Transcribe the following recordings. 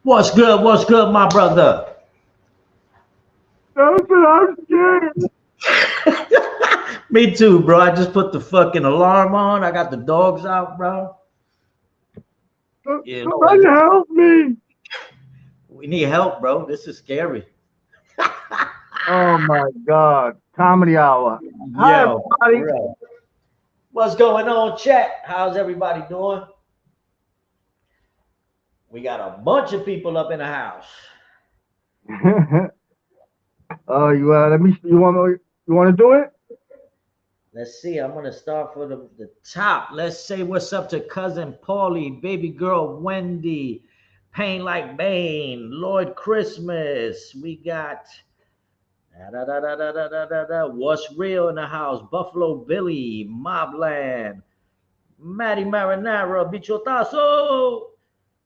What's good? What's good, my brother? I'm scared. Me too, bro. I just put the fucking alarm on. I got the dogs out, bro. Somebody help me. We need help, bro. This is scary. Oh my God. Comedy hour. Hi, Yo, everybody. bro. What's going on, chat? How's everybody doing? We got a bunch of people up in the house. Oh, you want to do it? Let's see. I'm gonna start from the top. Let's say what's up to cousin Paulie, baby girl Wendy, Pain Like Bane, Lord Christmas. We got What's Real in the house, Buffalo Billy, Mobland, Matty Marinara, Bichotazo.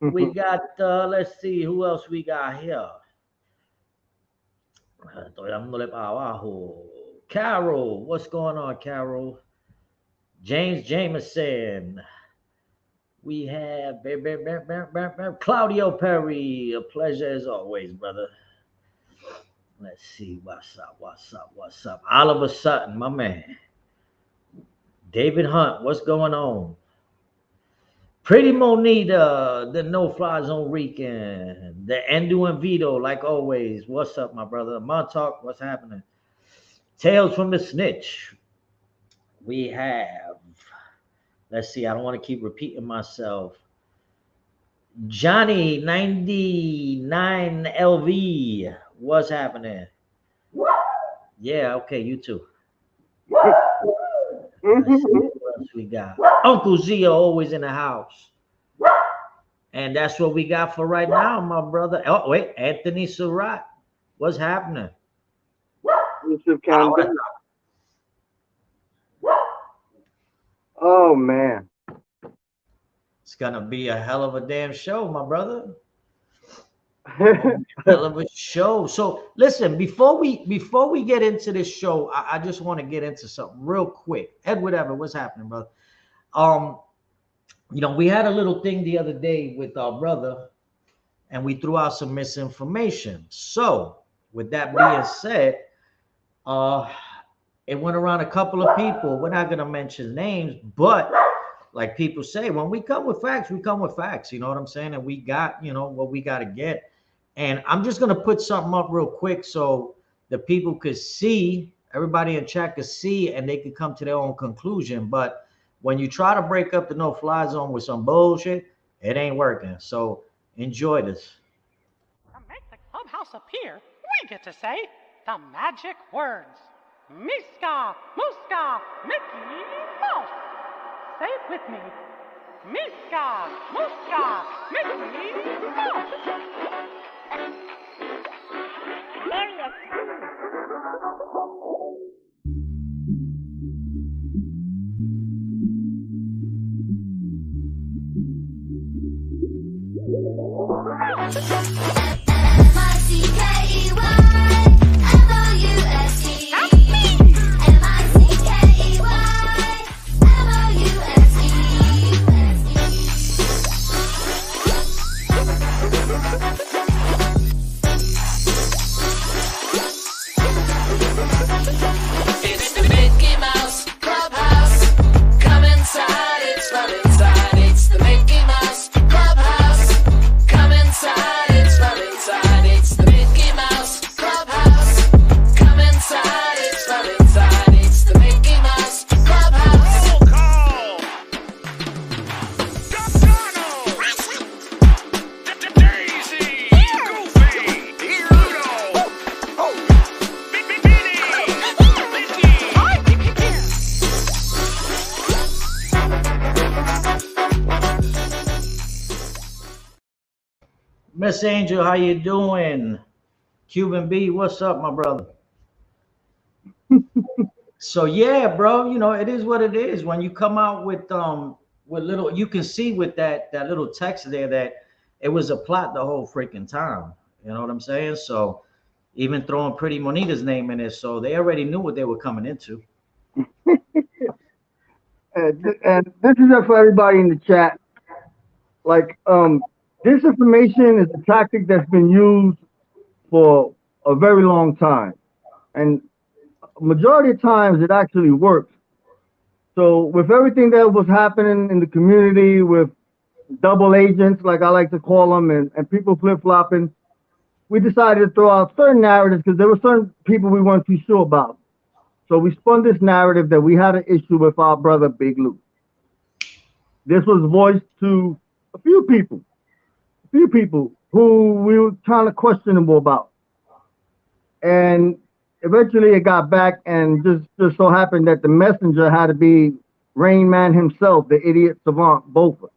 We got let's see who else we got here. Estoy dándole para abajo. Carol, what's going on, Carol? James Jameson. We have Claudio Perry. A pleasure as always, brother. Let's see. What's up? Oliver Sutton, my man. David Hunt, what's going on? Pretty Monita, the No Fly Zone Rican, the Endu and Vito, like always. What's up, my brother? Montauk, what's happening? Tales from the Snitch. We have, let's see, I don't want to keep repeating myself. Johnny 99 LV, what's happening? Yeah, okay, you too. Let's see what else we got. Uncle Zia always in the house. And that's what we got for right now, my brother. Oh, wait, Anthony Surratt. What's happening? Oh, man. It's going to be a hell of a damn show, my brother. Hell of a show. So listen, before we get into this show, I just want to get into something real quick. Edward Everett, what's happening, brother? We had a little thing the other day with our brother, and we threw out some misinformation. So with that being said, it went around a couple of people. We're not gonna mention names, but like people say, when we come with facts, we come with facts. You know what I'm saying? And we got, what we got to get. And I'm just gonna put something up real quick so the people could see, everybody in chat could see, and they could come to their own conclusion. But when you try to break up the no-fly zone with some bullshit, it ain't working. So enjoy this. To make the clubhouse appear, we get to say the magic words. Miska, Muska, Mickey Mouse. Say it with me. Miska, Muska, Mickey Mouse. Miss Angel, how you doing? Cuban B, what's up, my brother? So yeah, bro, it is what it is. When you come out with little, you can see with that little text there that it was a plot the whole freaking time. You know what I'm saying? So even throwing Pretty Monita's name in it, so they already knew what they were coming into. And this is for everybody in the chat. Like, Disinformation is a tactic that's been used for a very long time, and majority of times it actually works. So with everything that was happening in the community with double agents, like I like to call them, and people flip flopping, we decided to throw out certain narratives because there were certain people we weren't too sure about. So we spun this narrative that we had an issue with our brother Big Lou. This was voiced to a few people who we were kind of questionable about. And eventually it got back, and just so happened that the messenger had to be Rain Man himself, the idiot savant Bofa.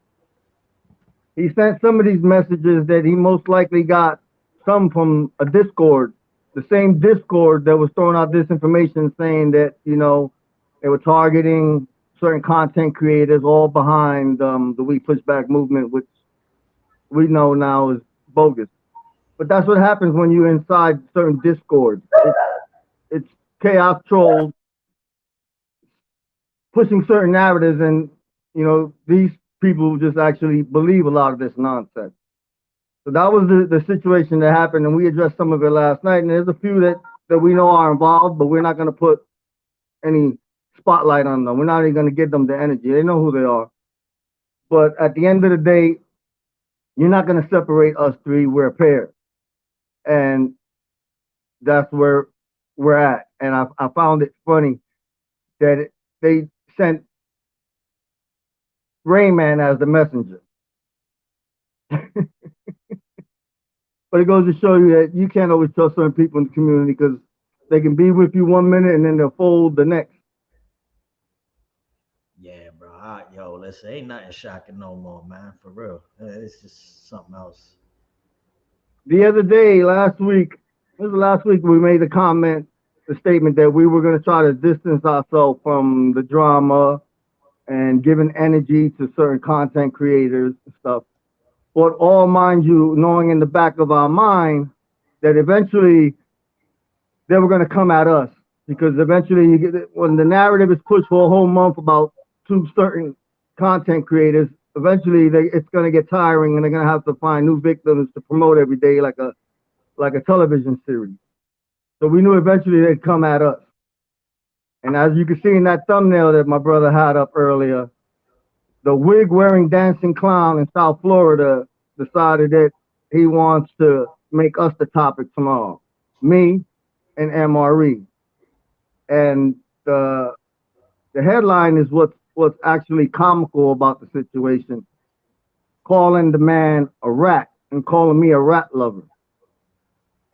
He sent some of these messages that he most likely got some from a Discord, the same Discord that was throwing out disinformation saying that, they were targeting certain content creators all behind the We Push Back movement, which we know now is bogus. But that's what happens when you're inside certain Discords. It's chaos trolls pushing certain narratives, and these people just actually believe a lot of this nonsense. So that was the situation that happened, and we addressed some of it last night. And there's a few that we know are involved, but we're not going to put any spotlight on them. We're not even going to give them the energy. They know who they are. But at the end of the day, you're not going to separate us three. We're a pair, and that's where we're at. And I found it funny that they sent Rayman as the messenger. But it goes to show you that you can't always trust certain people in the community because they can be with you 1 minute and then they'll fold the next. Yeah, bro. Yo, listen, ain't nothing shocking no more, man. For real. It's just something else. The other day, last week, we made the statement that we were going to try to distance ourselves from the drama and giving energy to certain content creators and stuff. But all, mind you, knowing in the back of our mind that eventually they were going to come at us, because eventually when the narrative is pushed for a whole month about two certain content creators, eventually it's going to get tiring, and they're going to have to find new victims to promote every day, like a television series. So we knew eventually they'd come at us. And as you can see in that thumbnail that my brother had up earlier, the wig wearing dancing clown in South Florida decided that he wants to make us the topic tomorrow, me and MRE. And the headline is what's actually comical about the situation, calling the man a rat and calling me a rat lover.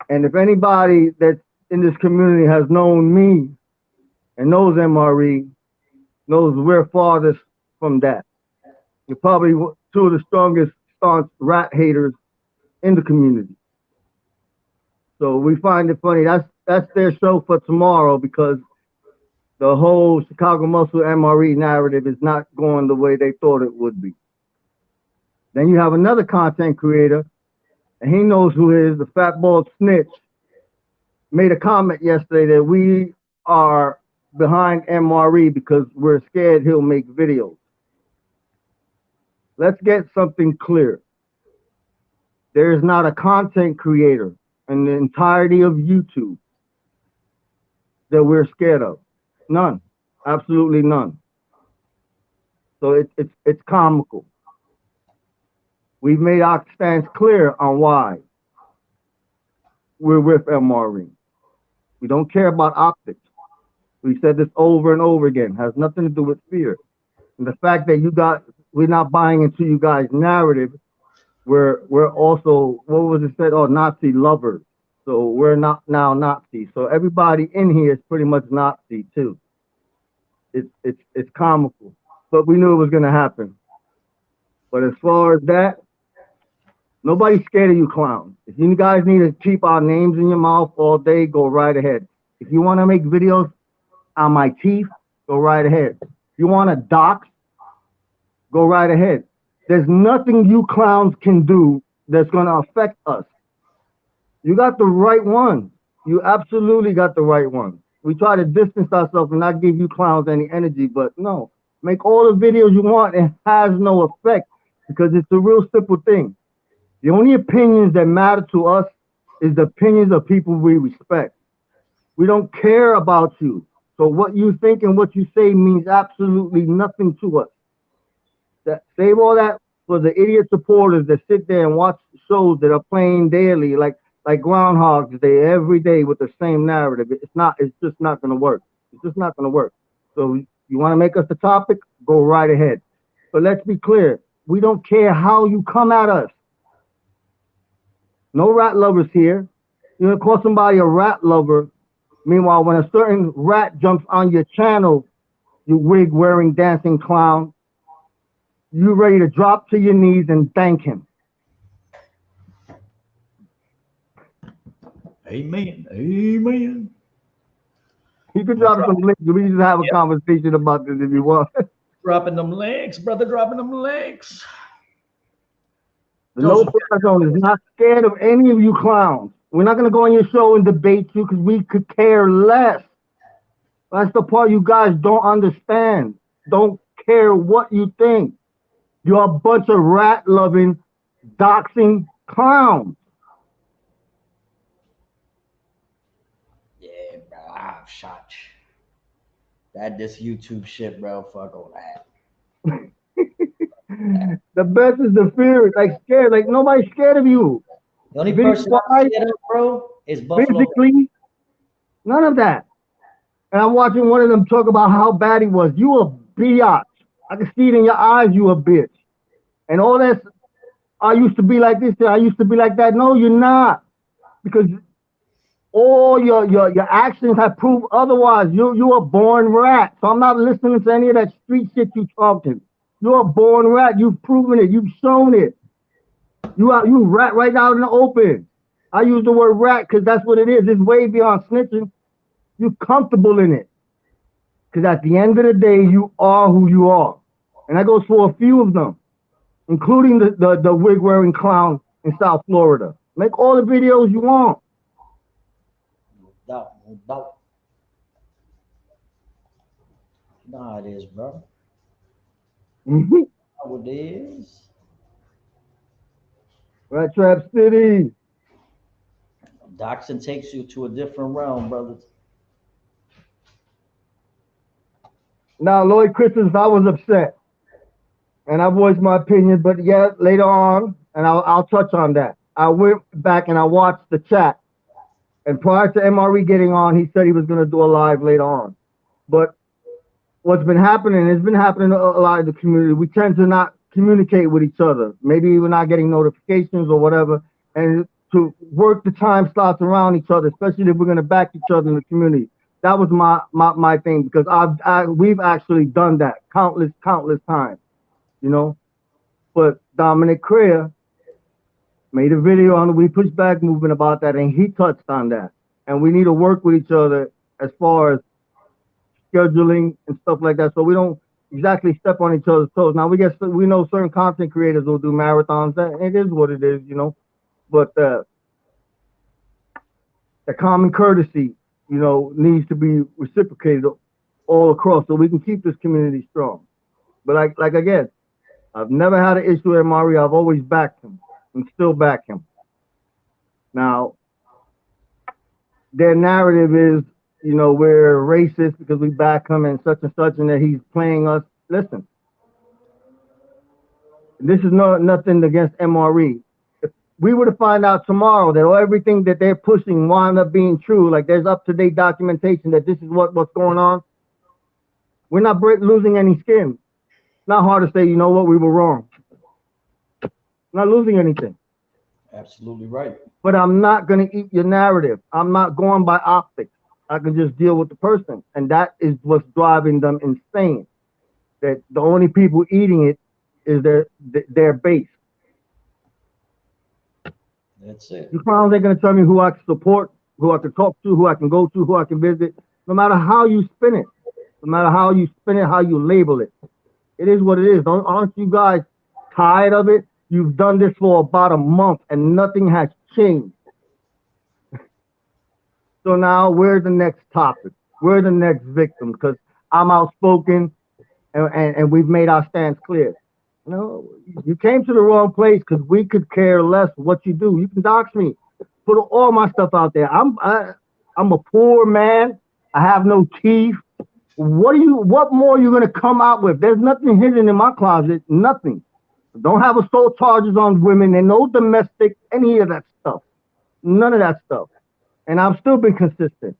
And if anybody that's in this community has known me and knows MRE, knows we're farthest from that. You're probably two of the strongest staunch rat haters in the community. So we find it funny. That's their show for tomorrow, because the whole Chicago Muscle MRE narrative is not going the way they thought it would be. Then you have another content creator, and he knows who he is, the fat bald snitch, made a comment yesterday that we are behind MRE because we're scared he'll make videos. Let's get something clear. There is not a content creator in the entirety of YouTube that we're scared of. None. Absolutely none. So it's comical. We've made our stance clear on why we're with MRE. We don't care about optics. We said this over and over again. It has nothing to do with fear. And the fact that we're not buying into you guys' narrative. We're also, what was it said? Oh, Nazi lovers. So we're not now Nazi. So everybody in here is pretty much Nazi too. It's comical, but we knew it was gonna happen. But as far as that, nobody's scared of you clowns. If you guys need to keep our names in your mouth all day, go right ahead. If you want to make videos on my teeth, go right ahead. If you want to dox, go right ahead. There's nothing you clowns can do that's going to affect us. You got the right one. You absolutely got the right one. We try to distance ourselves and not give you clowns any energy, but no. Make all the videos you want. It has no effect because it's a real simple thing. The only opinions that matter to us is the opinions of people we respect. We don't care about you. So what you think and what you say means absolutely nothing to us. Save all that for the idiot supporters that sit there and watch shows that are playing daily, like Groundhog's Day, every day with the same narrative. It's not. It's just not going to work. It's just not going to work. So you want to make us the topic? Go right ahead. But let's be clear. We don't care how you come at us. No rat lovers here. You're gonna call somebody a rat lover. Meanwhile, when a certain rat jumps on your channel, you wig wearing dancing clown, you ready to drop to your knees and thank him. Amen. Amen. You can drop some links. We just have a Yep. conversation about this if you want. Dropping them legs, brother. Dropping them legs. The No Fly Zone is not scared of any of you clowns. We're not gonna go on your show and debate you because we could care less. That's the part you guys don't understand. Don't care what you think. You're a bunch of rat-loving, doxing clowns. Yeah, bro. I've shot this YouTube shit, bro. Fuck all that. The best is the fear. Like scared. Like nobody's scared of you. The only Video person I'm wise, scared of, bro, is Buffalo. physically, none of that. And I'm watching one of them talk about how bad he was. You a biatch. I can see it in your eyes. You a bitch. And all that. I used to be like this. I used to be like that. No, you're not. Because all your actions have proved otherwise. You a born rat. So I'm not listening to any of that street shit you talking. You're a born rat. You've proven it. You've shown it. You rat right out in the open. I use the word rat because that's what it is. It's way beyond snitching. You're comfortable in it. Because at the end of the day, you are who you are. And that goes for a few of them, including the wig-wearing clown in South Florida. Make all the videos you want. No doubt, no doubt. Nah, it is, bro. Mhm. How it is. Rat Trap City. Doxing takes you to a different realm, brother. Now, Lloyd Christmas, I was upset. And I voiced my opinion, but yeah, later on, and I'll touch on that. I went back and I watched the chat. And prior to MRE getting on, he said he was going to do a live later on. But what's been happening, it's been happening a lot in the community. We tend to not communicate with each other. Maybe we're not getting notifications or whatever. And to work the time slots around each other, especially if we're going to back each other in the community. That was my thing because we've actually done that countless times, you know. But Dominic Crea made a video on the We Push Back movement about that, and he touched on that. And we need to work with each other as far as scheduling and stuff like that, so we don't exactly step on each other's toes. Now we know certain content creators will do marathons. That it is what it is, you know. But the common courtesy, you know, needs to be reciprocated all across, so we can keep this community strong. But like again, I've never had an issue with Mario. I've always backed him and still back him. Now, their narrative is, you know, we're racist because we back him and such, and that he's playing us. Listen, this is nothing against MRE. If we were to find out tomorrow that everything that they're pushing wound up being true, like there's up-to-date documentation that this is what's going on, we're not losing any skin. It's not hard to say, you know what, we were wrong. Not losing anything. Absolutely right. But I'm not going to eat your narrative. I'm not going by optics. I can just deal with the person. And that is what's driving them insane. That the only people eating it is their base. That's it. You clowns ain't going to tell me who I can support, who I can talk to, who I can go to, who I can visit. No matter how you spin it. No matter how you spin it, how you label it. It is what it is. Aren't you guys tired of it? You've done this for about a month and nothing has changed. So now where's the next topic? We're the next victim because I'm outspoken and we've made our stance clear. No, you came to the wrong place because we could care less what you do. You can dox me, put all my stuff out there. I'm a poor man. I have no teeth. What more are you gonna come out with? There's nothing hidden in my closet. Nothing. Don't have assault charges on women and no domestic, any of that stuff. None of that stuff. And I've still been consistent.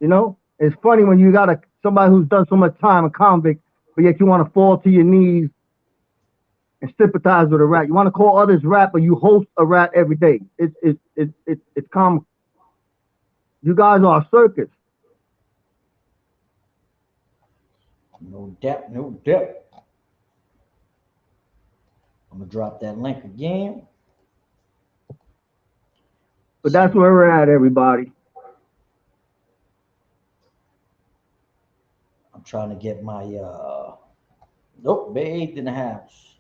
You know, it's funny when you got somebody who's done so much time, a convict, but yet you want to fall to your knees and sympathize with a rat. You want to call others rat, but you host a rat every day. It's common. You guys are a circus. No doubt, no doubt. I'm gonna drop that link again. But that's where we're at, everybody. I'm trying to get my nope, bathed in the house.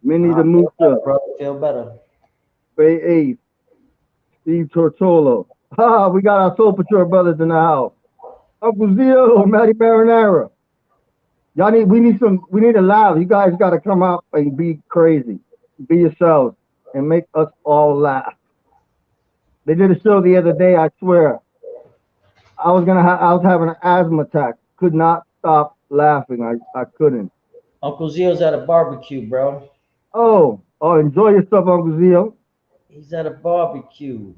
Minnie the Feel better, Musa, brother. Feel better. Bay Ace, Steve Tortolo. Ha, we got our Soul Patrol brothers in the house. Uncle Zio, Matty Marinara. We need a laugh. You guys got to come out and be crazy. Be yourselves and make us all laugh. They did a show the other day, I swear. I was having an asthma attack. Could not stop laughing. I couldn't. Uncle Zio's at a barbecue, bro. Oh, enjoy yourself, Uncle Zio. He's at a barbecue.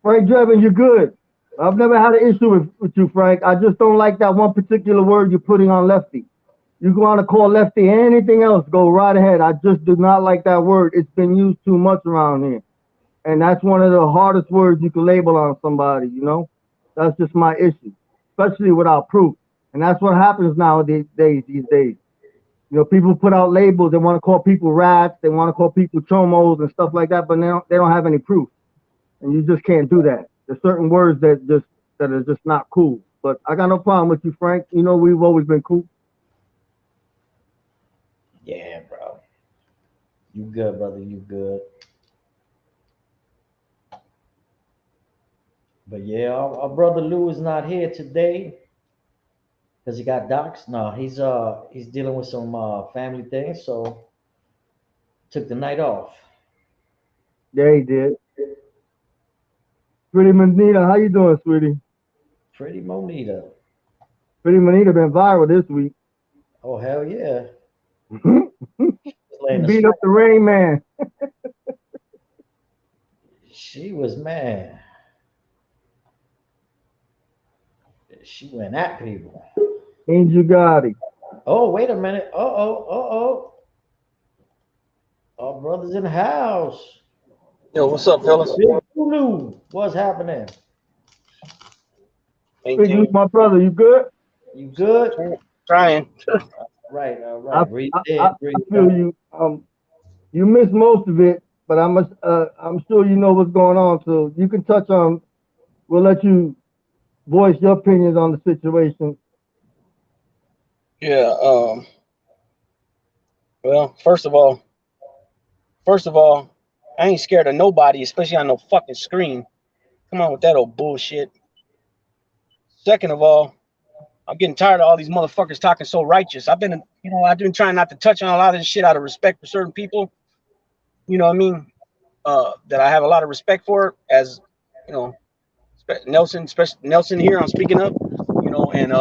Frank Drebin, you're good. I've never had an issue with you, Frank. I just don't like that one particular word you're putting on Lefty. You want to call Lefty anything else, go right ahead. I just do not like that word. It's been used too much around here. And that's one of the hardest words you can label on somebody, you know? That's just my issue, especially without proof. And that's what happens nowadays, these days. You know, people put out labels. They want to call people rats. They want to call people chomos and stuff like that, but they don't have any proof. And you just can't do that. There's certain words that are just not cool. But I got no problem with you, Frank. You know, we've always been cool. Yeah, bro. You good, brother. You good. But yeah, our brother Lou is not here today because he got doxxed. No, he's dealing with some family things, so took the night off. Yeah, he did. Pretty Manita, how you doing, sweetie? Pretty Monita. Pretty Manita been viral this week. Oh hell yeah. She beat up the Rain Man. She was mad. She went at people. Angel Gotti. Oh, wait a minute. Uh-oh. Our brother's in the house. Yo, what's up, fellas? Big Lou. What's happening? Big Lou, my brother, you good? You good? Trying. Right, all right. Breathe in, I breathe feel out. you. You missed most of it, but I'm sure you know what's going on, so you can touch on. We'll let you voice your opinions on the situation. Yeah. Well, first of all, I ain't scared of nobody, especially on no fucking screen. Come on with that old bullshit. Second of all, I'm getting tired of all these motherfuckers talking so righteous. I've been trying not to touch on a lot of this shit out of respect for certain people. You know what I mean? That I have a lot of respect for, as you know, Nelson, especially Nelson here. I'm speaking of, and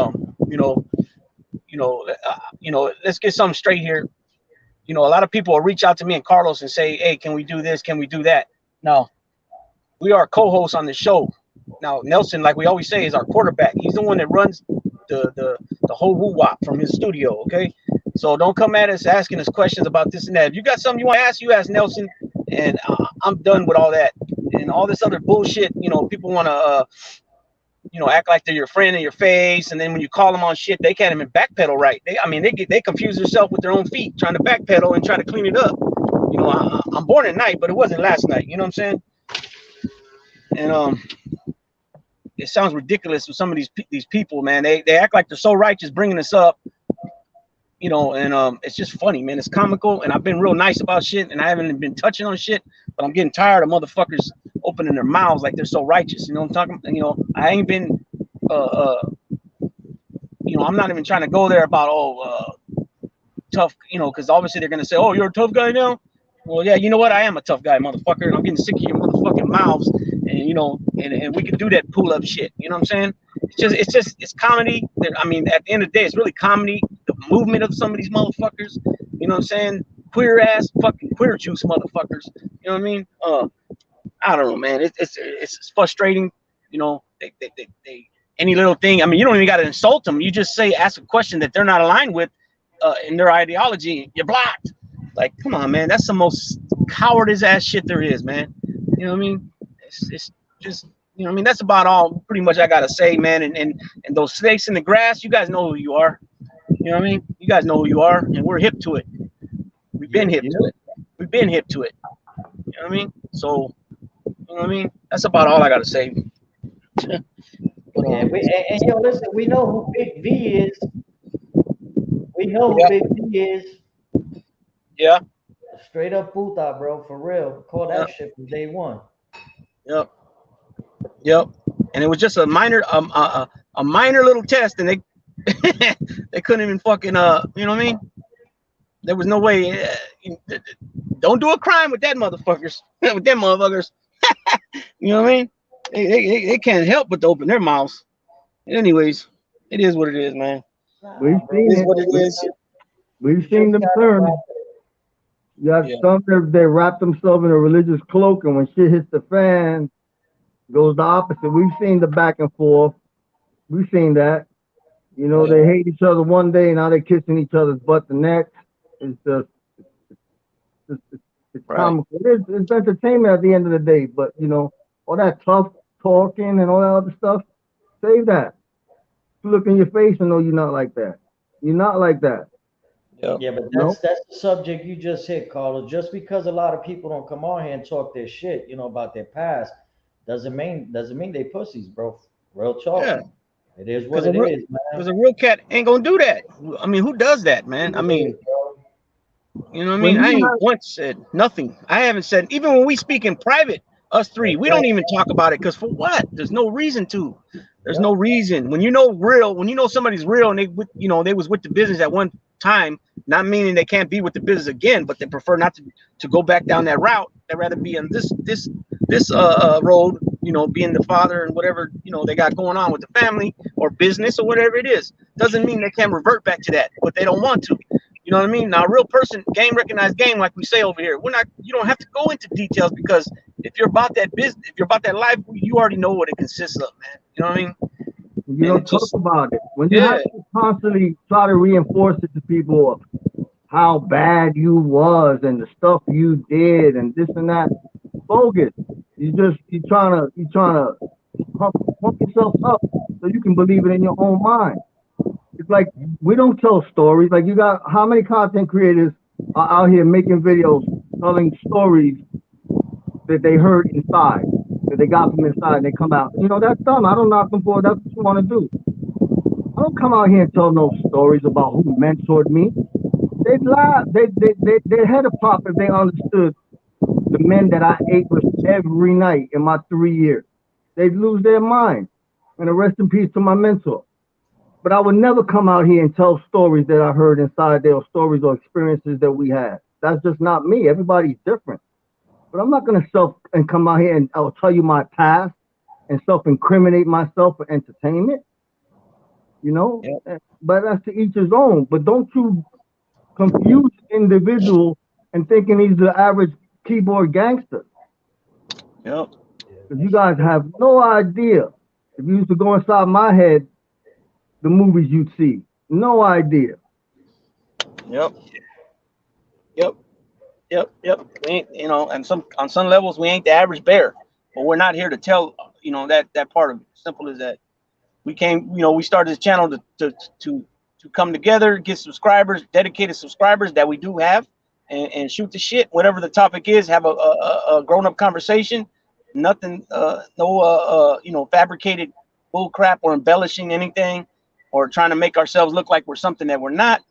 let's get something straight here. A lot of people will reach out to me and Carlos and say, "Hey, can we do this? Can we do that?" Now, we are co-hosts on the show. Now, Nelson, like we always say, is our quarterback. He's the one that runs the whole woo-wop from his studio. Okay, so don't come at us asking us questions about this and that. If you got something you want to ask, you ask Nelson, and I'm done with all that and all this other bullshit. People want to act like they're your friend in your face, and then when you call them on shit, they can't even backpedal right. They confuse themselves with their own feet trying to backpedal and try to clean it up. I'm born at night, but it wasn't last night. You know what I'm saying? And it sounds ridiculous with some of these people, man. They act like they're so righteous bringing us up, and it's just funny, man. It's comical, and I've been real nice about shit, and I haven't been touching on shit, but I'm getting tired of motherfuckers opening their mouths like they're so righteous. You know what I'm talking? I ain't been you know, I'm not even trying to go there about tough, you know, because obviously they're gonna say, oh, you're a tough guy now. Well, yeah, you know what? I am a tough guy, motherfucker, and I'm getting sick of your motherfucking mouths, and you know, and we can do that pull up shit. You know what I'm saying? It's comedy. I mean, at the end of the day, it's really comedy. The movement of some of these motherfuckers. You know what I'm saying? Queer ass fucking queer juice motherfuckers. You know what I mean? I don't know, man. It's frustrating. You know, they any little thing. I mean, you don't even got to insult them. You just ask a question that they're not aligned with in their ideology. You're blocked. Like, come on, man. That's the most cowardice ass shit there is, man. You know what I mean? It's just, you know what I mean? That's about all pretty much I gotta say, man. And those snakes in the grass, you guys know who you are. You know what I mean? You guys know who you are, and we're hip to it. We've been hip to it. We've been hip to it. You know what I mean? So, you know what I mean? That's about all I gotta say. Yeah, and yo, listen, we know who Big V is. We know who Big V is. Yeah. Straight up puta, bro, for real. Call that shit from day one. Yep. Yep. And it was just a minor little test, and they they couldn't even fucking you know what I mean? There was no way. Don't do a crime with that motherfuckers. With them motherfuckers. You know what I mean? They can't help but to open their mouths. Anyways, it is what it is, man. We've seen It is it. what it is. We've seen them turn. You got some that they wrap themselves in a religious cloak, and when shit hits the fan, goes the opposite. We've seen the back and forth. We've seen that. You know, they hate each other one day, now they're kissing each other's butt the next. It's just, it's comical. It's entertainment at the end of the day, but you know, all that tough talking and all that other stuff, save that. You look in your face and know you're not like that. You're not like that. Yeah, but that's the subject you just hit, Carlos. Just because a lot of people don't come on here and talk their shit, you know, about their past, doesn't mean they pussies, bro. Real talk. Yeah. It is what it is, man. Because a real cat ain't gonna do that. I mean, who does that, man? I mean, you know what I mean? I ain't once said nothing. I haven't said, even when we speak in private, us three, we don't even talk about it. Because for what? There's no reason to. There's no reason. When you know somebody's real and they was with the business at one time, not meaning they can't be with the business again, but they prefer not to go back down that route. They'd rather be on this road, you know, being the father and whatever, you know, they got going on with the family or business or whatever it is. Doesn't mean they can't revert back to that, but they don't want to. You know what I mean? Now, a real person, game recognized game, like we say over here. You don't have to go into details, because if you're about that business, if you're about that life, you already know what it consists of, man. You know what I mean? You don't talk about it. When you have to constantly try to reinforce it to people of how bad you was and the stuff you did and this and that, bogus. You're trying to pump yourself up so you can believe it in your own mind. It's like we don't tell stories. Like, you got how many content creators are out here making videos telling stories that they heard inside, that they got from inside, and they come out. You know, that's dumb. I don't knock them for it. That's what you want to do. I don't come out here and tell no stories about who mentored me. They'd laugh. They'd head a pop if they understood the men that I ate with every night in my 3 years. They'd lose their mind. And a rest in peace to my mentor. But I would never come out here and tell stories that I heard inside there, or stories or experiences that we had. That's just not me. Everybody's different. But I'm not going to come out here and I'll tell you my past and self-incriminate myself for entertainment. You know? But that's to each his own. But don't you confuse individual and thinking he's the average keyboard gangster. Yep. Because you guys have no idea. If you used to go inside my head, the movies you'd see. No idea. Yep. We ain't, you know, and on some levels we ain't the average bear, but we're not here to tell, you know, that part of it. Simple as that. We came, you know, we started this channel to come together, get subscribers, dedicated subscribers that we do have, and shoot the shit, whatever the topic is, have a grown-up conversation. Nothing, you know, fabricated bull crap or embellishing anything or trying to make ourselves look like we're something that we're not.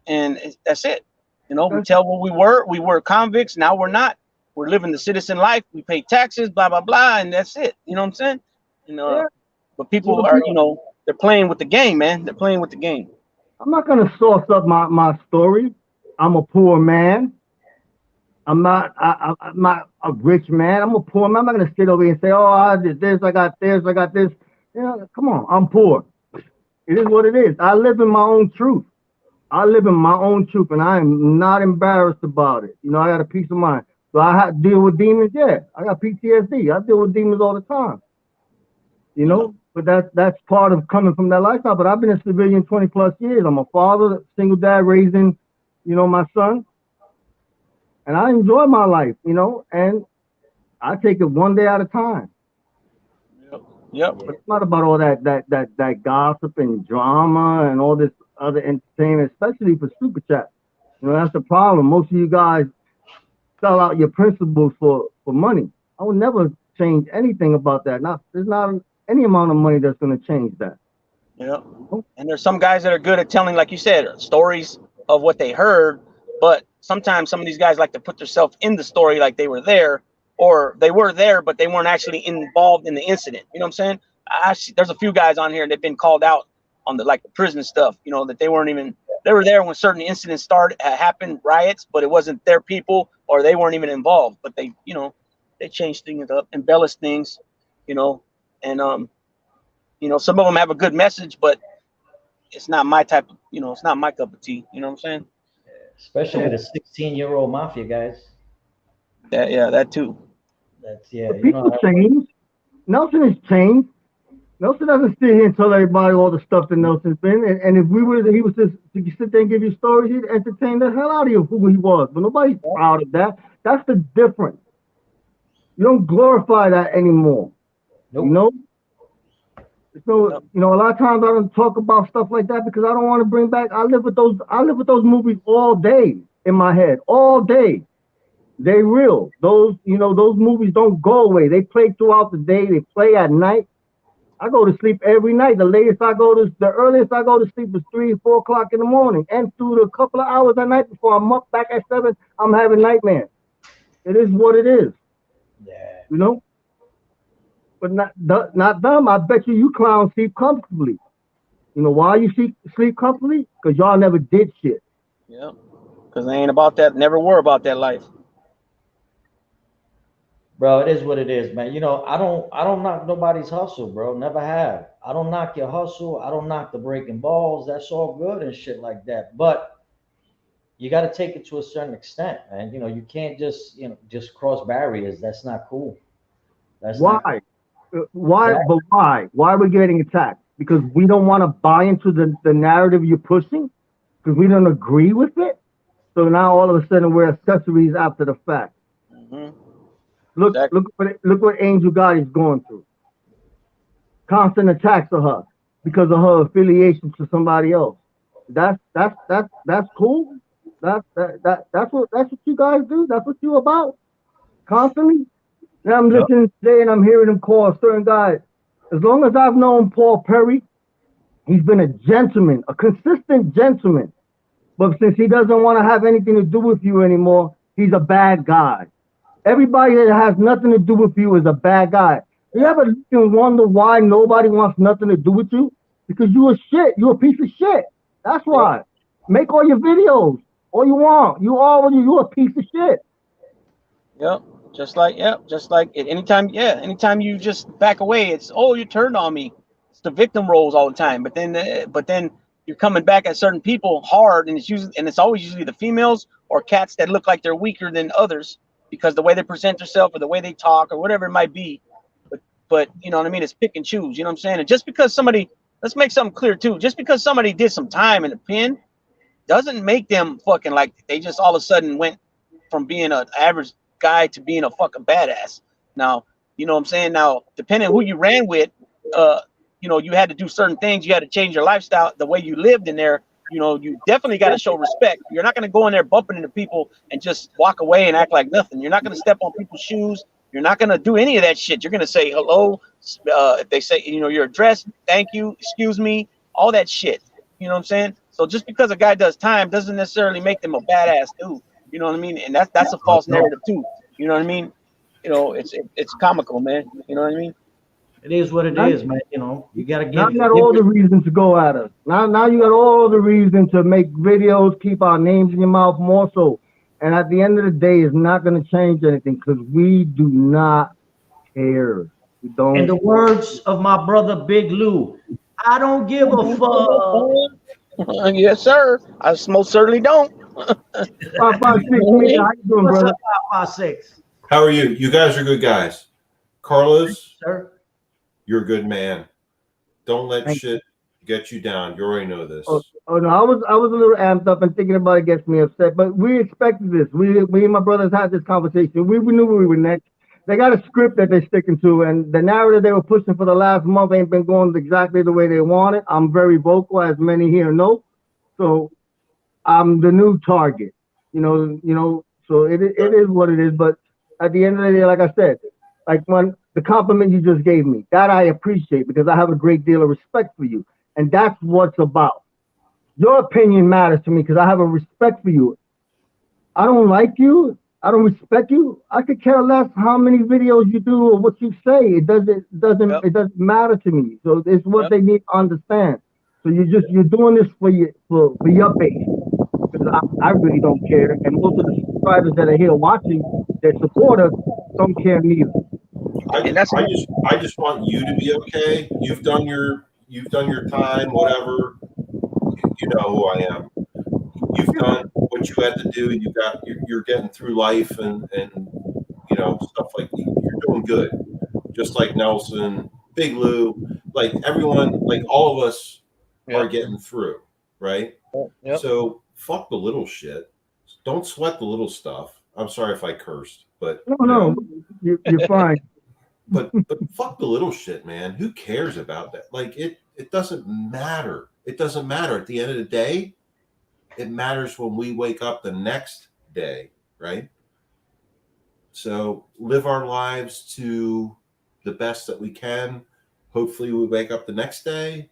And that's it. You know, we tell what we were. We were convicts. Now we're not. We're living the citizen life. We pay taxes, blah, blah, blah. And that's it. You know what I'm saying? You know, but people are, you know, they're playing with the game, man. They're playing with the game. I'm not gonna sauce up my story. I'm a poor man. I'm not a rich man. I'm a poor man. I'm not gonna sit over here and say, oh, I did this, I got this, I got this. You know, come on, I'm poor. It is what it is. I live in my own truth. I live in my own truth, and I am not embarrassed about it. You know, I got a peace of mind. So I have to deal with demons. Yeah, I got PTSD. I deal with demons all the time. You know, but that's part of coming from that lifestyle. But I've been a civilian 20 plus years. I'm a father, single dad, raising, you know, my son, and I enjoy my life. You know, and I take it one day at a time. Yep. But it's not about all that gossip and drama and all this other entertainment, especially for super chat. You know, that's the problem. Most of you guys sell out your principles for money. I will never change anything about that. There's not any amount of money that's going to change that. Yeah. And there's some guys that are good at telling, like you said, stories of what they heard. But sometimes some of these guys like to put themselves in the story like they were there, or they were there, but they weren't actually involved in the incident. You know what I'm saying? There's a few guys on here that have been called out on the prison stuff, you know, that they were there when certain incidents happened, riots, but it wasn't their people, or they weren't even involved, but they, you know, they changed things up, embellished things, you know, and, you know, some of them have a good message, but it's not my type of, you know, it's not my cup of tea. You know what I'm saying? Especially the 16-year-old mafia guys. That too. That's, yeah. But people change. Nelson has changed. Nelson doesn't sit here and tell everybody all the stuff that Nelson's been. And if he was just to sit there and give you stories, he'd entertain the hell out of you of who he was. But nobody's proud of that. That's the difference. You don't glorify that anymore. Nope. You know? So, you know, a lot of times I don't talk about stuff like that because I don't want to bring back. I live with those movies all day in my head, all day. They real. Those, you know, those movies don't go away. They play throughout the day. They play at night. I go to sleep every night. The earliest I go to sleep is 3 or 4 o'clock in the morning, and through the couple of hours at night before I'm up back at 7, I'm having nightmares. It is what it is. Yeah. You know. But not them. I bet you clowns sleep comfortably. You know why you sleep comfortably? Because y'all never did shit. Yeah. Because they ain't about that. Never were about that life. Bro, it is what it is, man. You know, I don't knock nobody's hustle, bro. Never have. I don't knock your hustle. I don't knock the breaking balls. That's all good and shit like that. But you got to take it to a certain extent, man. You know, you can't just cross barriers. That's not cool. That's why? Why? But why? Why are we getting attacked? Because we don't want to buy into the narrative you're pushing? Because we don't agree with it? So now all of a sudden we're accessories after the fact. Mm-hmm. Look what Angel Gotti's going through. Constant attacks of her because of her affiliation to somebody else. That's cool. That's what you guys do. That's what you about constantly. Now I'm listening today and I'm hearing him call a certain guy. As long as I've known Paul Perry, he's been a gentleman, a consistent gentleman. But since he doesn't want to have anything to do with you anymore, he's a bad guy. Everybody that has nothing to do with you is a bad guy. You ever wonder why nobody wants nothing to do with you? Because you a shit. You a piece of shit. That's why. Make all your videos. All you want. You a piece of shit. Yep. Just like anytime you just back away, it's, oh, you turned on me. It's the victim roles all the time. But then you're coming back at certain people hard, and it's always usually the females or cats that look like they're weaker than others because the way they present themselves or the way they talk or whatever it might be. But you know what I mean? It's pick and choose. You know what I'm saying? And just because let's make something clear too. Just because somebody did some time in the pen doesn't make them fucking like they just all of a sudden went from being an average guy to being a fucking badass. Now, you know what I'm saying? Now, depending on who you ran with, you know, you had to do certain things. You had to change your lifestyle, the way you lived in there. You know, you definitely got to show respect. You're not going to go in there bumping into people and just walk away and act like nothing. You're not going to step on people's shoes. You're not going to do any of that shit. You're going to say hello. If they say, you know, your address, thank you, excuse me, all that shit. You know what I'm saying? So just because a guy does time doesn't necessarily make them a badass dude. You know what I mean? And that's a false narrative too. You know what I mean? You know, it's comical, man. You know what I mean? It is what it is, man. You know, you gotta Now give you got give all it. the reason to go at us. Now you got all the reason to make videos, keep our names in your mouth more so. And at the end of the day, it's not going to change anything because we do not care. We In don't. the words of my brother Big Lou, I don't give a fuck. Yes, sir. I most certainly don't. 556, Mika, how you doing, What's brother? up, 556? How are you? You guys are good guys. Carlos, Sir? you're a good man. Don't let Thank shit get you down. You already know this. Oh no, I was a little amped up and thinking about it gets me upset, but we expected this. We and my brothers had this conversation. We knew we were next. They got a script that they're sticking to, and the narrative they were pushing for the last month ain't been going exactly the way they wanted. I'm very vocal, as many here know. So I'm the new target. So it is what it is. But at the end of the day, like I said, like when the compliment you just gave me, that I appreciate because I have a great deal of respect for you. And that's what's about. Your opinion matters to me because I have a respect for you. I don't like you. I don't respect you. I could care less how many videos you do or what you say. It doesn't matter to me. So it's what they need to understand. So you're doing this for your base. Because I really don't care. And most of the subscribers that are here watching, their supporters, don't care neither. I just want you to be okay. You've done your time, whatever. You know who I am. You've done what you had to do. You're getting through life and stuff like that. You're doing good. Just like Nelson, Big Lou, like everyone, like all of us are getting through, right? Yep. So fuck the little shit. Don't sweat the little stuff. I'm sorry if I cursed, but No, you're fine. But fuck the little shit, man. Who cares about that? Like it doesn't matter. It doesn't matter. At the end of the day, it matters when we wake up the next day, right? So live our lives to the best that we can. Hopefully we wake up the next day,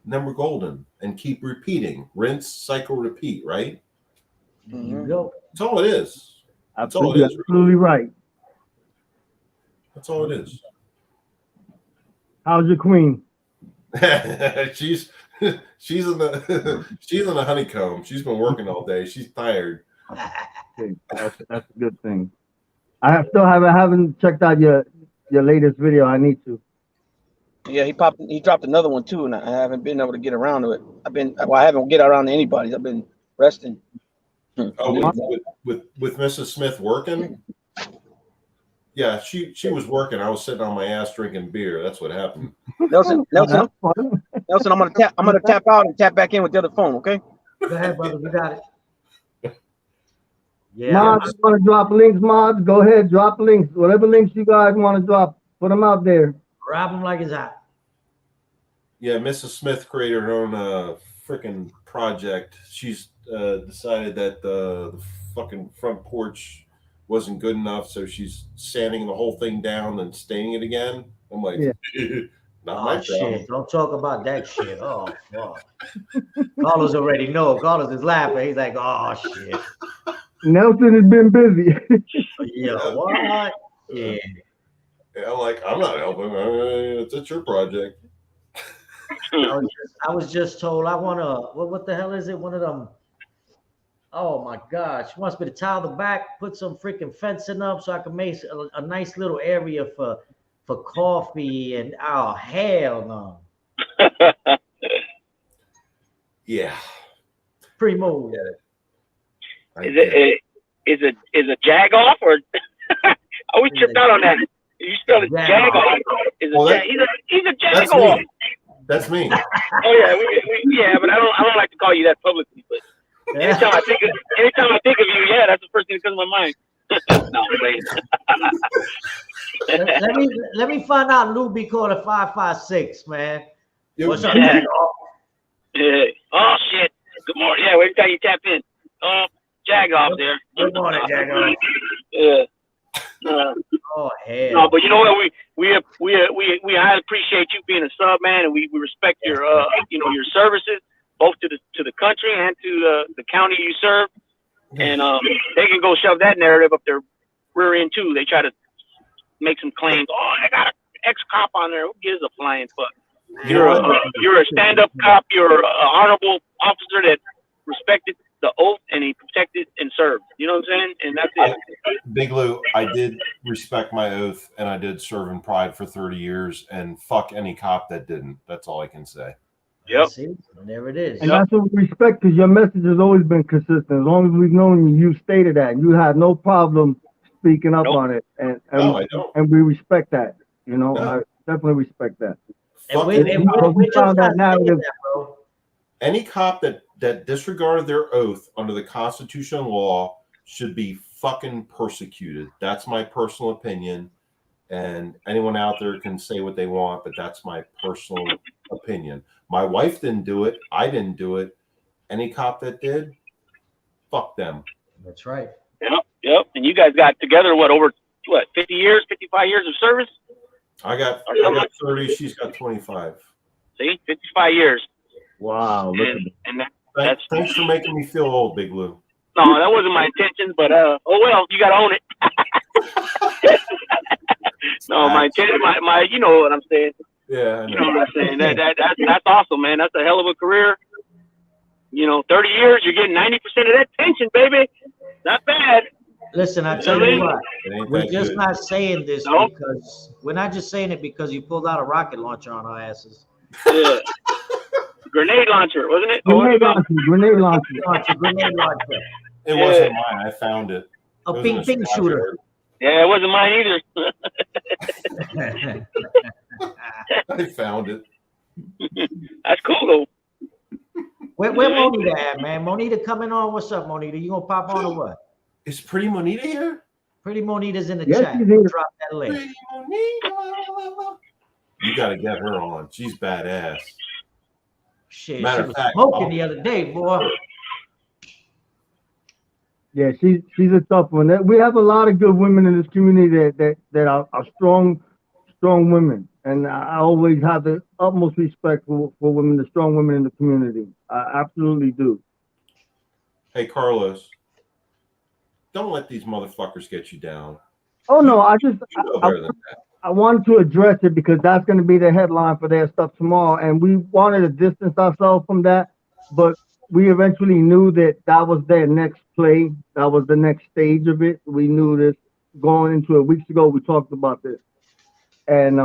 and then we're golden and keep repeating. Rinse, cycle, repeat, right? There you go. That's all it is. That's all it You're is. absolutely right. That's all it is. How's your queen? she's in the honeycomb. She's been working all day. She's tired. Okay, that's a good thing. I haven't checked out your latest video. I need to. Yeah, he dropped another one too, and I haven't been able to get around to it. I haven't get around to anybody's. I've been resting. Oh, with Mrs. Smith working? Yeah, she was working. I was sitting on my ass drinking beer. That's what happened. Nelson, I'm gonna tap out and tap back in with the other phone. Okay. Go ahead, brother. You got it. Yeah. Mods, want to drop links, mods? Go ahead, drop links. Whatever links you guys want to drop, put them out there. Grab them like it's hot. Yeah, Mrs. Smith created her own freaking project. She's decided that the fucking front porch wasn't good enough, so she's sanding the whole thing down and staining it again. I'm like, not my shit. problem. Don't talk about that shit. Oh, fuck. Carlos already know. Carlos is laughing. He's like, oh, shit. Nelson has been busy. Yeah, what? Yeah. Yeah, I'm like, I'm not helping. It's your project. I was just told I want to, what the hell is it? One of them. Oh my God. She wants me to tile the back, put some freaking fencing up so I can make a nice little area for coffee and oh, hell no. Yeah. Primo. Is a jag off or I always tripped out on that. You spell it jag off. He's a jag off. That's me. Oh yeah, but I don't like to call you that publicly. But anytime I think of you, yeah, that's the first thing that comes to my mind. No, let me find out Lou be called a 556, man. What's up, yeah. Oh shit. Good morning. Yeah, every time you tap in. Jag off there. Good morning, Jag off. Yeah. Oh hell. No, but you know what? We highly appreciate you being a sub, man, and we respect your your services both to the country and to the county you serve. And they can go shove that narrative up their rear end too. They try to make some claims. Oh, I got ex-cop on there. Who gives a flying fuck? You know what? You're a stand-up cop. You're an honorable officer that respected the oath and he protected and served. You know what I'm saying? And that's it. Big Lou, I did respect my oath and I did serve in pride for 30 years and fuck any cop that didn't. That's all I can say. Yep. See, there it is. And that's what we respect, because your message has always been consistent. As long as we've known you, you stated that. You had no problem speaking up on it. And No, I don't. And we respect that. You know, No. I definitely respect that. Fuck we're we just found not that saying narrative. that, bro. any cop that disregarded their oath under the Constitution and law should be fucking persecuted. That's my personal opinion. And anyone out there can say what they want, but that's my personal opinion. My wife didn't do it. I didn't do it. Any cop that did, fuck them. That's right. Yep. And you guys got together, over 50 years, 55 years of service? I got 30. She's got 25. See, 55 years. Wow. Look at that. Thanks for making me feel old, Big Lou. No, that wasn't my intention, but oh well, you gotta own it. No, my intention, my, you know what I'm saying. Yeah, I know. You know what I'm saying. That's awesome, man. That's a hell of a career. 30 years, you're getting 90% of that pension, baby. Not bad. Listen, I tell you what, It ain't we're that just good. not saying this No. because we're not just saying it because you pulled out a rocket launcher on our asses. Yeah. Grenade launcher, wasn't it? Grenade launcher. Grenade launcher. It wasn't mine. I found it. A It was ping in ping Scotch shooter. Yard. Yeah, it wasn't mine either. I found it. That's cool though. Where Monita at, man? Monita coming on? What's up, Monita? You gonna pop on or what? Is Pretty Monita here? Pretty Monita's in the Yes, chat. she's here. Drop that link. Pretty Monita. You got to get her on. She's badass. Shit, Matter she of was fact, smoking the other day, boy. Yeah, she's a tough one. We have a lot of good women in this community that are strong women, and I always have the utmost respect for women, the strong women in the community. I absolutely do. Hey, Carlos, don't let these motherfuckers get you down. Oh no, You know better than that. I wanted to address it because that's going to be the headline for their stuff tomorrow, and we wanted to distance ourselves from that, but we eventually knew that was their next play. That was the next stage of it. We knew this going into it. Weeks ago. We talked about this, and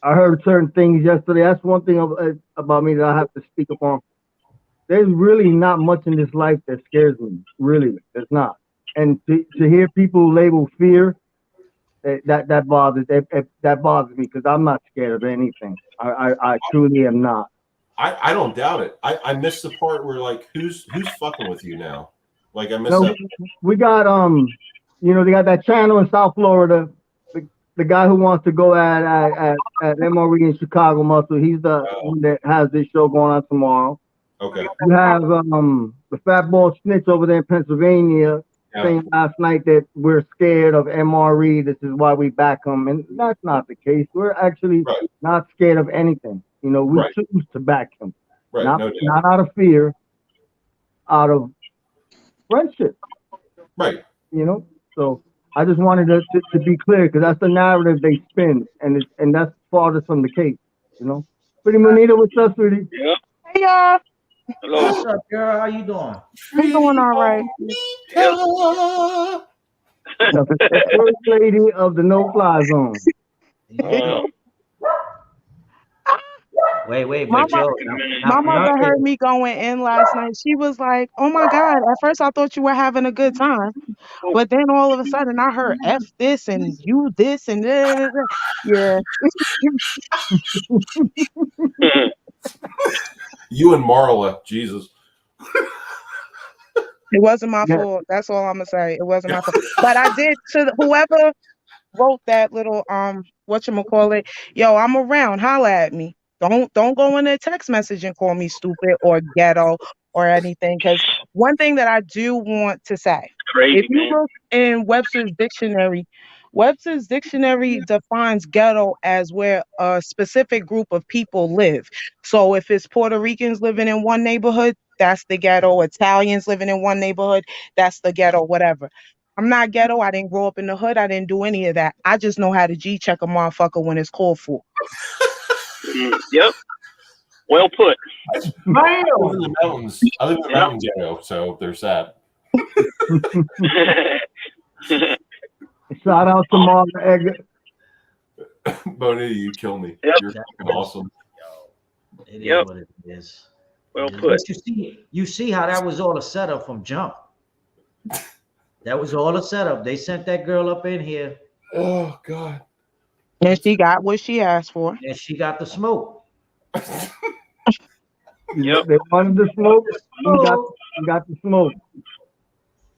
I heard certain things yesterday. That's one thing about me that I have to speak upon. There's really not much in this life that scares me. Really, there's not. And to hear people label fear, that bothers me because I'm not scared of anything. I truly am not. I don't doubt it. I missed the part where like who's fucking with you now? Like I missed that. We got they got that channel in South Florida. The guy who wants to go at MRE in Chicago Muscle. He's the one that has this show going on tomorrow. Okay. You have the Fat Ball Snitch over there in Pennsylvania saying last night that we're scared of MRE. This is why we back him, and that's not the case. We're actually not scared of anything. We choose to back him, not out of fear, out of friendship. Right. So I just wanted to be clear because that's the narrative they spin, and that's farthest from the case. Pretty Monita, what's up, sweetie? Yeah. Hey y'all. Hello. What's up, girl? How you doing? I'm doing all right. The first lady of the no-fly zone. Wait, My Joe. mother heard me going in last night. She was like, "Oh my God!" At first, I thought you were having a good time, but then all of a sudden, I heard "f this" and "you this" and yeah. You and Marla, Jesus. It wasn't my fault. That's all I'm gonna say. It wasn't my fault. But I did to whoever wrote that little whatchamacallit, yo, I'm around. Holla at me. Don't go in a text message and call me stupid or ghetto or anything. Because one thing that I do want to say, if you look in Webster's dictionary defines ghetto as where a specific group of people live. So if it's Puerto Ricans living in one neighborhood, that's the ghetto. Italians living in one neighborhood, that's the ghetto, whatever. I'm not ghetto. I didn't grow up in the hood. I didn't do any of that. I just know how to G check a motherfucker when it's called for. Yep. Well put. I live in the mountains. I live in the mountain ghetto, so there's that. Shout out to Marvin Edgar. Bonnie, you kill me. Yep. You're fucking awesome. It is what it is. Well But put. you see how that was all a setup from jump. That was all a setup. They sent that girl up in here, Oh God. And she got what she asked for. and she got the smoke. Yep. They wanted the smoke. We got the smoke.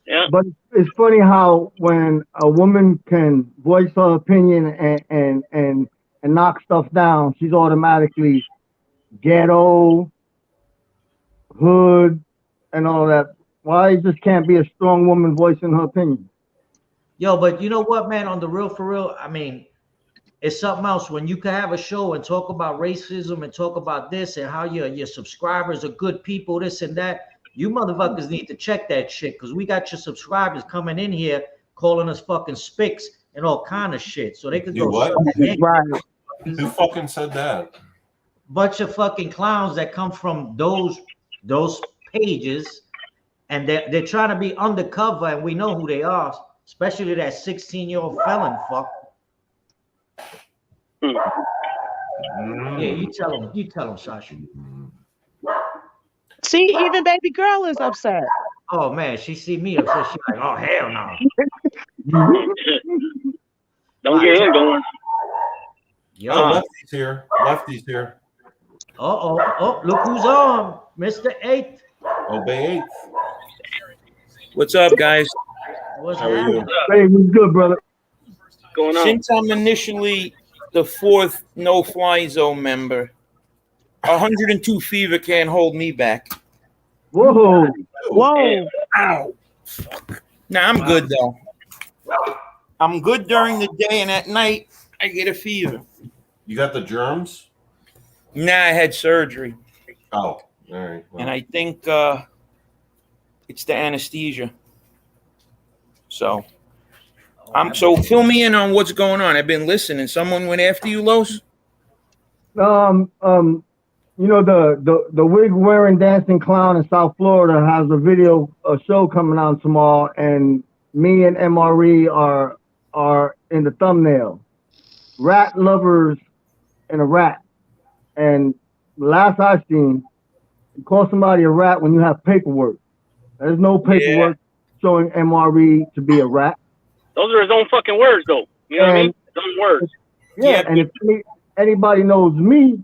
Yeah. But it's funny how when a woman can voice her opinion and knock stuff down, she's automatically ghetto, hood, and all that. Why it just can't be a strong woman voicing her opinion? Yo, but you know what, man? On the real, for real, I mean, it's something else when you can have a show and talk about racism and talk about this and how your subscribers are good people, this and that. You motherfuckers need to check that shit because we got your subscribers coming in here calling us fucking spicks and all kind of shit. So they could You go what? suck a dick. Right. Who fucking said that? Bunch of fucking clowns that come from those pages, and they're trying to be undercover, and we know who they are, especially that 16-year-old felon fuck. Yeah, you tell him, Sasha. See, even baby girl is upset. Oh man, she see me upset. She like, oh hell no. Don't get him going. Yo, Oh, Lefty's here. Lefty's here. oh, look who's on, Mr. 8. Obey 8th. What's up, guys? What's How are you? happening? Hey, what's good, brother? What's going on? Since I'm initially the 4th no-fly zone member, 102 fever can't hold me back. Whoa. Whoa. Ow. Fuck. Nah, I'm good, though. I'm good during the day, and at night, I get a fever. You got the germs? Nah, I had surgery, Oh, all right. Well, and I think it's the anesthesia. So, so fill me in on what's going on. I've been listening. Someone went after you, Los? You know, the wig wearing dancing clown in South Florida has a show coming out tomorrow, and me and MRE are in the thumbnail. Rat lovers and a rat. And last I seen, you call somebody a rat when you have paperwork. There's no paperwork showing MRE to be a rat. Those are his own fucking words, though. You know what I mean? His own words. Yeah, and if anybody knows me,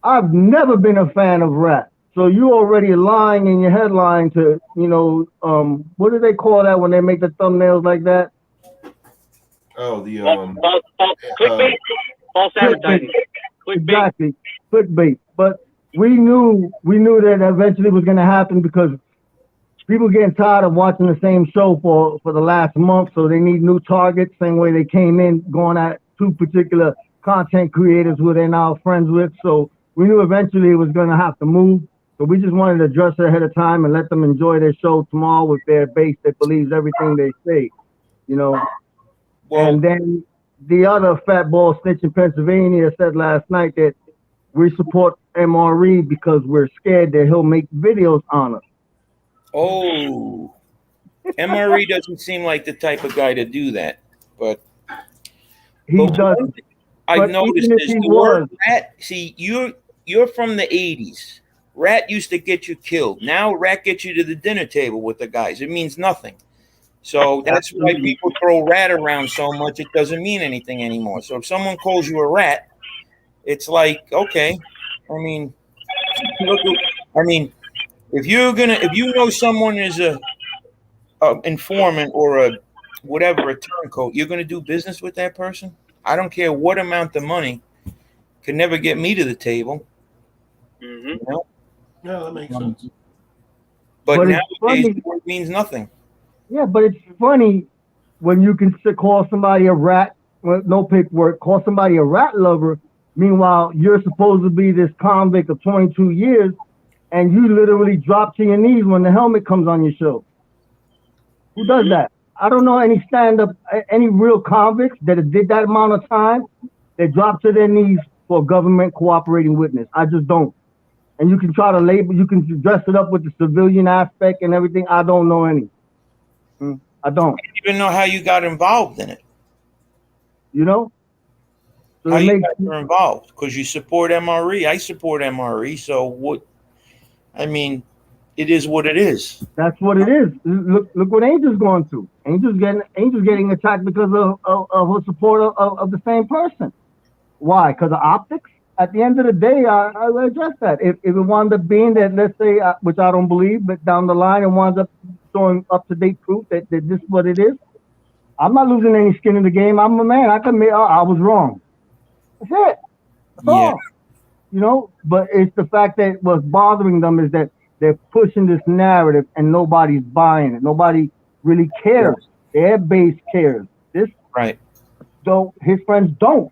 I've never been a fan of rap. So you already lying in your headline to, you know, what do they call that when they make the thumbnails like that? oh, the Clickbait, false advertising. Clickbait. Exactly, clickbait. But we knew that eventually it was going to happen because people getting tired of watching the same show for the last month, so they need new targets. Same way they came in going at two particular content creators who they're now friends with. So we knew eventually it was going to have to move. So we just wanted to address it ahead of time and let them enjoy their show tomorrow with their base that believes everything they say, you know. Well, And then the other fat ball snitch in Pennsylvania said last night that we support MRE because we're scared that he'll make videos on us. oh, MRE doesn't seem like the type of guy to do that, but He But does. one thing I've But noticed even if is he the word was- rat. See, you're from the 80s. Rat used to get you killed. Now rat gets you to the dinner table with the guys. It means nothing. So that's why people throw rat around so much. It doesn't mean anything anymore. So if someone calls you a rat, it's like, okay. I mean, if you know someone is a informant or a whatever, a turncoat, you're gonna do business with that person. I don't care what amount of money can never get me to the table. Mm-hmm. You know? yeah, that makes sense. But But it's nowadays, funny- the word means nothing. Yeah, but it's funny when you can call somebody a rat with no paperwork, call somebody a rat lover. Meanwhile, you're supposed to be this convict of 22 years, and you literally drop to your knees when the helmet comes on your show. Who does that? I don't know any any real convicts that did that amount of time that dropped to their knees for a government cooperating witness. I just don't. And you can try to label, you can dress it up with the civilian aspect and everything. I don't know any. I don't. I don't even know how you got involved in it. You know? So how you guys are involved? Because you support MRE. I support MRE. So what? I mean, it is what it is. That's what it is. Look what Angel's going through. Angel's getting attacked because of her support of the same person. Why? Because of optics? At the end of the day, I address that. If it winds up being that, let's say, which I don't believe, but down the line it winds up showing up-to-date proof that this is what it is, I'm not losing any skin in the game. I'm a man. I can admit I was wrong. That's it. That's all. You know, but it's the fact that what's bothering them is that they're pushing this narrative and nobody's buying it. Nobody really cares. Their base cares. This right. So his friends don't.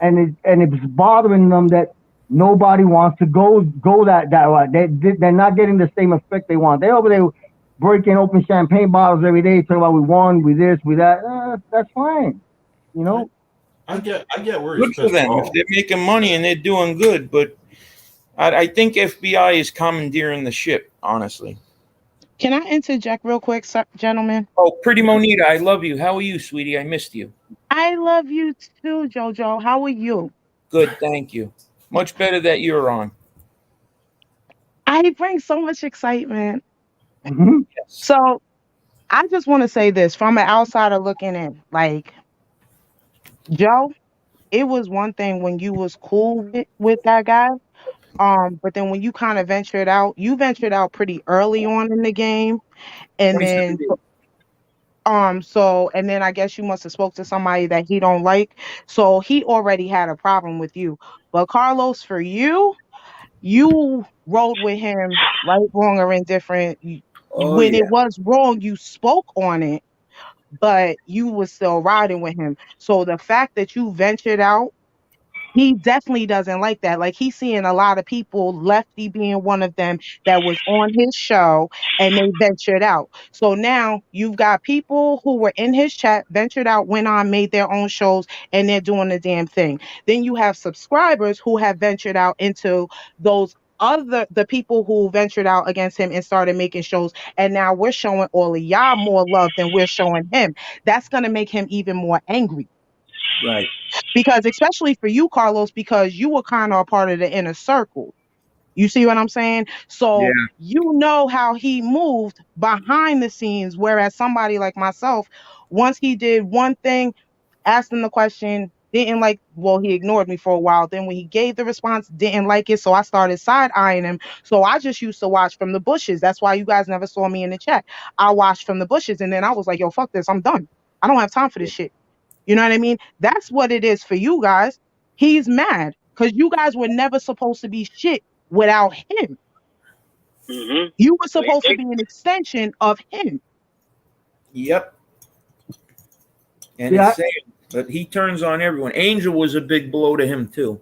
And it's bothering them that nobody wants to go that way. They're not getting the same effect they want. They're over there breaking open champagne bottles every day, talking about we won, we this, we that. That's fine, you know. I get where good for them if they're making money and they're doing good, but I think FBI is commandeering the ship. Honestly. Can I interject real quick, gentlemen? Oh, Pretty Monita, I love you. How are you, sweetie? I missed you. I love you too, JoJo. How are you? Good, thank you. Much better that you're on. I bring so much excitement. Mm-hmm. Yes. So I just want to say this from an outsider looking in. Like, Joe, it was one thing when you was cool with that guy. But then when you kind of ventured out pretty early on in the game. And then and then I guess you must have spoke to somebody that he don't like. So he already had a problem with you. But Carlos, for you rode with him right, wrong, or indifferent. When it was wrong, you spoke on it, but you were still riding with him. So the fact that you ventured out, he definitely doesn't like that. Like, he's seeing a lot of people, Lefty being one of them, that was on his show and they ventured out. So now you've got people who were in his chat, ventured out, went on, made their own shows, and they're doing the damn thing. Then you have subscribers who have ventured out into the people who ventured out against him and started making shows. And now we're showing all of y'all more love than we're showing him. That's going to make him even more angry. Right. Because especially for you, Carlos, because you were kind of a part of the inner circle. You see what I'm saying? So you know how he moved behind the scenes, whereas somebody like myself, once he did one thing, asked him the question, didn't like, he ignored me for a while. Then when he gave the response, didn't like it. So I started side-eyeing him. So I just used to watch from the bushes. That's why you guys never saw me in the chat. I watched from the bushes, and then I was like, yo, fuck this. I'm done. I don't have time for this shit. You know what I mean? That's what it is for you guys. He's mad because you guys were never supposed to be shit without him. Mm-hmm. You were supposed to be an extension of him. Yep. And it's sad, but he turns on everyone. Angel was a big blow to him too.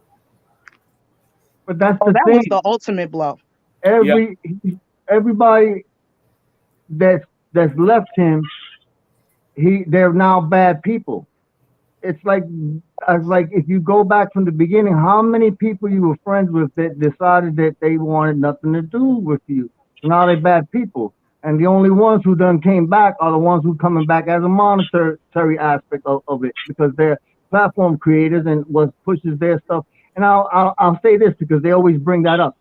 But that was the ultimate blow. Everybody that's left him, they're now bad people. It's like if you go back from the beginning, how many people you were friends with that decided that they wanted nothing to do with you? So now they're bad people. And the only ones who done came back are the ones who coming back as a monetary aspect of it, because they're platform creators and what pushes their stuff. And I'll say this because they always bring that up.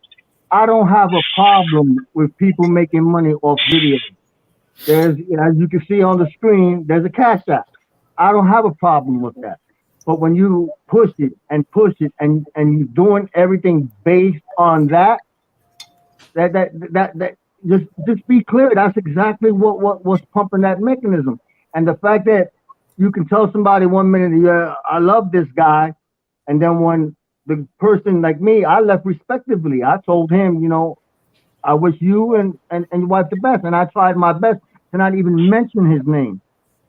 I don't have a problem with people making money off videos. There's, as you can see on the screen, there's a Cash App. I don't have a problem with that. But when you push it and you're doing everything based on that just be clear. That's exactly what's pumping that mechanism. And the fact that you can tell somebody 1 minute, yeah, I love this guy, and then when the person like me, I left respectively. I told him, you know, I wish you and your wife the best, and I tried my best to not even mention his name,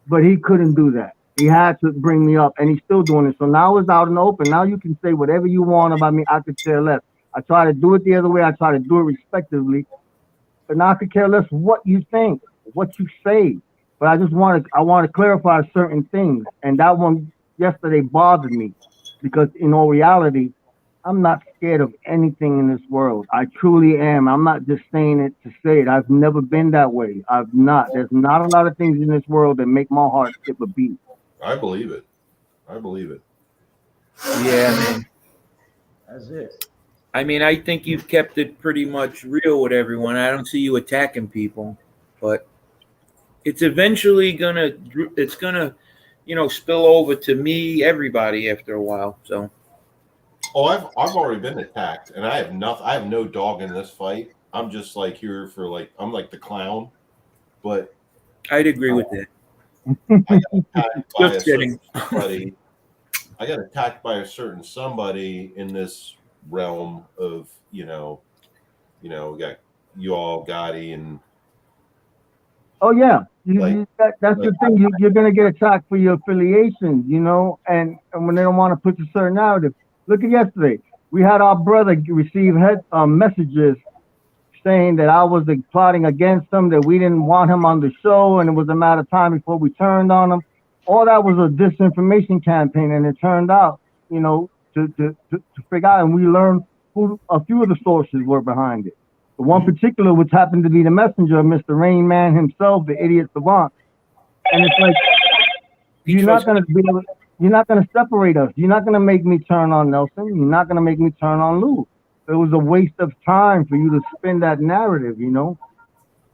but he couldn't do that. He had to bring me up, and he's still doing it. So now it's out in the open. Now you can say whatever you want about me. I could care less. I try to do it the other way. I try to do it respectively, but now I could care less what you think, what you say. but I want to clarify certain things. And that one yesterday bothered me because in all reality, I'm not scared of anything in this world. I truly am. I'm not just saying it to say it. I've never been that way. I've not. There's not a lot of things in this world that make my heart skip a beat. I believe it. I believe it. Yeah, man. That's it. I mean, I think you've kept it pretty much real with everyone. I don't see you attacking people, but it's eventually gonna, spill over to me, everybody after a while. So. Oh, I've already been attacked, and I have nothing. I have no dog in this fight. I'm just like here for like I'm like the clown, but I'd agree with that. I got attacked by Just kidding. somebody. I got attacked by a certain somebody in this realm of we got you all Gotti and Oh yeah, that's like- the thing. You're gonna get attacked for your affiliations, and when they don't want to push a certain narrative. Look at yesterday. We had our brother receive messages saying that I was plotting against him, that we didn't want him on the show, and it was a matter of time before we turned on him. All that was a disinformation campaign, and it turned out, to figure out, and we learned who a few of the sources were behind it. The one particular, which happened to be the messenger of Mr. Rain Man himself, the idiot savant. And it's like, you're not going to separate us. You're not going to make me turn on Nelson. You're not going to make me turn on Lou. It was a waste of time for you to spin that narrative,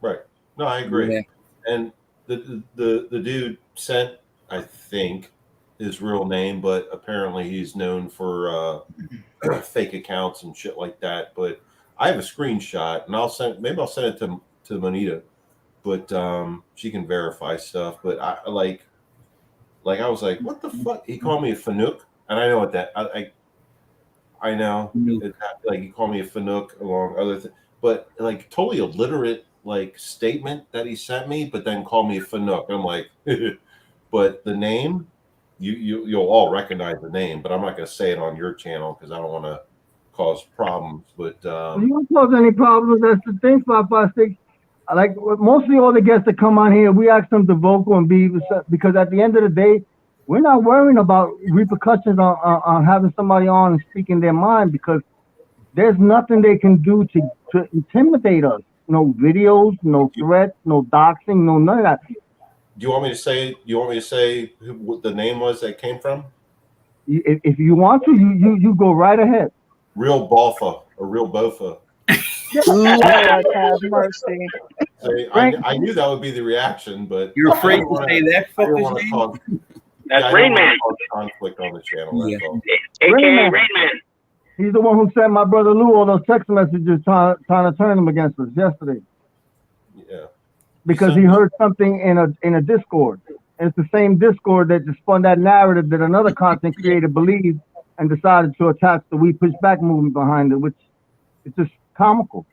Right. No, I agree. Yeah. And the dude sent, I think, his real name, but apparently he's known for fake accounts and shit like that. But I have a screenshot, and I'll send it to Monita, but she can verify stuff. But I I was like, what the fuck? He called me a Fanuc, and I know what that I know. Like he called me a Fanuc along other things, but like totally illiterate statement that he sent me, but then called me a Fanuc. I'm like, but the name, you'll all recognize the name, but I'm not going to say it on your channel because I don't want to cause problems. But you don't cause any problems. That's the thing, 556. Like mostly all the guests that come on here, we ask them to vocal and be, because at the end of the day, we're not worrying about repercussions on having somebody on and speaking their mind, because there's nothing they can do to intimidate us. No videos, no threats, no doxing, no none of that. do you want me to say who the name was that came from? If you want to, you go right ahead. Real Bofa or Real Bofa. Lord have mercy. So I knew that would be the reaction, but You're afraid to say that I didn't fucker's want to name? cause That's Rain Man, conflict on the channel. Yeah. That's all. aka Rain Man. He's the one who sent my brother Lou all those text messages trying to turn him against us yesterday, Yeah. because he heard something in a Discord. And it's the same Discord that just spun that narrative that another content creator believed and decided to attach the We Push Back movement behind it, which is just comical.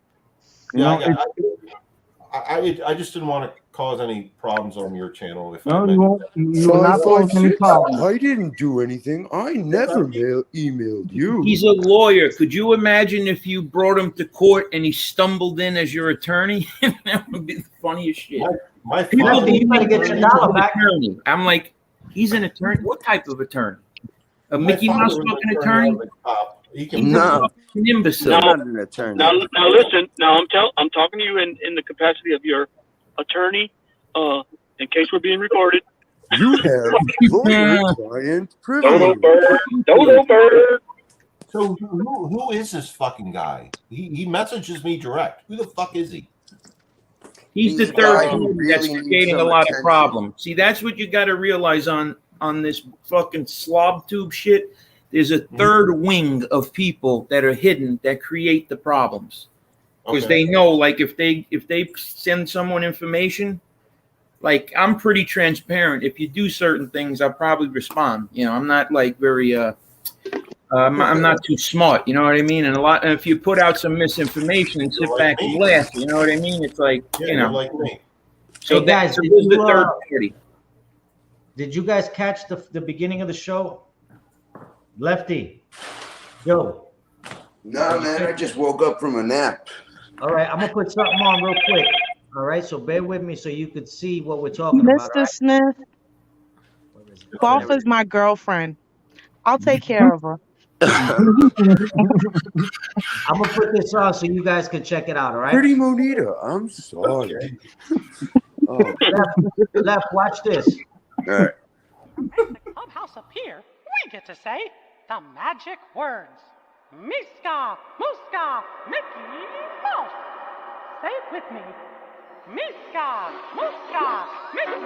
I just didn't want to cause any problems on your channel. If No, I you won't. You will not cause any problems. I didn't do anything. I never emailed you. He's a lawyer. Could you imagine if you brought him to court and he stumbled in as your attorney? That would be the funniest shit. my People father, think you better get your dollar back. attorney. I'm like, he's an attorney. What type of attorney? A my Mickey father Mouse was fucking an attorney? on the top. He can He's No. an imbecile. I'm not an attorney. Now listen. Now I'm talking to you in the capacity of your attorney. In case we're being recorded. You have lawyer-client Dodo privilege. bird. Dodo bird. So who is this fucking guy? He messages me direct. Who the fuck is he? He's the He's third guy who one really that's needs creating a some lot attention. of problems. See, that's what you got to realize on this fucking slob tube shit. There's a third wing of people that are hidden that create the problems, because Okay. they know, like, if they send someone information, like, I'm pretty transparent. If you do certain things, I'll probably respond. I'm not like very I'm not too smart, you know what I mean? And if you put out some misinformation and sit You're back like and me. laugh, you know what I mean? It's like, Yeah, you're like me. So Hey, guys, that did was the you, third party. Did you guys catch the beginning of the show? Lefty, Joe. No, man, I just woke up from a nap. All right, I'm gonna put something on real quick. All right, so bear with me so you could see what we're talking about. All Mr. Smith, right? Where is it? Oh, there golf it is my girlfriend. I'll take care of her. I'm gonna put this on so you guys can check it out. All right. Pretty Monita, I'm sorry. Oh, Left, watch this. all right. To make the clubhouse appear, we get to say the magic words. Miska, Muska, Mickey Mouse. Say it with me. Miska, Muska, Mickey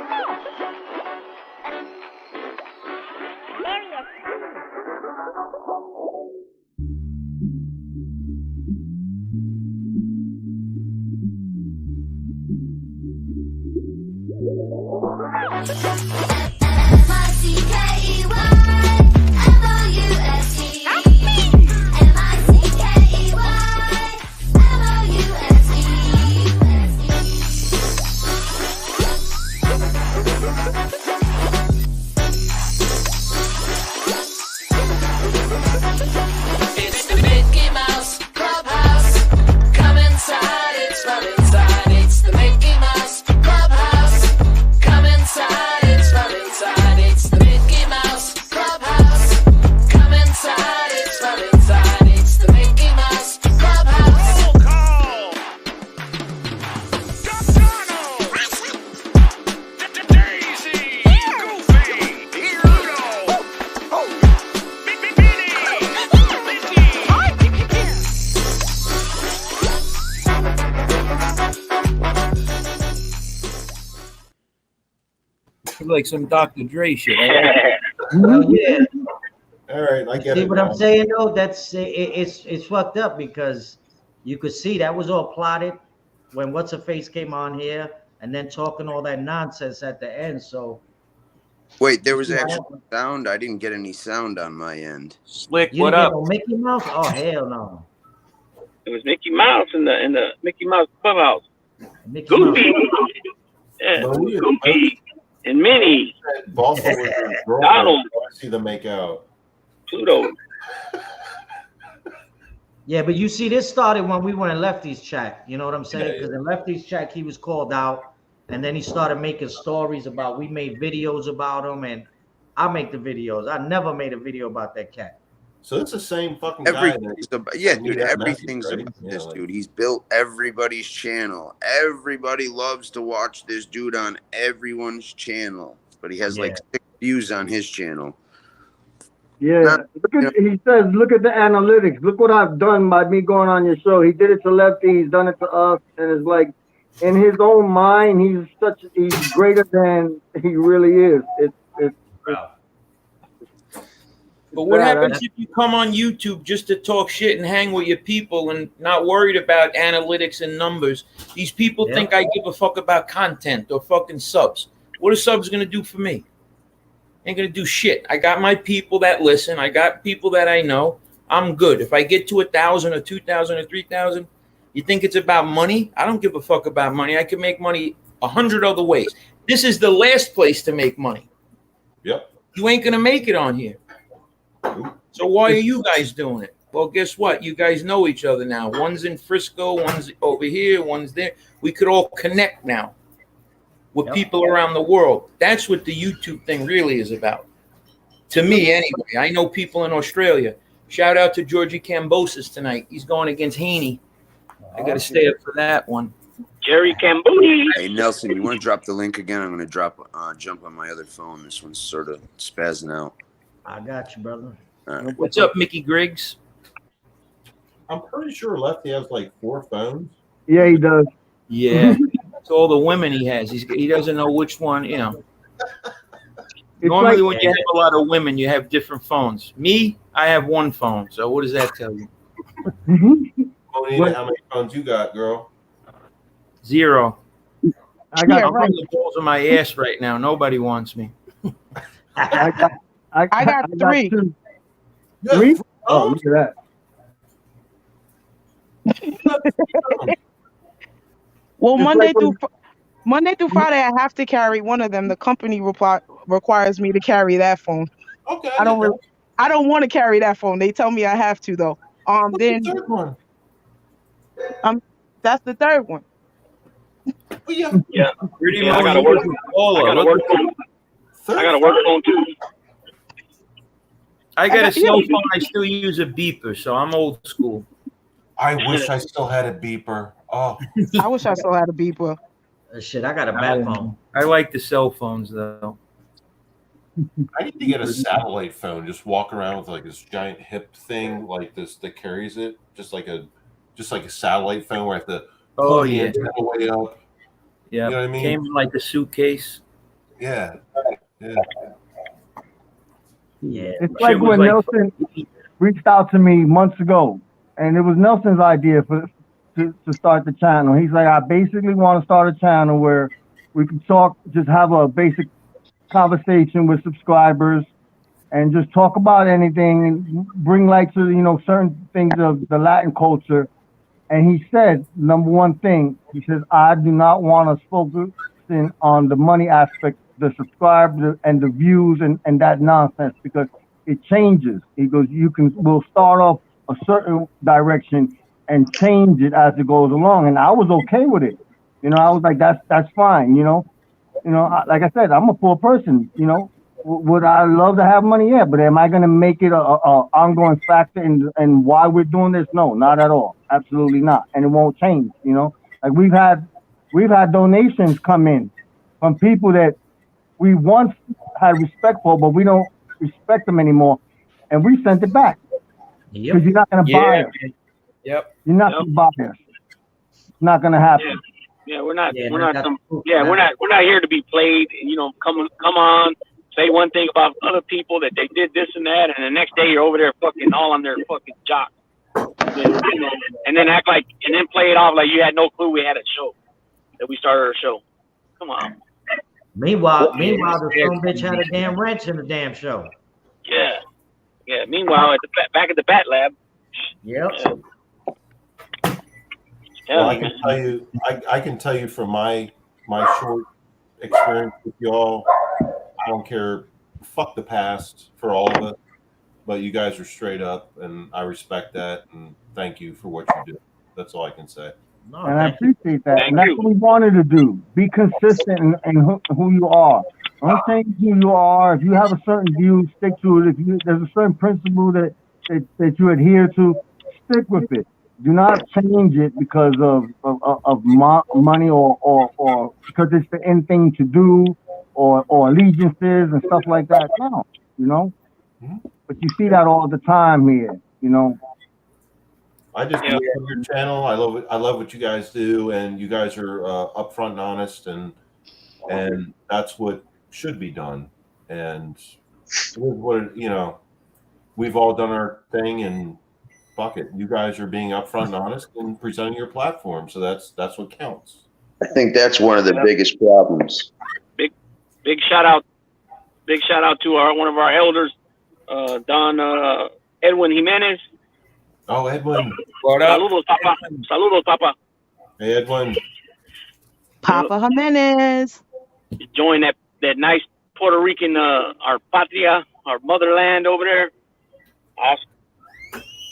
Mouse. It's the Mickey Mouse Clubhouse. Come inside, it's fun inside. It's the Mickey Mouse Clubhouse. Come inside, it's fun inside. It's the Mickey Mouse Clubhouse. Come inside, it's fun inside. It's the Mickey Mouse Clubhouse. Roll call. Daisy, Goofy, Hero, Like some Dr. Dre shit. Well, yeah. All right, I get See it. what now. I'm saying though? It's fucked up because you could see that was all plotted when what's her face came on here and then talking all that nonsense at the end. So Wait, there was actually sound. I didn't get any sound on my end. Slick, you what didn't up? get no Mickey Mouse? Oh hell no. It was Mickey Mouse in the Mickey Mouse Clubhouse. Mickey Mouse. Goofy. Yeah, Goofy and Minnie. Baltimore was his girlfriend. Donald. I see them make out. Pluto. Yeah, but you see, this started when we were in Lefty's chat. You know what I'm saying? Yeah, Because in Lefty's chat, he was called out, and then he started making stories about. We made videos about him, and I make the videos. I never made a video about that cat. So it's the same fucking guy. Everything's about, yeah, dude. Everything's about this dude. He's built everybody's channel. Everybody loves to watch this dude on everyone's channel, but he has like 6 views on his channel. Yeah, he says, look at the analytics. Look what I've done by me going on your show. He did it to Lefty. He's done it to us, and it's like, in his own mind, he's greater than he really is. But what happens if you come on YouTube just to talk shit and hang with your people and not worried about analytics and numbers? These people think I give a fuck about content or fucking subs. What are subs going to do for me? Ain't going to do shit. I got my people that listen. I got people that I know. I'm good. If I get to 1,000 or 2,000 or 3,000, you think it's about money? I don't give a fuck about money. I can make money 100 other ways. This is the last place to make money. Yep. You ain't going to make it on here. So why are you guys doing it? Well, guess what? You guys know each other now. One's in Frisco, one's over here, one's there. We could all connect now with people around the world. That's what the YouTube thing really is about. To me, anyway. I know people in Australia. Shout out to Georgie Cambosis tonight. He's going against Haney. I got to stay up for that one. Jerry Camboose. Hey, Nelson, you want to drop the link again? I'm going to jump on my other phone. This one's sort of spazzing out. I got you, brother. Right. What's up, Mickey Griggs? I'm pretty sure Lefty has like 4 phones. Yeah, he does. Yeah. It's all the women he has. He doesn't know which one, you know. Normally, like, when you have a lot of women, you have different phones. Me, I have one phone. So what does that tell you? Monita, how many phones you got, girl? 0. I got I'm on the balls of my ass right now. Nobody wants me. I got 3. 2. 3? Oh, look at that. Well, It's Monday like through Friday, I have to carry one of them. The company requires me to carry that phone. Okay. I don't want to carry that phone. They tell me I have to though. What's the third one? That's the third one. Yeah. Pretty Yeah, I much. got a work. I I got a work phone. I got a work phone too. I got a cell phone. I still use a beeper, so I'm old school. I wish I still had a beeper. Oh, I wish I still had a beeper. Shit, I got a bat phone. I like the cell phones though. I need to get a satellite phone. Just walk around with like this giant hip thing, like this that carries it, just like a satellite phone where I have to pull the antenna way up. Yeah, you know what I mean. Came in like a suitcase. Yeah. It's like when Nelson reached out to me months ago, and it was Nelson's idea to start the channel. He's like, I basically want to start a channel where we can talk, just have a basic conversation with subscribers and just talk about anything and bring light to, certain things of the Latin culture. And he said, number one thing, he says, I do not want us focusing on the money aspect, the subscribers and the views and that nonsense, because it changes. He goes, we'll start off a certain direction and change it as it goes along. And I was okay with it. I was like, that's fine. Like I said, I'm a poor person. Would I love to have money? Yeah, but am I going to make it a ongoing factor in why we're doing this? No, not at all. Absolutely not. And it won't change. Like we've had donations come in from people that we once had respect for, but we don't respect them anymore, and we sent it back because you're not going to buy us. Yep. You're not going to buy us. It's not going to happen. Yeah, we're not here to be played. Come on, say one thing about other people that they did this and that, and the next day you're over there fucking all on their fucking jock. And then play it off like you had no clue we had a show, that we started our show. Come on. Meanwhile, the some bitch had a damn wrench in the damn show. Yeah. Meanwhile, back at the Bat Lab. Yep. Well, I can tell you from my short experience with y'all, I don't care. Fuck the past for all of it, but you guys are straight up, and I respect that, and thank you for what you do. That's all I can say. No, and I appreciate that. And that's what we wanted to do. Be consistent in who you are. Don't change who you are. If you have a certain view, stick to it. If there's a certain principle that you adhere to, stick with it. Do not change it because of money or because it's the end thing to do or allegiances and stuff like that. No, But you see that all the time here. I just love your channel. I love it. I love what you guys do, and you guys are upfront and honest, and that's what should be done. And we've all done our thing, and fuck it. You guys are being upfront and honest and presenting your platform, so that's what counts. I think that's one of the biggest problems. Big shout out to one of our elders, Don Edwin Jimenez. Oh, Edwin. What up? Saludos, Papa. Hey, Edwin. Papa Jimenez. Join that nice Puerto Rican, our patria, our motherland over there. Awesome.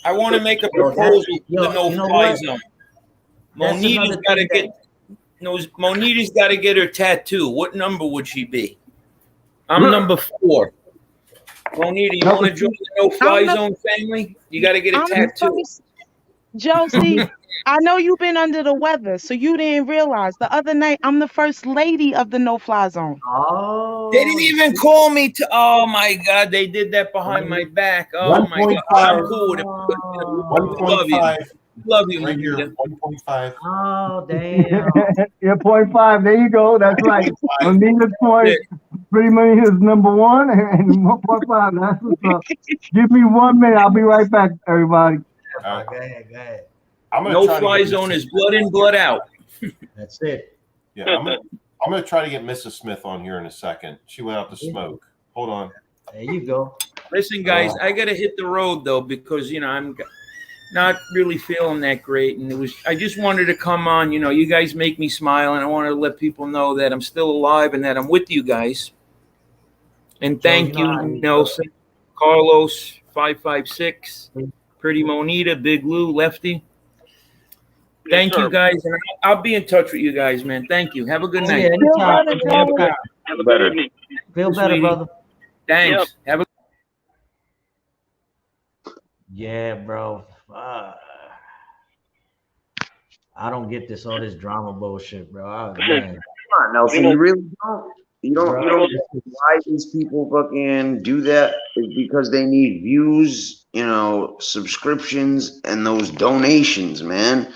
I want to make a proposal to the no-fly zone. Monita's got to get her tattoo. What number would she be? I'm number 4. Monita, you want to join the no-fly zone family? You got to get a tattoo. Josie, I know you've been under the weather, so you didn't realize the other night I'm the first lady of the no-fly zone. Oh, they didn't even call me to. Oh my God, they did that behind my back. Oh my God, I'm cool with it. 1.5. Love you, right here. 1.5. Oh, damn. Yeah, 0.5. There you go. That's right. Monita's point. Pretty much is number 1 and 1.5. That's what's up. Give me 1 minute. I'll be right back, everybody. All right. Go ahead. No-fly zone is blood in, blood out. That's it. Yeah, I'm gonna try to get Mrs. Smith on here in a second. She went out to smoke. Hold on. There you go. Listen, guys, I gotta hit the road though because I'm not really feeling that great, and I just wanted to come on. You guys make me smile, and I wanted to let people know that I'm still alive and that I'm with you guys. And thank you, Nelson, Carlos, 556, Pretty Monita, Big Lou, Lefty. Thank sir. you, guys. And I'll be in touch with you guys, man. Thank you. Have a good night. Yeah, anytime. Anytime. Have a good evening. Feel better, Sweetie. brother. Thanks. Have a Yeah, bro. I don't get all this drama bullshit, bro. Man. Come on, Nelson, you really don't. You don't Bro. why these people fucking do that is because they need views, you know, subscriptions and those donations, man.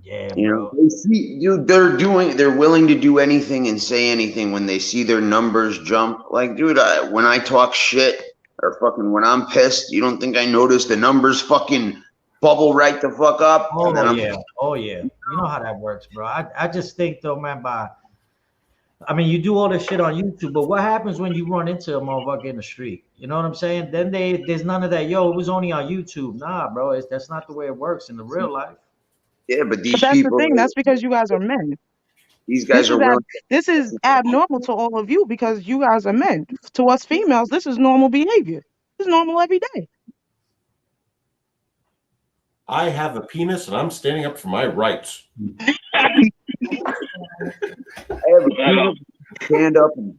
Yeah, You bro. know, they see you, they're willing to do anything and say anything when they see their numbers jump. Like, dude, when I talk shit or fucking when I'm pissed, you don't think I notice the numbers fucking bubble right the fuck up? Oh, And then yeah. Oh, yeah. You know how that works, bro. I just think, though, man, I mean, you do all this shit on YouTube, but what happens when you run into a motherfucker in the street? You know what I'm saying? Then there's none of that. Yo, it was only on YouTube. Nah, bro, that's not the way it works in the real life. yeah, but these But that's people, the thing. That's because you guys are men. these guys are willing. This is abnormal to all of you because you guys are men. To us females, this is normal behavior. This is normal every day. I have a penis and I'm standing up for my rights. I have a penis, stand up and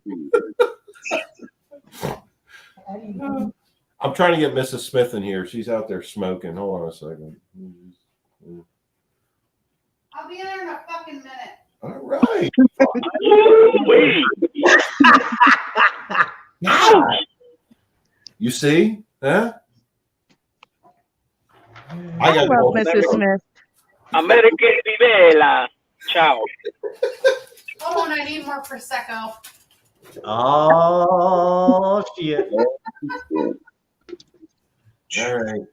I'm trying to get Mrs. Smith in here. She's out there smoking. Hold on a second. I'll be in there in a fucking minute. All right. You see? Huh? I got well, Mrs. Smith. American Vivela. Ciao. Hold on, I need more Prosecco. Oh, shit. All right.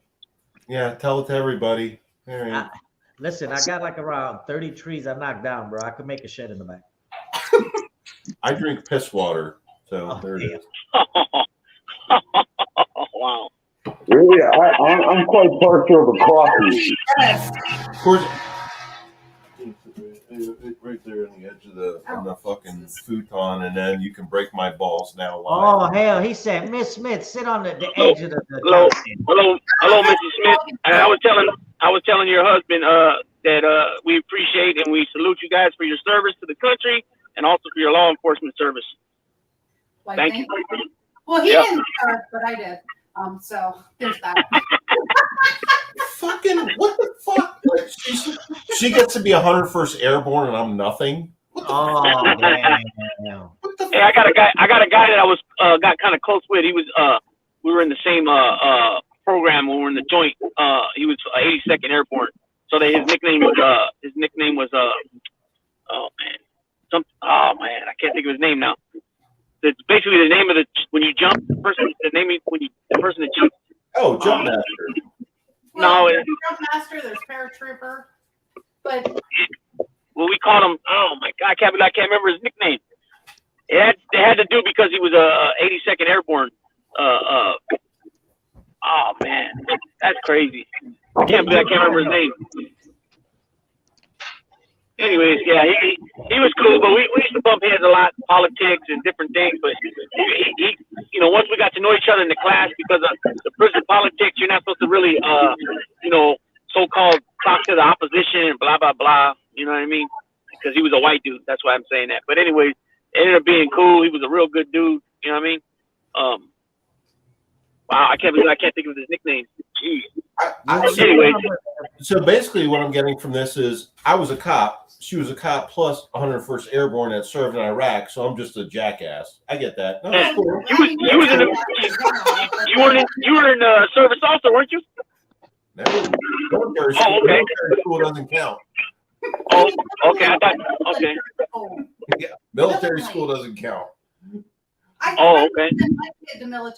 Yeah, tell it to everybody. All right. Listen, I got like around 30 trees I knocked down, bro. I could make a shed in the back. I drink piss water, so there it is. Wow. really, I'm quite partial to coffee. Of course, right there on the edge of the fucking futon, and then you can break my balls now. Oh, hell, he said, Miss Smith, sit on the edge of the Hello, Mrs. Smith. I was telling your husband that we appreciate and we salute you guys for your service to the country and also for your law enforcement service. Like, Thank you. Well, he didn't start, but I did. So there's that. Fucking what the fuck? She gets to be 101st Airborne, and I'm nothing. Oh, damn. Hey, I got a guy that I was got kind of close with. He was we were in the same program when we were in the joint. He was 82nd Airborne. So that his nickname was oh man, I can't think of his name now. It's basically the name of when you jump, the person that jumps. Oh, jump master. Well, there's jump master, there's paratrooper, but well, we called him. Oh my God, I can't remember his nickname. It had to do because he was 82nd Airborne. Oh man, that's crazy. I can't remember his name. Anyways, yeah, he was cool, but we used to bump heads a lot, politics and different things. But he once we got to know each other in the class, because of the prison politics, you're not supposed to really, so-called talk to the opposition and blah blah blah. You know what I mean? Because he was a white dude. That's why I'm saying that. But anyways, it ended up being cool. He was a real good dude. You know what I mean? Wow, I can't think of his nickname. Jeez. Anyways. So basically, what I'm getting from this is I was a cop. She was a cop plus 101st Airborne that served in Iraq, so I'm just a jackass. I get that. No, that's cool. You were in service also, weren't you? No, military school, okay. Military school doesn't count. Oh, okay. I thought, okay. Yeah, military school doesn't count. Oh, okay.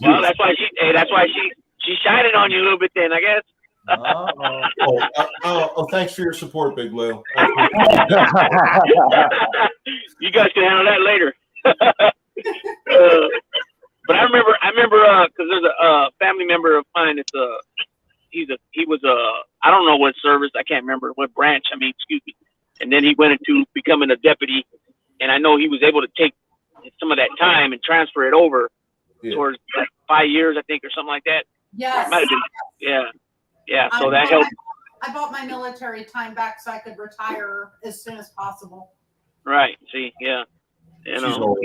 Well, that's why she shining on you a little bit then, I guess. Thanks for your support, Big Lou. You guys can handle that later. But I remember because there's a family member of mine that's he was I don't know what service, I can't remember what branch, excuse me. And then he went into becoming a deputy, and I know he was able to take some of that time and transfer it over towards like 5 years, I think, or something like that. Yes. Might have been, yeah. So that helped. I bought my military time back so I could retire as soon as possible. Right. See, yeah. You She's know. old.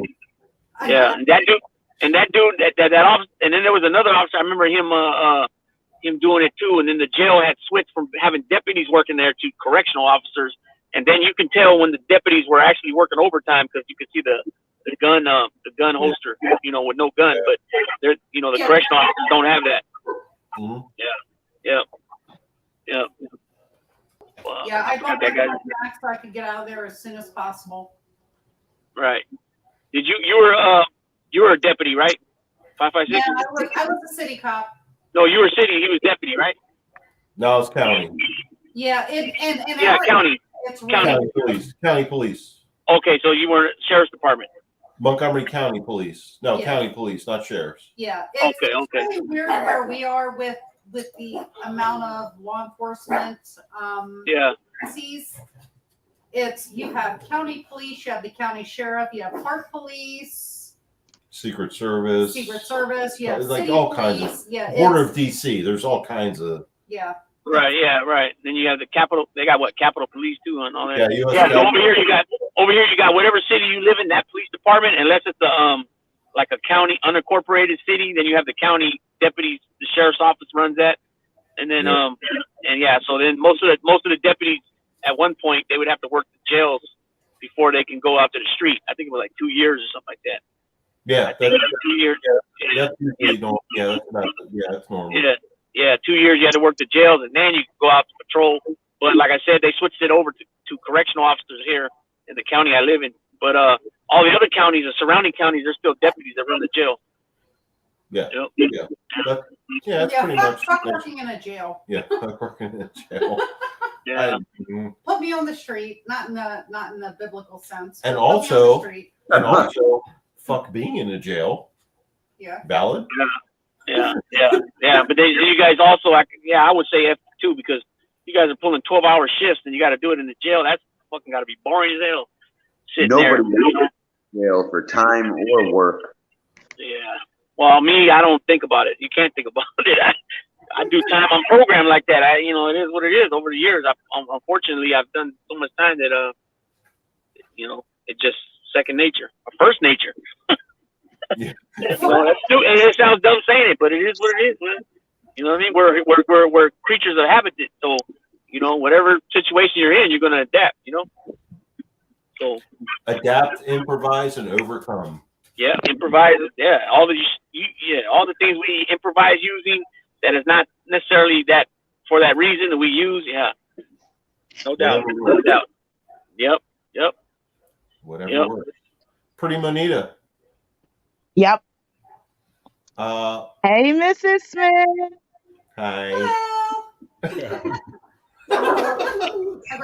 Yeah, and that dude, that officer, and then there was another officer. I remember him doing it too. And then the jail had switched from having deputies working there to correctional officers. And then you can tell when the deputies were actually working overtime because you could see the gun holster, you know, with no gun. But they're, you know, the correctional officers don't have that. Mm-hmm. Yeah. Well, Yeah, I bought that my guy. back so I could get out of there as soon as possible. Right. Did you were a deputy, right? 556. Yeah, I was a city cop. No, you were city. He was deputy, right? No, it's county. Yeah, and Yeah, county. It's County police. County police. Okay, so you were sheriff's department. Montgomery County Police. No, Yeah. county police, not sheriffs. Yeah. It's really weird where we are with the amount of law enforcement agencies. It's you have county police, you have the county sheriff, you have park police, Secret Service. you have like city all police. kinds of Yeah, Border of DC. There's all kinds of Right, yeah, right. Then you have the Capitol. They got what, Capitol Police too, and all that. Yeah, So over here you got whatever city you live in, that police department. Unless it's like a county unincorporated city, then you have the county deputies. The sheriff's office runs that, and then so then most of the deputies at one point they would have to work the jails before they can go out to the street. I think it was like 2 years or something like that. Yeah, that's 2 years. That's usually normal. Yeah, that's normal. Yeah, 2 years you had to work the jails, and then you could go out to patrol. But like I said, they switched it over to correctional officers here in the county I live in. But all the other counties, the surrounding counties, there's still deputies that run the jail. Yeah, yep. That's pretty much. Fuck working in a jail. Yeah, fuck working in a jail. Yeah. Put me on the street, not in the biblical sense. And Put me on the also, street. fuck being in a jail. Yeah. Valid. Yeah. But you guys also, I would say F too, because you guys are pulling 12-hour shifts and you got to do it in the jail. That's fucking got to be boring as hell. Sitting Nobody there. goes to jail for time or work. Yeah. Well, me, I don't think about it. You can't think about it. I do time on program like that. It is what it is. Over the years, unfortunately, I've done so much time that it's just second nature, or first nature. Yeah. That's stupid. And it sounds dumb saying it, but it is what it is, man. You know what I mean? We're creatures of habit. So, whatever situation you're in, you're gonna adapt. So adapt, improvise, and overcome. Yeah, improvise. Yeah, all the things we improvise using that is not necessarily that for that reason that we use. Yeah, no doubt. Yep. Whatever works. Pretty Monita. Yep. Hey, Mrs. Smith. Hi.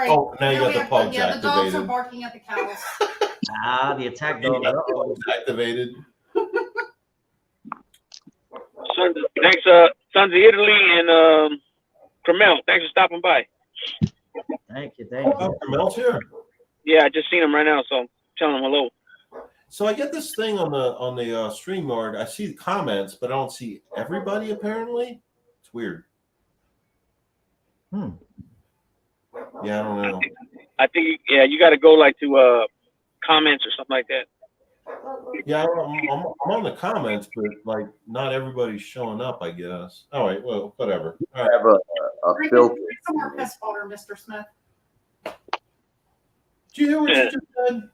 Oh, now you got the pugs the dogs are activated. barking at the cows. The attack dog. Activated. Thanks, Sons of Italy and Carmel. Thanks for stopping by. Thank you. Carmel's here. Yeah, I just seen him right now, so I'm telling him hello. So I get this thing on the StreamYard. I see the comments, but I don't see everybody. Apparently, it's weird. Yeah, I don't know. I think you got to go like to comments or something like that. Yeah, I'm on the comments, but like not everybody's showing up. I guess. All right, well, whatever. All right. Have a filter. Drink some more piss water, Mr. Smith. Did you hear what she just said?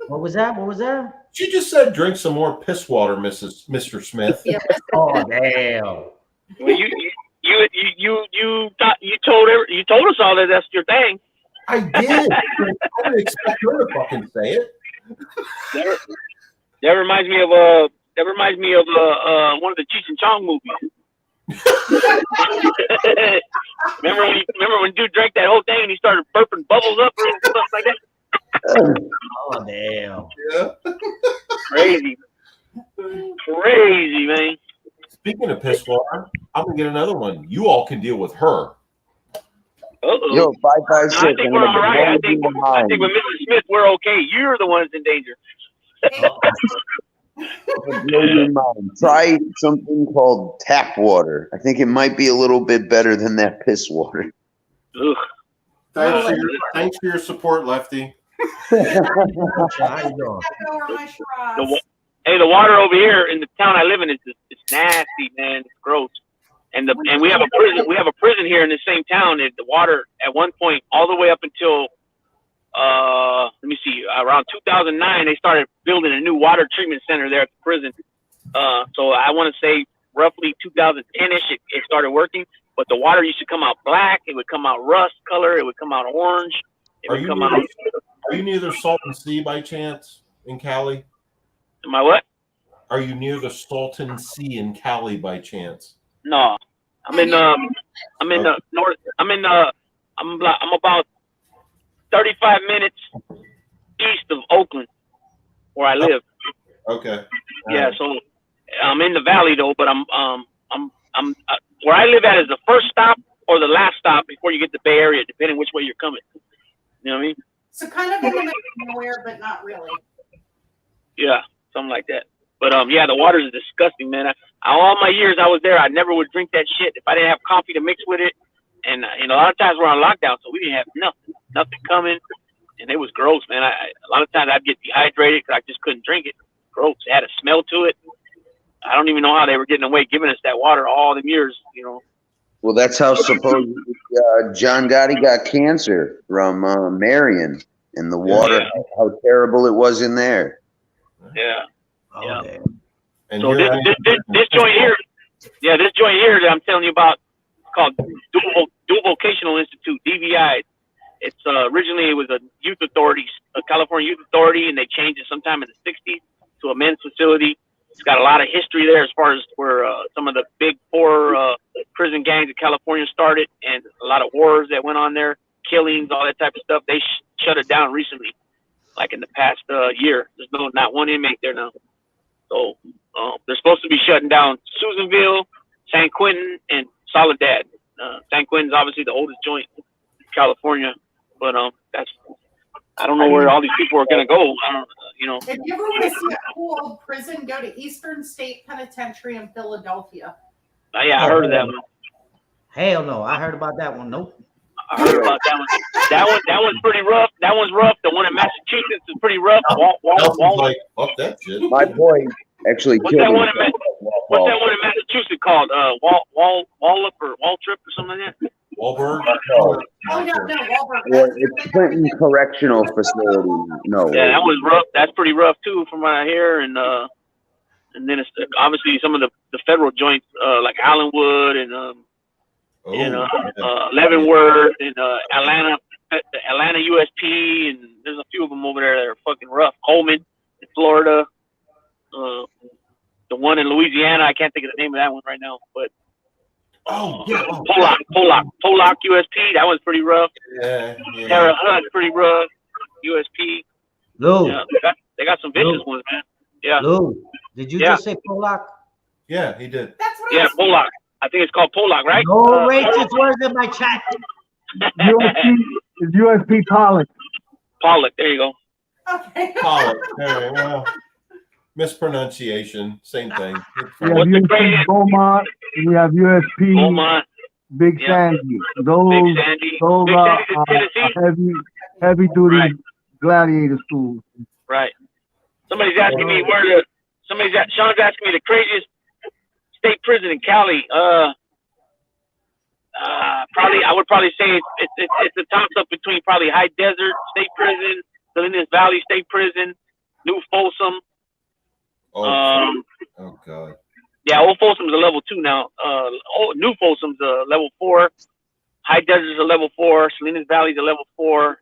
What was that? She just said, "Drink some more piss water, Mr. Smith." Yeah. Oh damn! Well, you told us all that that's your thing. I did. I didn't expect her to fucking say it. That reminds me of one of the Cheech and Chong movies. remember when dude drank that whole thing and he started burping bubbles up or something like that? Oh damn! Yeah. Crazy, man. Speaking of piss water, I'm gonna get another one. You all can deal with her. Uh-oh. Yo, 556. I think we're all right. I think with Mrs. Smith we're okay. You're the ones in danger. Blow your mind. Try something called tap water. I think it might be a little bit better than that piss water. Ugh. Thanks for your support, Lefty. How you doing? Hey, the water over here in the town I live in is it's nasty, man. It's gross. And we have a prison. We have a prison here in the same town. And the water at one point, all the way up until let me see, around 2009, they started building a new water treatment center there at the prison. So I want to say roughly 2010ish, it started working. But the water used to come out black. It would come out rust color. It would come out orange. It would come out. Are you near the Salton Sea by chance in Cali? Am I what? Are you near the Salton Sea in Cali by chance? No, I'm in the north. I'm about 35 minutes east of Oakland, where I live. Okay. Yeah, so I'm in the valley though, but I'm where I live at is the first stop or the last stop before you get to the Bay Area, depending which way you're coming. You know what I mean? So kind of in the middle of nowhere, but not really. Yeah, something like that. But yeah, the water is disgusting, man. All my years I was there, I never would drink that shit if I didn't have coffee to mix with it. And a lot of times we're on lockdown, so we didn't have nothing coming, and it was gross, man. A lot of times I'd get dehydrated because I just couldn't drink it. Gross. It had a smell to it. I don't even know how they were getting away giving us that water all them years, you know. Well, that's how supposedly John Gotti got cancer from Marion and the water, how terrible it was in there. Yeah. Oh, yeah. And so this joint here, this joint here that I'm telling you about, called Dual Vocational Institute, DVI. It's originally it was a youth authority, a California youth authority, and they changed it sometime in the 60s to a men's facility. It's got a lot of history there as far as where some of the big four prison gangs in California started, and a lot of wars that went on there, killings, all that type of stuff. They shut it down recently, like in the past year. There's not one inmate there now. So they're supposed to be shutting down Susanville, San Quentin, and Soledad. San Quentin's obviously the oldest joint in California, but I don't know where all these people are gonna go. I don't, you know. If you ever want to see a cool old prison, go to Eastern State Penitentiary in Philadelphia. Yeah, I heard of that one. Hell no, I heard about that one. Nope. I heard about that one. That one's pretty rough. That one's rough. The one in Massachusetts is pretty rough. Like, fuck that shit. My boy actually What's that one in Massachusetts called? Wallop or Waltrip or something like that? Wahlberg? Oh, no, Wahlberg. Well, it's Clinton Correctional Facility. No. Yeah, that was rough. That's pretty rough too, from what I hear. And then it's obviously some of the federal joints, like Allenwood and Leavenworth and Atlanta USP, and there's a few of them over there that are fucking rough. Coleman in Florida. The one in Louisiana, I can't think of the name of that one right now, but Pollock USP, that one's pretty rough. Yeah. Terre Haute, pretty rough. USP. Lou. Yeah, they got some vicious ones, man. Yeah. Lou, did you just say Pollock? Yeah, he did. That's what Pollock. I think it's called Pollock, right? No racist words in my chat. USP Pollock. Pollock, there you go. Okay. Pollock. Well, mispronunciation, same thing. We have USP Beaumont. We have USP Beaumont. Big Sandy. Those are heavy duty gladiator schools. Right. Somebody's asking me Sean's asking me the craziest state prison in Cali. I would probably say it's a toss up between probably High Desert State Prison, Salinas Valley State Prison, New Folsom. Oh God. Yeah, Old Folsom's a level 2 now. New Folsom's a level 4. High Desert's a level 4. Salinas Valley's a level 4.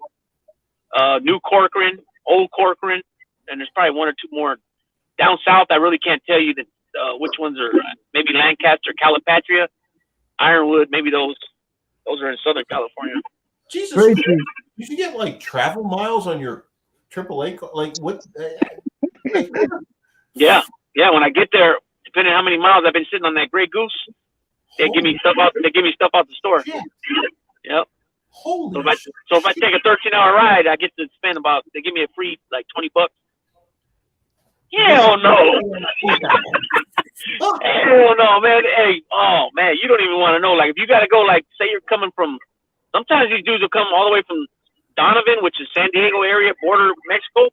New Corcoran, Old Corcoran, and there's probably one or two more down south. I really can't tell you which ones are. Maybe Lancaster, Calipatria, Ironwood. Maybe those are in Southern California. Jesus, you should get like travel miles on your AAA. Like what? Yeah. When I get there, depending on how many miles I've been sitting on that Grey Goose, they give me stuff out. They give me stuff out the store. Yeah. Yep. Holy. So if I take a 13-hour ride, I get to spend they give me a free like $20. Hell no. Hell no, man. Hey, oh man, you don't even want to know. Like, if you got to go, like, say you're coming from. Sometimes these dudes will come all the way from Donovan, which is San Diego area, border Mexico,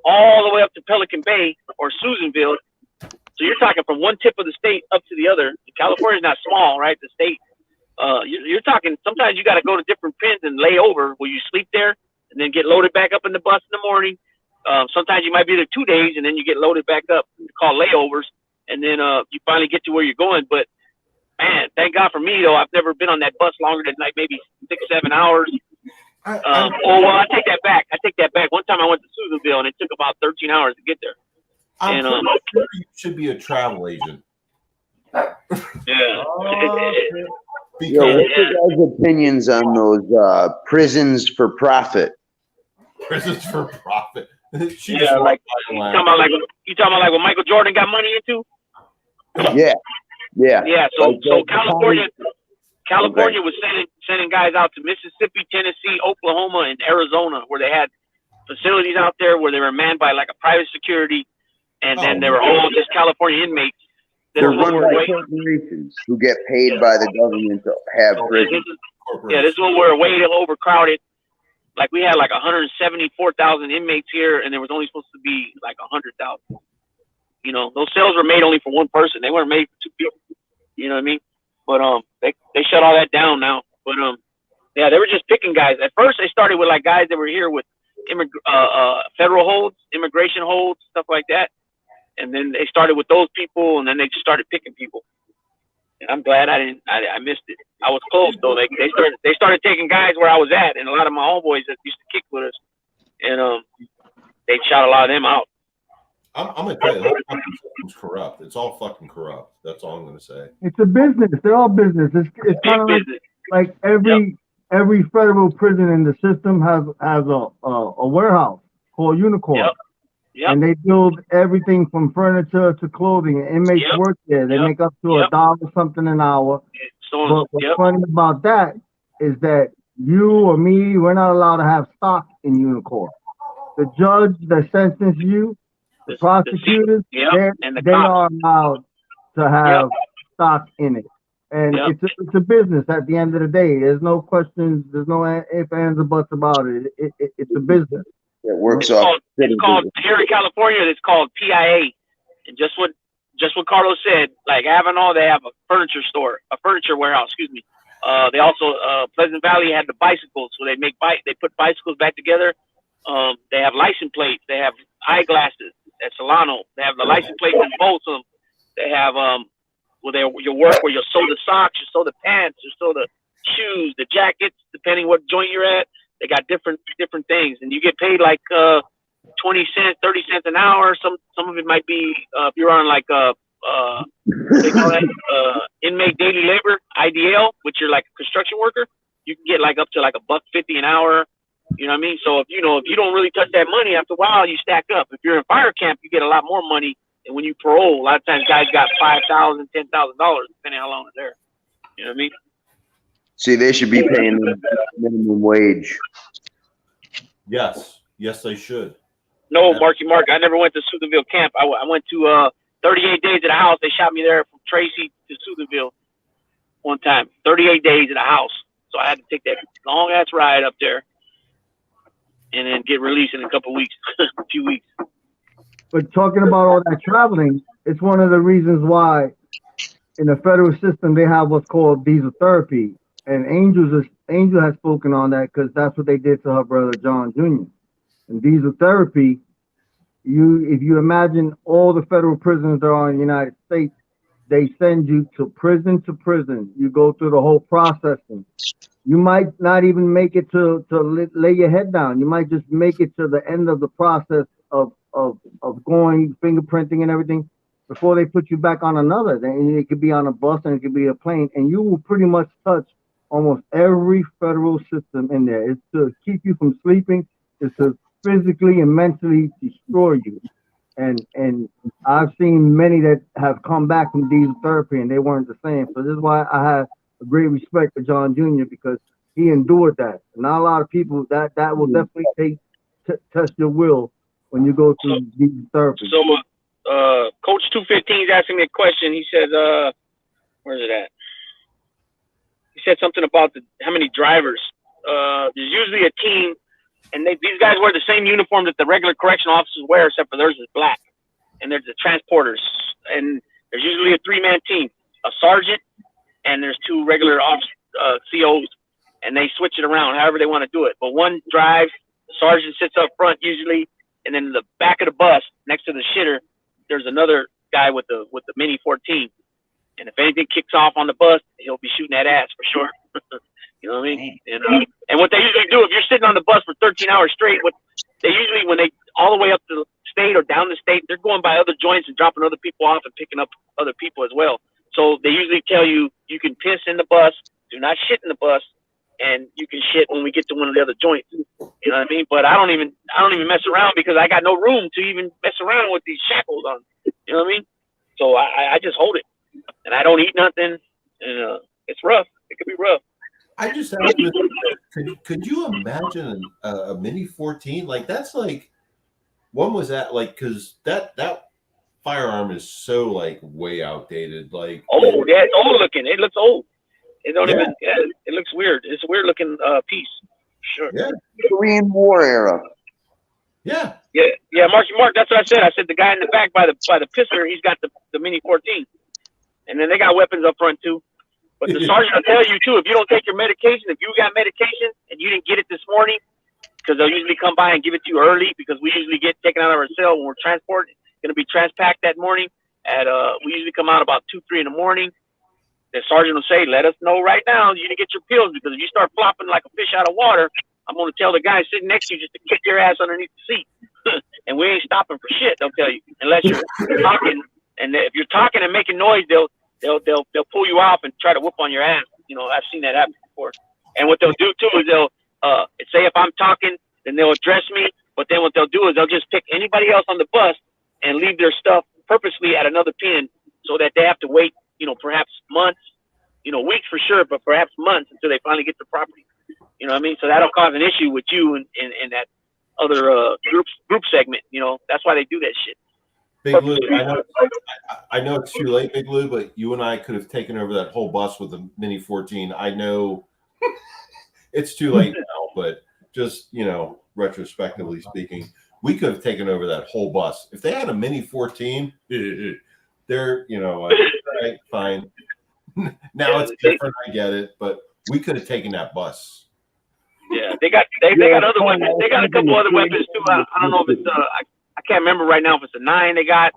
all the way up to Pelican Bay or Susanville. So you're talking from one tip of the state up to the other. California's not small, right? The state. You're talking. Sometimes you got to go to different pins and lay over where you sleep there, and then get loaded back up in the bus in the morning. Sometimes you might be there 2 days, and then you get loaded back up, called layovers, and then you finally get to where you're going. But man, thank God for me though. I've never been on that bus longer than like maybe 6-7 hours. I take that back. One time I went to Susanville, and it took about 13 hours to get there. I'm pretty sure you should be a travel agent. Yeah. Yo, what's your guys' opinions on those prisons for profit? Prisons for profit. Yeah, like you talking about like what Michael Jordan got money into? Yeah. So California was sending guys out to Mississippi, Tennessee, Oklahoma, and Arizona, where they had facilities out there where they were manned by like a private security, and then they were all just California inmates. They're run by corporations who get paid by the government to have prisons. This is when we're way overcrowded. Like, we had like 174,000 inmates here, and there was only supposed to be like 100,000. You know, those cells were made only for one person. They weren't made for two people. You know what I mean? But they shut all that down now. But yeah, they were just picking guys. At first, they started with like guys that were here with federal holds, immigration holds, stuff like that. And then they started with those people, and then they just started picking people. And I'm glad I missed it. I was close though. They started taking guys where I was at, and a lot of my homeboys that used to kick with us, and they shot a lot of them out. I'm gonna tell you, the whole fucking system's corrupt. It's all fucking corrupt. That's all I'm gonna say. It's a business. They're all business. It's kind of like every federal prison in the system has a warehouse called Unicorn. Yep. And they build everything from furniture to clothing. Inmates work there. They make up to $1 something an hour. But what's funny about that is that you or me, we're not allowed to have stock in Unicorn. The judge that sentenced you, the prosecutors, they are allowed to have stock in it. And it's a business at the end of the day. There's no questions. There's no ifs, ands, or buts about it. It's a business. It works off. It's called here in California. It's called PIA, and just what Carlos said. Like having all, they have a furniture warehouse. Excuse me. They also Pleasant Valley had the bicycles, so they put bicycles back together. They have license plates. They have eyeglasses at Solano. They have the license plates in both of them. They have your work where you'll sew the socks, you sew the pants, you sew the shoes, the jackets, depending what joint you're at. They got different things, and you get paid like 20 cents, 30 cents an hour. Some of it might be if you're on like they call that inmate daily labor, IDL, which you're like a construction worker. You can get like up to like $1.50 an hour. You know what I mean? So if you don't really touch that money, after a while you stack up. If you're in fire camp, you get a lot more money, and when you parole, a lot of times guys got $5,000, $10,000 depending how long they're there. You know what I mean? See, they should be paying the minimum wage. Yes, they should. No, Marky Mark, I never went to Susanville camp. I went to 38 days at a house. They shot me there from Tracy to Susanville one time. 38 days at a house. So I had to take that long-ass ride up there and then get released in a couple weeks, a few weeks. But talking about all that traveling, it's one of the reasons why in the federal system they have what's called diesel therapy. And Angel has spoken on that because that's what they did to her brother John Jr. And diesel therapy, if you imagine all the federal prisons there are in the United States, they send you to prison. You go through the whole processing. You might not even make it to lay your head down. You might just make it to the end of the process of going fingerprinting and everything before they put you back on another. Then it could be on a bus and it could be a plane, and you will pretty much touch almost every federal system in there. It's to keep you from sleeping. It's to physically and mentally destroy you. And I've seen many that have come back from diesel therapy and they weren't the same. So this is why I have a great respect for John Jr. because he endured that. Not a lot of people that will definitely test your will when you go through diesel therapy. Coach 215 is asking me a question. He says, where's it at? He said something about how many drivers. There's usually a team, and these guys wear the same uniform that the regular correctional officers wear, except for theirs is black. And there's the transporters, and there's usually a 3-man team, a sergeant, and there's 2 regular COs, and they switch it around however they want to do it. But one drives, the sergeant sits up front usually, and then in the back of the bus next to the shitter, there's another guy with the Mini 14. And if anything kicks off on the bus, he'll be shooting that ass for sure. You know what I mean? And what they usually do, if you're sitting on the bus for 13 hours straight, what they usually, when they all the way up to the state or down the state, they're going by other joints and dropping other people off and picking up other people as well. So they usually tell you can piss in the bus, do not shit in the bus, and you can shit when we get to one of the other joints. You know what I mean? But I don't even mess around because I got no room to even mess around with these shackles on. You know what I mean? So I just hold it, and I don't eat nothing, and it's rough. It could be rough. I just asked you, could you imagine a Mini 14? Like, that's like, when was that? Like, because that firearm is so like way outdated. Like, oh yeah, it's old looking. It looks old. It don't even. Yeah, it looks weird. It's a weird looking piece. Sure. Yeah. Korean War era. Yeah. Yeah. Mark. That's what I said. I said the guy in the back by the pisser, he's got the Mini 14, and then they got weapons up front too. But the sergeant will tell you too, if you don't take your medication, if you got medication and you didn't get it this morning, because they'll usually come by and give it to you early, because we usually get taken out of our cell when we're transported. Going to be transpacked that morning. We usually come out about 2-3 in the morning. The sergeant will say, "Let us know right now you didn't get your pills, because if you start flopping like a fish out of water, I'm going to tell the guy sitting next to you just to kick your ass underneath the seat." And we ain't stopping for shit. They'll tell you, unless you're talking. And if you're talking and making noise, they'll pull you off and try to whoop on your ass. You know, I've seen that happen before. And what they'll do too is they'll say if I'm talking, then they'll address me. But then what they'll do is they'll just pick anybody else on the bus and leave their stuff purposely at another pin, so that they have to wait, perhaps months, weeks for sure, but perhaps months until they finally get the property. You know what I mean? So that'll cause an issue with you and that other group segment. That's why they do that shit. Big Lou, I know it's too late, Big Lou, but you and I could have taken over that whole bus with a Mini 14. I know it's too late now, but just, retrospectively speaking, we could have taken over that whole bus. If they had a Mini 14, they're, right, fine. Now it's different, I get it, but we could have taken that bus. Yeah, they got other weapons. They got a couple other weapons too. I don't know if it's I can't remember right now if it's a 9 they got.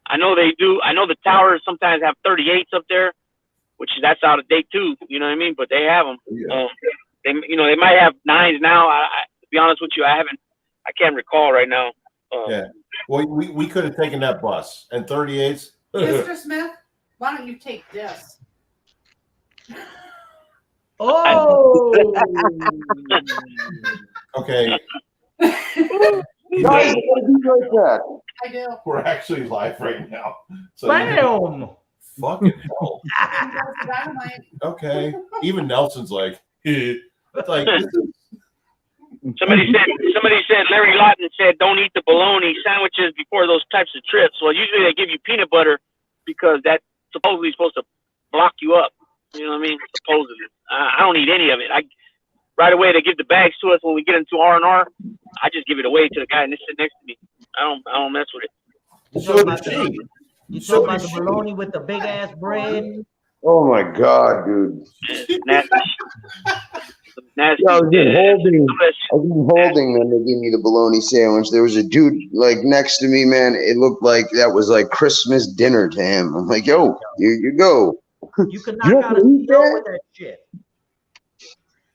I know they do. I know the towers sometimes have 38s up there, which that's out of date too. You know what I mean? But they have them. Yeah. They might have 9s now. To be honest with you, I can't recall right now. Yeah. Well, we could have taken that bus and 38s. Mr. Smith, why don't you take this? Oh. Okay. Guys, I do. We're actually live right now. So Bam! Fucking hell. Dynamite. Okay. Even Nelson's like, it's like somebody said Larry Lawton said don't eat the bologna sandwiches before those types of trips. Well, usually they give you peanut butter because that's supposedly supposed to block you up. You know what I mean? Supposedly. I don't eat any of it. Right away they give the bags to us when we get into R&R. I just give it away to the guy and they sit next to me. I don't mess with it. You talk about the bologna with the big ass bread. Oh my god, dude! Nasty. Yeah, I was holding when they gave me the bologna sandwich. There was a dude like next to me, man. It looked like that was like Christmas dinner to him. I'm like, yo, here you go. You could knock out a CEO with that shit.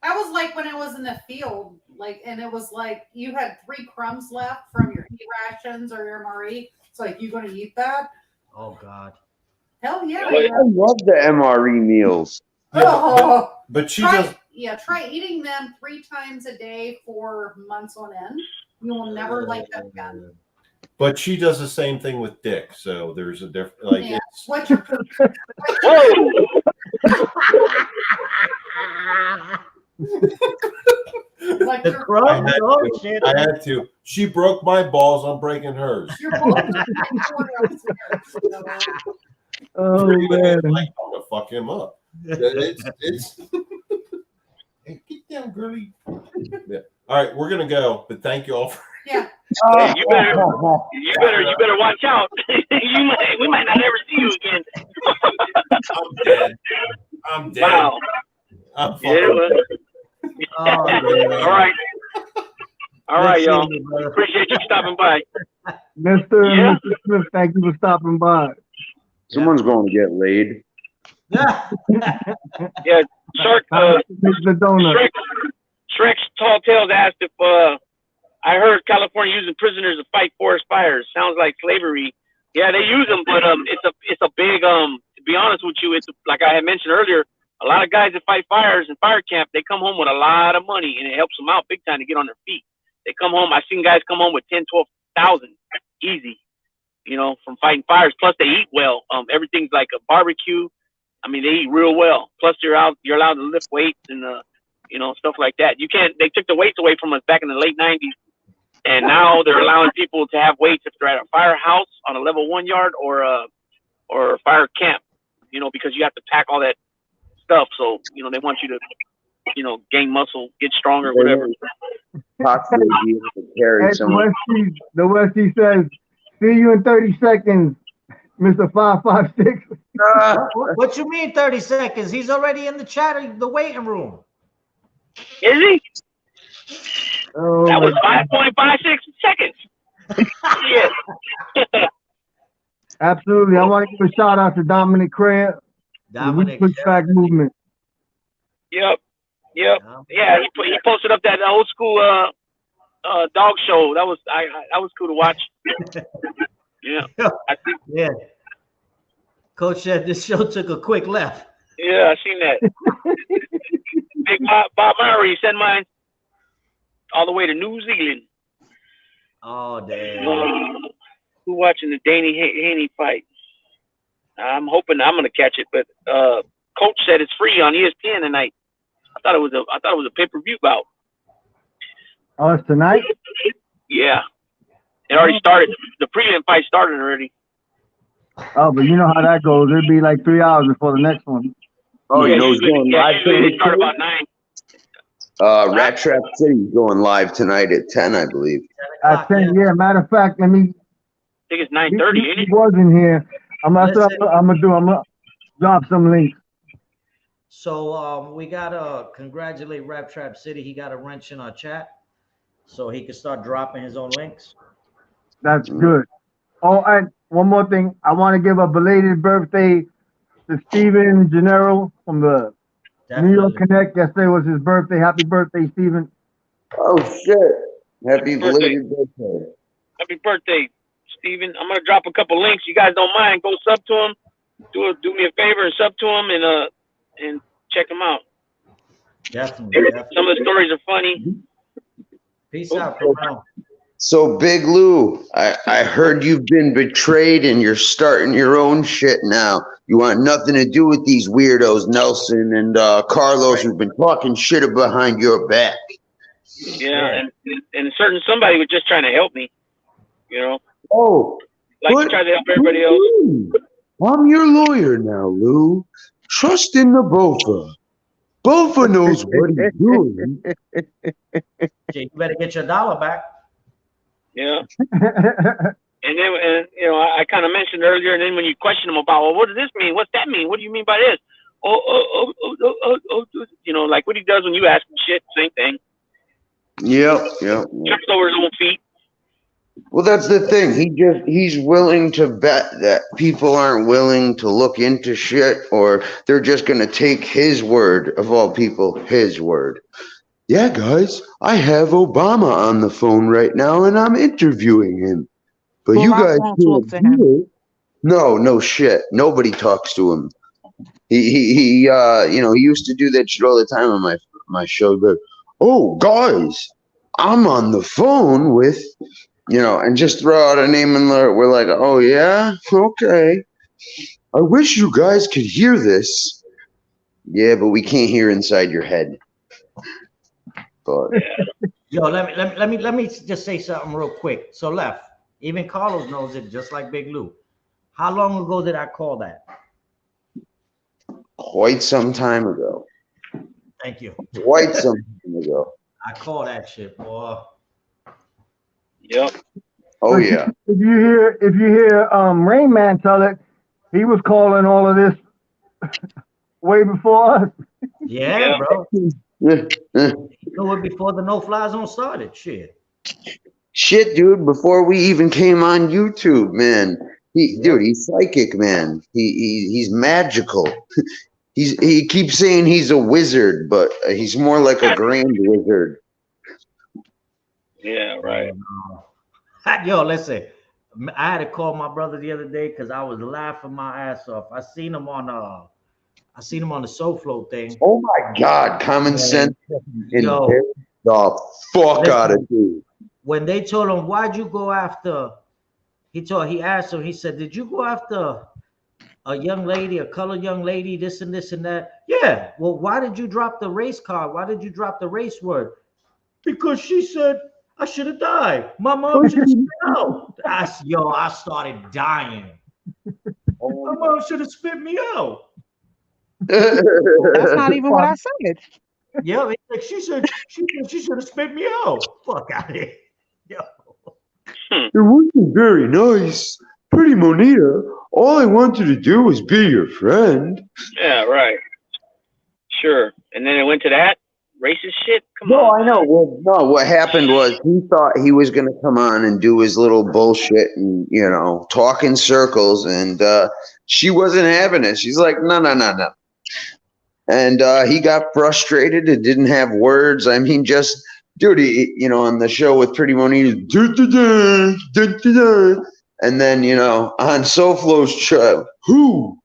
That was like when I was in the field, and it was like you had 3 crumbs left from your rations or your MRE. It's like, you gonna eat that? Oh God. Hell yeah. I love the MRE meals. Oh, but she does. Yeah, try eating them 3 times a day for months on end. You will never like them again. But she does the same thing with Dick, so there's a different Yeah. What's your like The your crumb? I had Oh, to. shit. I had to. She broke my balls. I'm breaking hers. your balls are upstairs. Oh I'm man. gonna fuck him up. It's hey, get down, girly. Yeah. All right, we're gonna go, but thank you all for Yeah. Hey, you better watch out. We might not ever see you again. I'm dead. I'm dead. Wow. I'm fucking Yeah, well, dead. Oh, man. all right. All right, Good y'all. seeing you, brother. Appreciate you stopping by. Mr. Yeah. and Mr. Smith, thank you for stopping by. Someone's going to get laid. Yeah. Yeah, Shark. The donut. Shrek's Tall Tales asked if I heard California using prisoners to fight forest fires. Sounds like slavery. Yeah, they use them, but it's a big To be honest with you, it's like I had mentioned earlier. A lot of guys that fight fires in fire camp, they come home with a lot of money, and it helps them out big time to get on their feet. They come home. I've seen guys come home with 10, 12,000 easy, from fighting fires. Plus, they eat well. Everything's like a barbecue. I mean, they eat real well. Plus, you're allowed to lift weights and stuff like that. You can't. They took the weights away from us back in the late '90s, and now they're allowing people to have weights if they're at a firehouse on a level 1 yard or a fire camp. Because you have to pack all that stuff. So they want you to gain muscle, get stronger, whatever. Possibly be able to carry someone. The Westie says, "See you in 30 seconds, Mr. 556." What you mean 30 seconds? He's already in the chat, the waiting room. Is he? Oh, That was 5.56 seconds. Shit. absolutely. I want to give a shout out to Dominic Craig, the We Push Back movement. Yep. Yeah. He posted up that old school dog show. That was cool to watch. Yeah. Yeah. Coach said this show took a quick left. Yeah, I seen that. Big Bob Murray sent mine all the way to New Zealand. Oh damn. Who watching the Haney fight? I'm hoping I'm gonna catch it, but Coach said it's free on ESPN tonight. I thought it was a pay-per-view bout. Oh, it's tonight? Yeah. It already started. The prelim fight started already. Oh, but you know how that goes. It'll be like 3 hours before the next one. Oh, you know, he's going live usually they start tonight. about 9. Rat Trap City's going live tonight at 10, I believe. At 10, yeah. Matter of fact, I think it's 9:30, ain't it? He wasn't here. I'm gonna drop some links. So we gotta congratulate Rap Trap City. He got a wrench in our chat, so he can start dropping his own links. That's good. Oh, and one more thing. I want to give a belated birthday to Steven Gennaro from the New York Connect. Yesterday was his birthday. Happy birthday, Steven. Oh, shit. Happy belated birthday. Happy birthday, Steven. I'm gonna drop a couple links. You guys don't mind? Go sub to him. Do me a favor and sub to him and check him out. Definitely. Some of the stories are funny. Peace out, Corral. So, Big Lou, I heard you've been betrayed and you're starting your own shit now. You want nothing to do with these weirdos, Nelson and Carlos, who've been talking shit behind your back. Yeah, and certain somebody was just trying to help me, Oh, like you try to help everybody else. I'm your lawyer now, Lou. Trust in the Bofa. Bofa knows what he's doing. You better get your dollar back. Yeah. And then, I kind of mentioned earlier, and then when you question them about, well, what does this mean? What's that mean? What do you mean by this? Like what he does when you ask him shit, same thing. Yep. Jumps over his own feet. Well, that's the thing. He's willing to bet that people aren't willing to look into shit, or they're just going to take his word, of all people, his word. Yeah, guys, I have Obama on the phone right now, and I'm interviewing him. But you guys can't do it. No shit. Nobody talks to him. He used to do that shit all the time on my show. But guys, I'm on the phone with, and just throw out a name and we're like, oh yeah, okay. I wish you guys could hear this. Yeah, but we can't hear inside your head. But Yo, let me just say something real quick. So left, even Carlos knows it, just like Big Lou. How long ago did I call that? quite some time ago. Thank you. Quite some time ago. I call that shit, boy. Yep. Oh yeah. If you hear Rain Man tell it, he was calling all of this way before us. Yeah, bro. You know it before the No Fly Zone started. Shit, dude, before we even came on YouTube, man. Dude, he's psychic, man. He's magical. He keeps saying he's a wizard, but he's more like a grand wizard. Yeah, right. Yo, listen. I had to call my brother the other day because I was laughing my ass off. I seen him on the Soul Flow thing. Oh my God, common sense. Yo, the fuck out of you. When they told him, why'd you go after? He asked him. He said, did you go after a young lady, a colored young lady, this and this and that? Yeah. Well, why did you drop the race card? Why did you drop the race word? Because she said I should have died. My mom should have spit out. I started dying. My mom should have spit me out. That's not even what I said. Yeah, she said she should have spit me out. Fuck out of here. Yo. It wasn't very nice. Pretty Monita, all I wanted to do was be your friend. Yeah, right. Sure. And then it went to that racist shit? Come no, on. I know. Well, no, what happened was he thought he was going to come on and do his little bullshit and, talk in circles. And she wasn't having it. She's like, no. And he got frustrated and didn't have words. I mean, just, dude, on the show with Pretty Monita, and then, on SoFlo's show, who?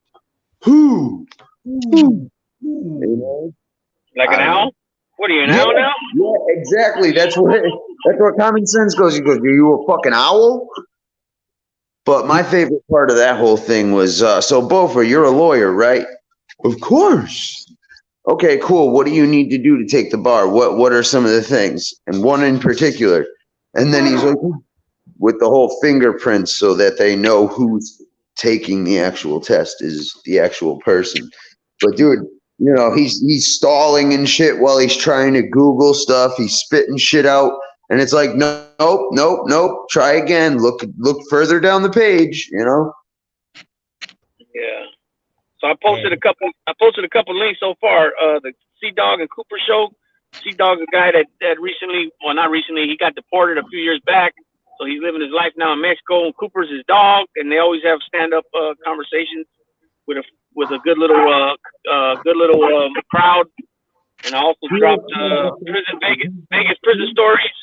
Like an owl? What are you, an owl now? Yeah, exactly. That's what common sense goes. He goes, are you a fucking owl? But my favorite part of that whole thing was, so Bofa, you're a lawyer, right? Of course. Okay, cool. What do you need to do to take the bar? What are some of the things? And one in particular. And then he's like, with the whole fingerprints so that they know who's taking the actual test is the actual person. But dude, he's stalling and shit while he's trying to Google stuff. He's spitting shit out. And it's like, nope. Try again. Look further down the page, Yeah. So I posted a couple links so far. The C-Dog and Cooper show. C-Dog, a guy that recently, well, not recently, he got deported a few years back. So he's living his life now in Mexico. And Cooper's his dog, and they always have stand-up conversations with a good little crowd. And I also dropped Vegas prison stories,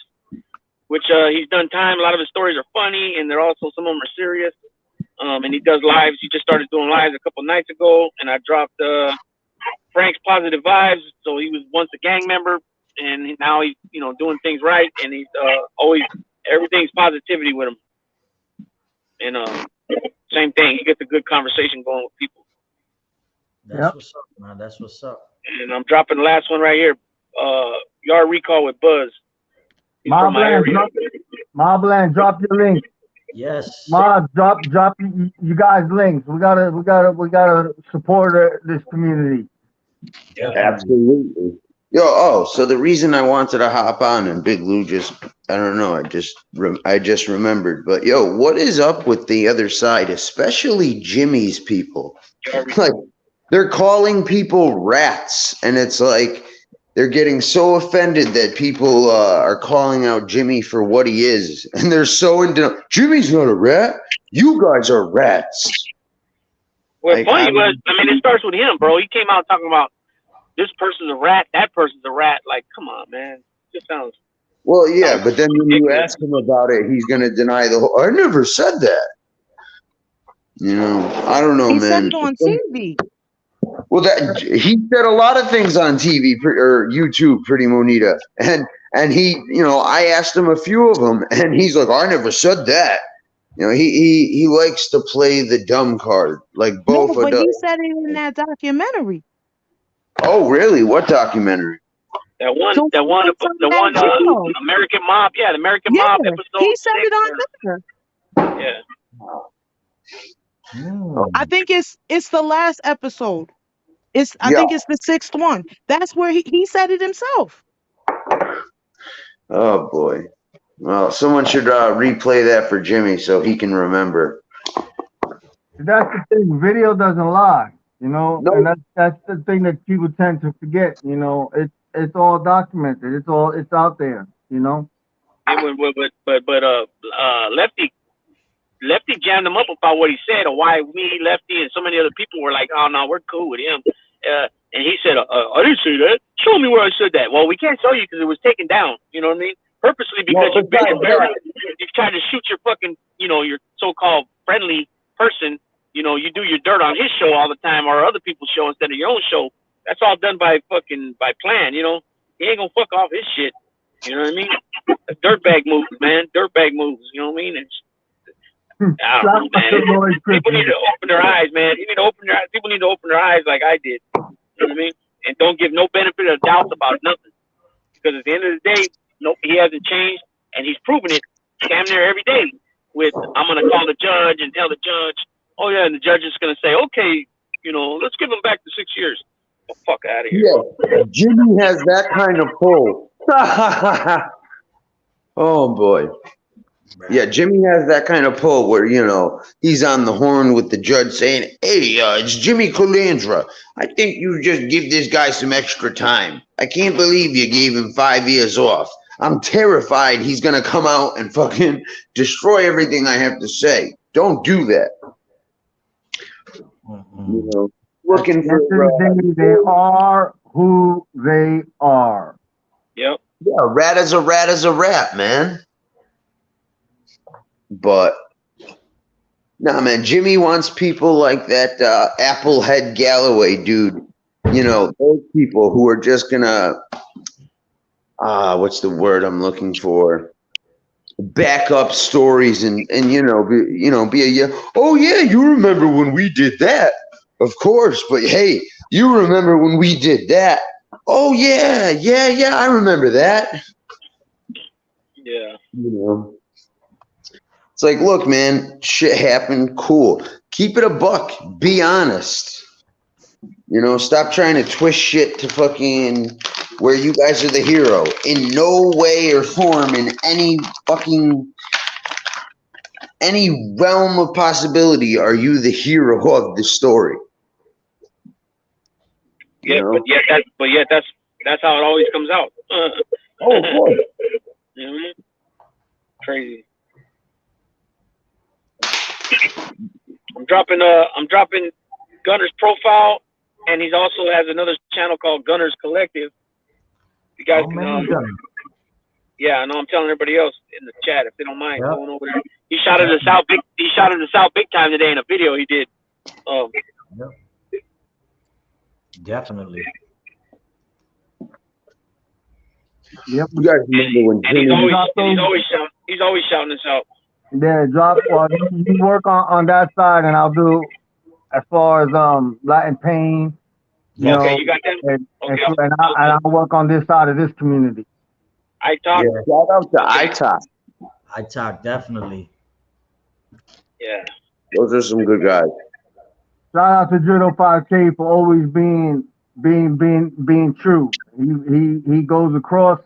which he's done time. A lot of his stories are funny, and they're also, some of them are serious. And he does lives. He just started doing lives a couple nights ago, and I dropped Frank's Positive Vibes. So he was once a gang member, and now he's doing things right, and he's always, everything's positivity with him. And same thing, he gets a good conversation going with people. That's what's up, man. That's what's up. And I'm dropping the last one right here. Yard Recall with Buzz. He's from my area. Mobland, drop your link. Yes. Mob, drop you guys links. We gotta support this community. Yeah. Absolutely. So the reason I wanted to hop on, and Big Lou I don't know, I just remembered. But what is up with the other side, especially Jimmy's people? Like, they're calling people rats, and it's like they're getting so offended that people are calling out Jimmy for what he is, and they're so into Jimmy's not a rat. You guys are rats. Well, funny was, it starts with him, bro. He came out talking about this person's a rat, that person's a rat. Like, come on, man. It just sounds. Well, yeah, but then when you ask him about it, he's going to deny the whole. I never said that. I don't know, he man. He said it on TV. Well, he said a lot of things on TV or YouTube, Pretty Monita, and he, I asked him a few of them, and he's like, I never said that. He likes to play the dumb card, like both. No, but he said it in that documentary. Oh, really? What documentary? American Mob. Yeah, the American Mob episode. He said 6 it on there. Yeah. I think it's the last episode. I think it's the 6th one. That's where he said it himself. Oh boy. Well, someone should replay that for Jimmy so he can remember. That's the thing. Video doesn't lie, you know, and that's the thing that people tend to forget. You know, it's all documented. It's out there. You know. Lefty jammed him up about what he said, or why me, Lefty, and so many other people were like, "Oh no, we're cool with him." And he said, "I didn't say that. Show me where I said that." Well, we can't show you because it was taken down. You know what I mean? Purposely, because you tried to shoot your fucking, your so-called friendly person. You know, you do your dirt on his show all the time, or other people's show instead of your own show. That's all done by plan. You know, he ain't gonna fuck off his shit. You know what I mean? Dirtbag moves, man. Dirtbag moves. You know what I mean? I don't know, man. People need to open their eyes, man. People need to open their eyes like I did. You know what I mean? And don't give no benefit of doubt about nothing. Because at the end of the day, he hasn't changed, and he's proven it damn near every day. With I'm gonna call the judge and tell the judge, oh yeah, and the judge is gonna say, okay, let's give him back to 6 years. Oh, fuck out of here. Yeah, Jimmy has that kind of pull. Oh boy. Yeah, Jimmy has that kind of pull where, he's on the horn with the judge saying, hey, it's Jimmy Calandra. I think you just give this guy some extra time. I can't believe you gave him 5 years off. I'm terrified he's going to come out and fucking destroy everything I have to say. Don't do that. Looking for... They are who they are. Yep. Yeah, a rat is a rat, man. But nah, man, Jimmy wants people like that Applehead Galloway dude. Those people who are just gonna what's the word I'm looking for? Back up stories and be a oh yeah, you remember when we did that? Of course, but hey, you remember when we did that? Oh yeah, I remember that. Yeah. It's like, look, man, shit happened. Cool. Keep it a buck. Be honest. Stop trying to twist shit to fucking where you guys are the hero. In no way or form, in any realm of possibility, are you the hero of the story. Yeah, but yet that's how it always comes out. Oh, of course. Crazy. I'm dropping Gunner's profile, and he also has another channel called Gunner's Collective. You guys can yeah, I know I'm telling everybody else in the chat if they don't mind going over there. He shot at the South big time today in a video he did. Definitely. Yep. You guys remember when he's always shouting this out. Yeah, you work on that side, and I'll do as far as Latin Pain. You got that. And I'll work on this side of this community. iTalk. Yeah, shout out to iTalk. iTalk, definitely. Yeah. Those are some good guys. Shout out to Judo 5K for always being true. He goes across.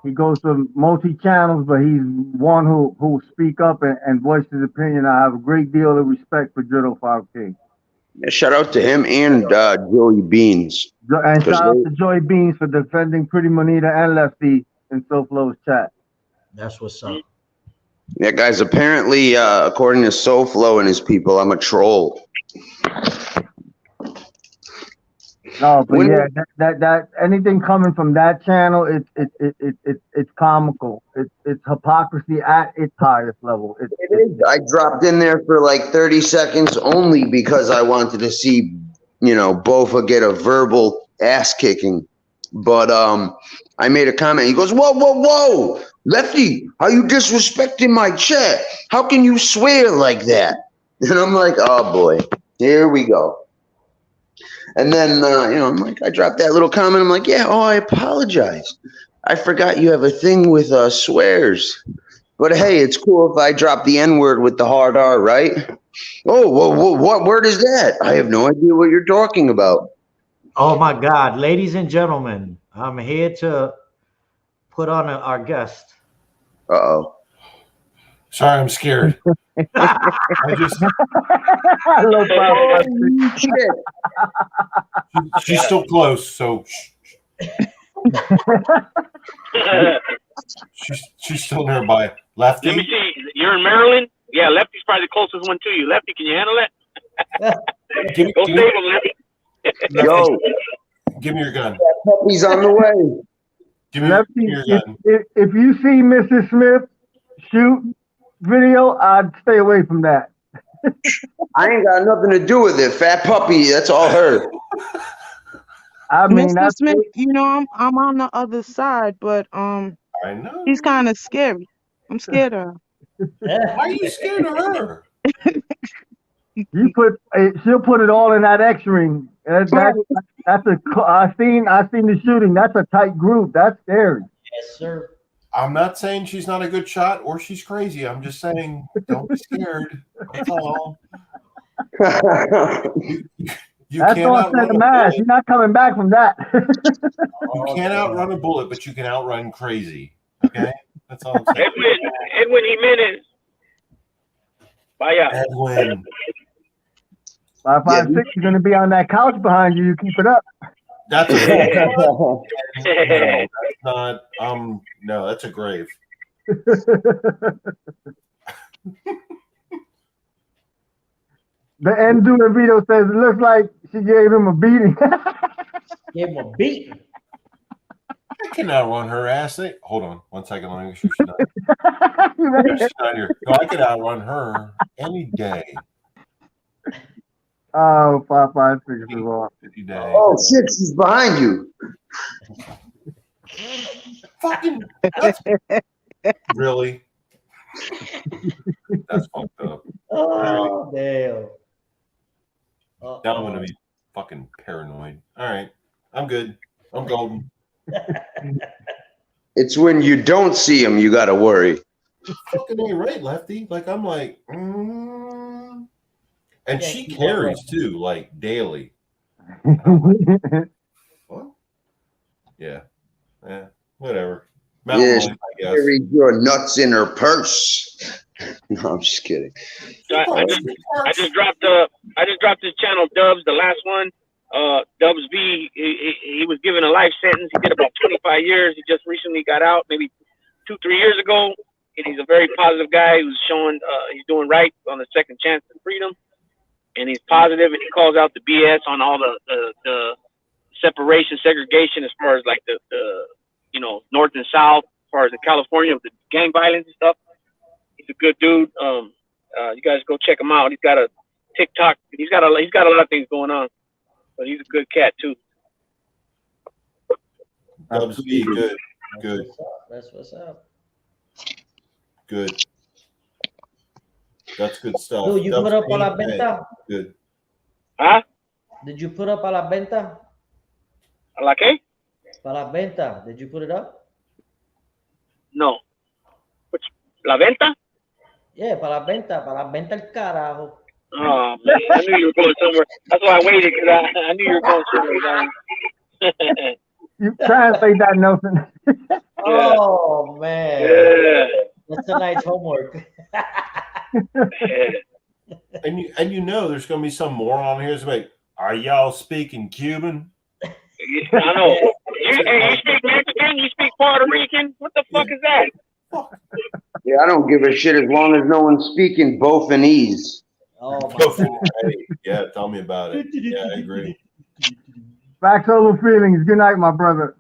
He goes to multi-channels, but he's one who speak up and voice his opinion. I have a great deal of respect for Judo 5K. Yeah, shout out to him and Joey Beans. And shout out to Joey Beans for defending Pretty Monita and Lefty in SoFlo's chat. That's what's up. Yeah, guys, apparently, according to SoFlo and his people, I'm a troll. No, but that anything coming from that channel, it's comical. It's hypocrisy at its highest level. It is. I dropped in there for like 30 seconds only because I wanted to see, Bofa get a verbal ass kicking. But I made a comment. He goes, whoa, Lefty, how you disrespecting my chat? How can you swear like that? And I'm like, oh boy, here we go. And then, I'm like, I dropped that little comment. I'm like, yeah, I apologize. I forgot you have a thing with swears. But hey, it's cool if I drop the N-word with the hard R, right? Oh, what word is that? I have no idea what you're talking about. Oh my God, ladies and gentlemen, I'm here to put on our guest. Uh-oh. Sorry, I'm scared. I just. She's still close, so. she's still nearby. Lefty. Let me see. You're in Maryland? Yeah, Lefty's probably the closest one to you. Lefty, can you handle that? Go save him, Lefty. Yo, give me your gun. That puppy's on the way. Give me your gun. If you see Mrs. Smith shoot video, I'd stay away from that. I ain't got nothing to do with it. Fat puppy, that's all her. I mean, Mr. Smith, I'm on the other side, but I know. he's kind of scary. I'm scared of her. Why are you scared of her? She'll put it all in that X ring. I've seen the shooting. That's a tight group. That's scary. Yes, sir. I'm not saying she's not a good shot or she's crazy. I'm just saying don't be scared. That's all. That's all said the mask. You're not coming back from that. You can't outrun a bullet, but you can outrun crazy. Okay? That's all I'm saying. Edwin Jimenez. Vaya. Edwin. 556 is going to be on that couch behind you. You keep it up. That's a no, that's not. No, that's a grave. The end dude video says it looks like she gave him a beating. Gave him a beating. I can outrun her ass. Hold on 1 second. Let me make sure she's not. She's not here. No, I could outrun her any day. Oh, 556 is off. Oh shit, she's behind you. Fucking really? That's fucked up. Oh, damn. Now I'm gonna be fucking paranoid. All right, I'm good. I'm golden. It's when you don't see him you gotta worry. Fucking ain't right, Lefty. Like I'm like, and she carries too, like daily. What? Yeah, whatever. Yeah, she carried your nuts in her purse. No, I'm just kidding. I just dropped this channel Dubs, the last one. Dubs V, he was given a life sentence. He did about 25 years. He just recently got out, maybe 2-3 years ago. And he's a very positive guy who's showing he's doing right on the second chance to freedom. And he's positive, and he calls out the BS on all the separation, segregation, as far as like the North and South, as far as in California with the gang violence and stuff. He's a good dude. You guys go check him out. He's got a TikTok. He's got a lot of things going on, but he's a good cat too. Dubs V, good. That's what's up. Good. That's good stuff. Dude, you put up a la venta? Good. Huh? Did you put up a la venta? ¿A la qué? A la venta. Did you put it up? No. Which, ¿La venta? Yeah, para la venta el carajo. Oh, man. I knew you were going somewhere. That's why I waited, because I knew you were going somewhere. You translate that, Nelson. Oh, man. Yeah. That's tonight's homework. And you know there's going to be some moron here that's like, are y'all speaking Cuban? I know. You speak Mexican? You speak Puerto Rican? What the fuck is that? Yeah, I don't give a shit as long as no one's speaking both-anese. Oh, my yeah, tell me about it. Yeah, I agree. Facts over feelings. Good night, my brother.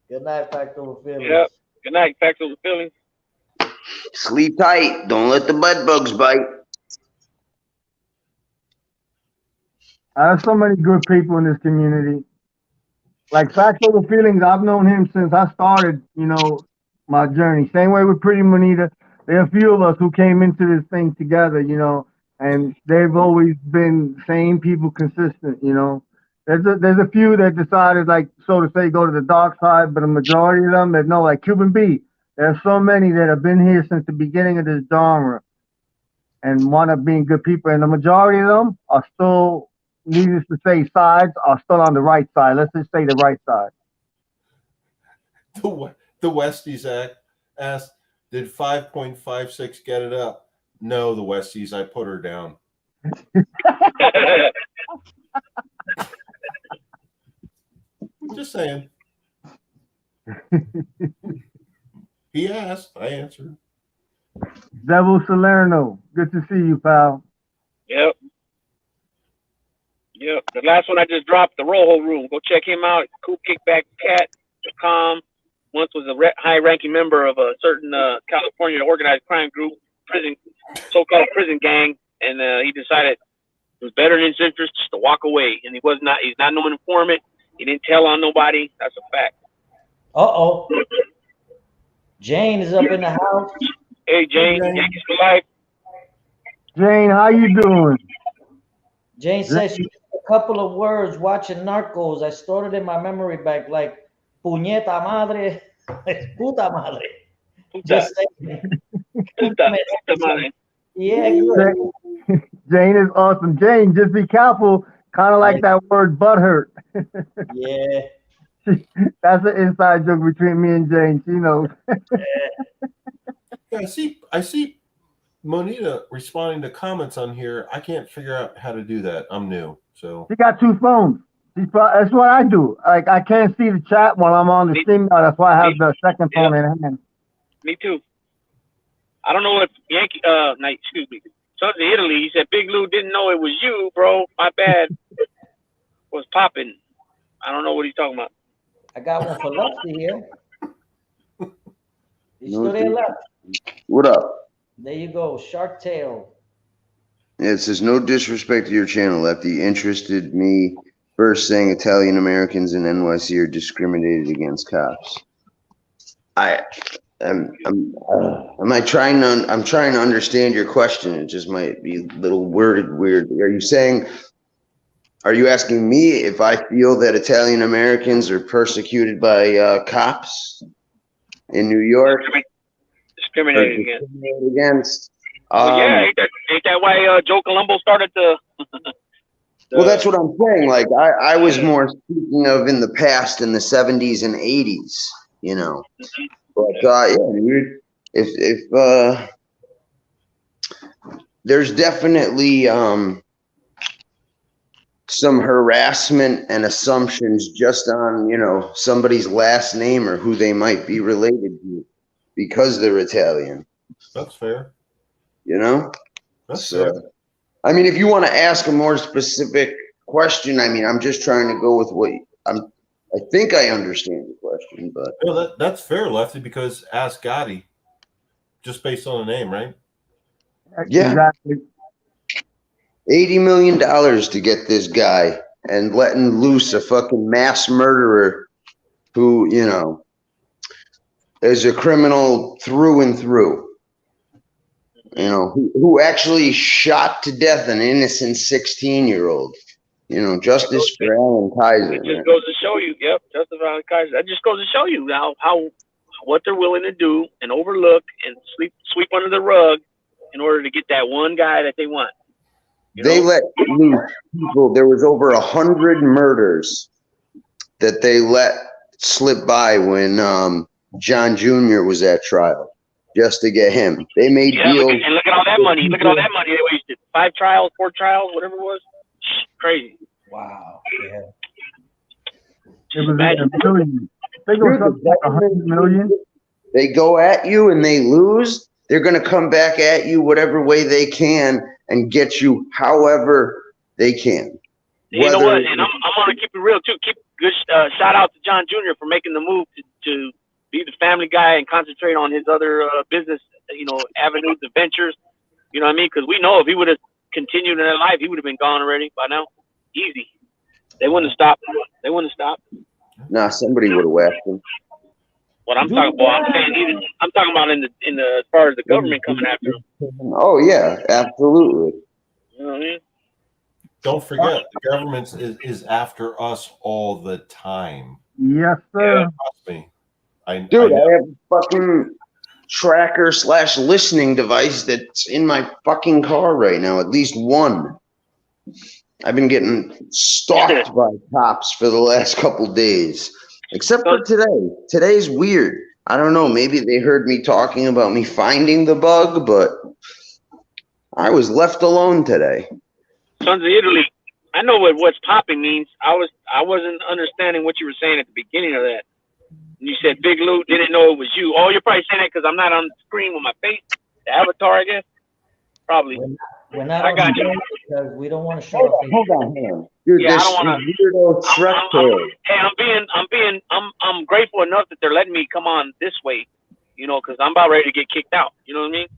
Good night, Facts over feelings. Yep. Good night, Facts over feelings. Sleep tight. Don't let the bed bugs bite. I have so many good people in this community. Like Facts over feelings, I've known him since I started, my journey. Same way with Pretty Monita. There are a few of us who came into this thing together, and they've always been same people consistent, There There's a few that decided, like, so to say, go to the dark side, but a majority of them that know, like Cuban B. There's so many that have been here since the beginning of this genre and want up being good people, and the majority of them are still, needless to say, sides are still on the right side. Let's just say the right side. The Westies asked, did 5.56 get it up? No, the Westies, I put her down. Just saying. He asked, I answered. Devil Salerno, good to see you, pal. Yep. The last one I just dropped, the Rojo Room. Go check him out. CoolKickbackCat.com. Once was a high-ranking member of a certain California organized crime group, so-called prison gang, and he decided it was better in his interest just to walk away. And he's not no informant. He didn't tell on nobody. That's a fact. Uh-oh. Jane is up in the house. Hey, Jane. Yankees for life. Jane, how you doing? Jane says she used a couple of words watching Narcos. I stored it in my memory bank, like puñeta madre, puta madre. Just saying. Puta madre. Yeah, good. Jane is awesome. Jane, just be careful. Kind of like that word butthurt. Yeah. That's an inside joke between me and Jane. She knows. Yeah, I see Monita responding to comments on here. I can't figure out how to do that. I'm new, so. She got two phones. That's what I do. Like, I can't see the chat while I'm on the stream. That's why I have the second phone in hand. Me too. I don't know if Yankee, excuse me. Sons of Italy, he said Big Lou didn't know it was you, bro. My bad. Was popping. I don't know what he's talking about. I got one for Lefty here. You still there, Left? What up? There you go, Shark Tail. Yeah, it says, no disrespect to your channel, Lefty. Interested me first saying Italian Americans in NYC are discriminated against cops. I'm trying to understand your question. It just might be a little worded weird. Are you asking me if I feel that Italian Americans are persecuted by cops in New York? Discriminated against? Yeah, ain't that why Joe Colombo started the well, that's what I'm saying. Like, I was more speaking of in the past, in the 70s and 80s, you know. But if there's definitely some harassment and assumptions just on, you know, somebody's last name or who they might be related to because they're Italian. That's fair. You know? That's fair. I mean, if you want to ask a more specific question, I mean, I'm just trying to go with what I think I understand the question, but no, that's fair, Lefty, because ask Gotti, just based on the name, right? Yeah. Exactly. $80 million to get this guy and letting loose a fucking mass murderer who, you know, is a criminal through and through. You know, who actually shot to death an innocent 16-year-old. You know, justice for Alan Kaiser. It just goes to show you, justice for Alan Kaiser. That just goes to show you how what they're willing to do and overlook and sweep under the rug in order to get that one guy that they want. They let loose people. There was over 100 murders that they let slip by when John Jr. was at trial, just to get him. They made deals. And look at all that money. Look at all that money they wasted. 5 trials, 4 trials, whatever it was. Crazy. Wow. Yeah. It was a million. They go something like 100 million. They go at you and they lose. They're going to come back at you whatever way they can and get you however they can. You know what? And I'm going to keep it real too. Keep good shout out to John Jr. for making the move to be the family guy and concentrate on his other business, you know, avenues, adventures. You know what I mean? Because we know if he would have continued in that life, he would have been gone already by now. Easy. They wouldn't have stopped. They wouldn't have stopped. Nah, somebody would have whacked him. What I'm talking about, I'm talking about in the as far as the government coming after him. Oh yeah, absolutely. You know what I mean? don't forget, the government is after us all the time. Yes, sir. Trust me. Dude, I have a fucking tracker / listening device that's in my fucking car right now. At least one. I've been getting stalked by cops for the last couple days. Except for today. Today's weird. I don't know. Maybe they heard me talking about me finding the bug, but I was left alone today. Sons of Italy. I know what's popping means. I wasn't understanding what you were saying at the beginning of that. You said Big Lou, didn't know it was you. Oh, you're probably saying that because I'm not on the screen with my face, the avatar, I guess. Probably. We're not I got you. Because we don't want to show our face. Hold on. Dude, Yeah, this I don't want to. weirdo Shrek tail. Hey, I'm grateful enough that they're letting me come on this way, you know, because I'm about ready to get kicked out. You know what I mean?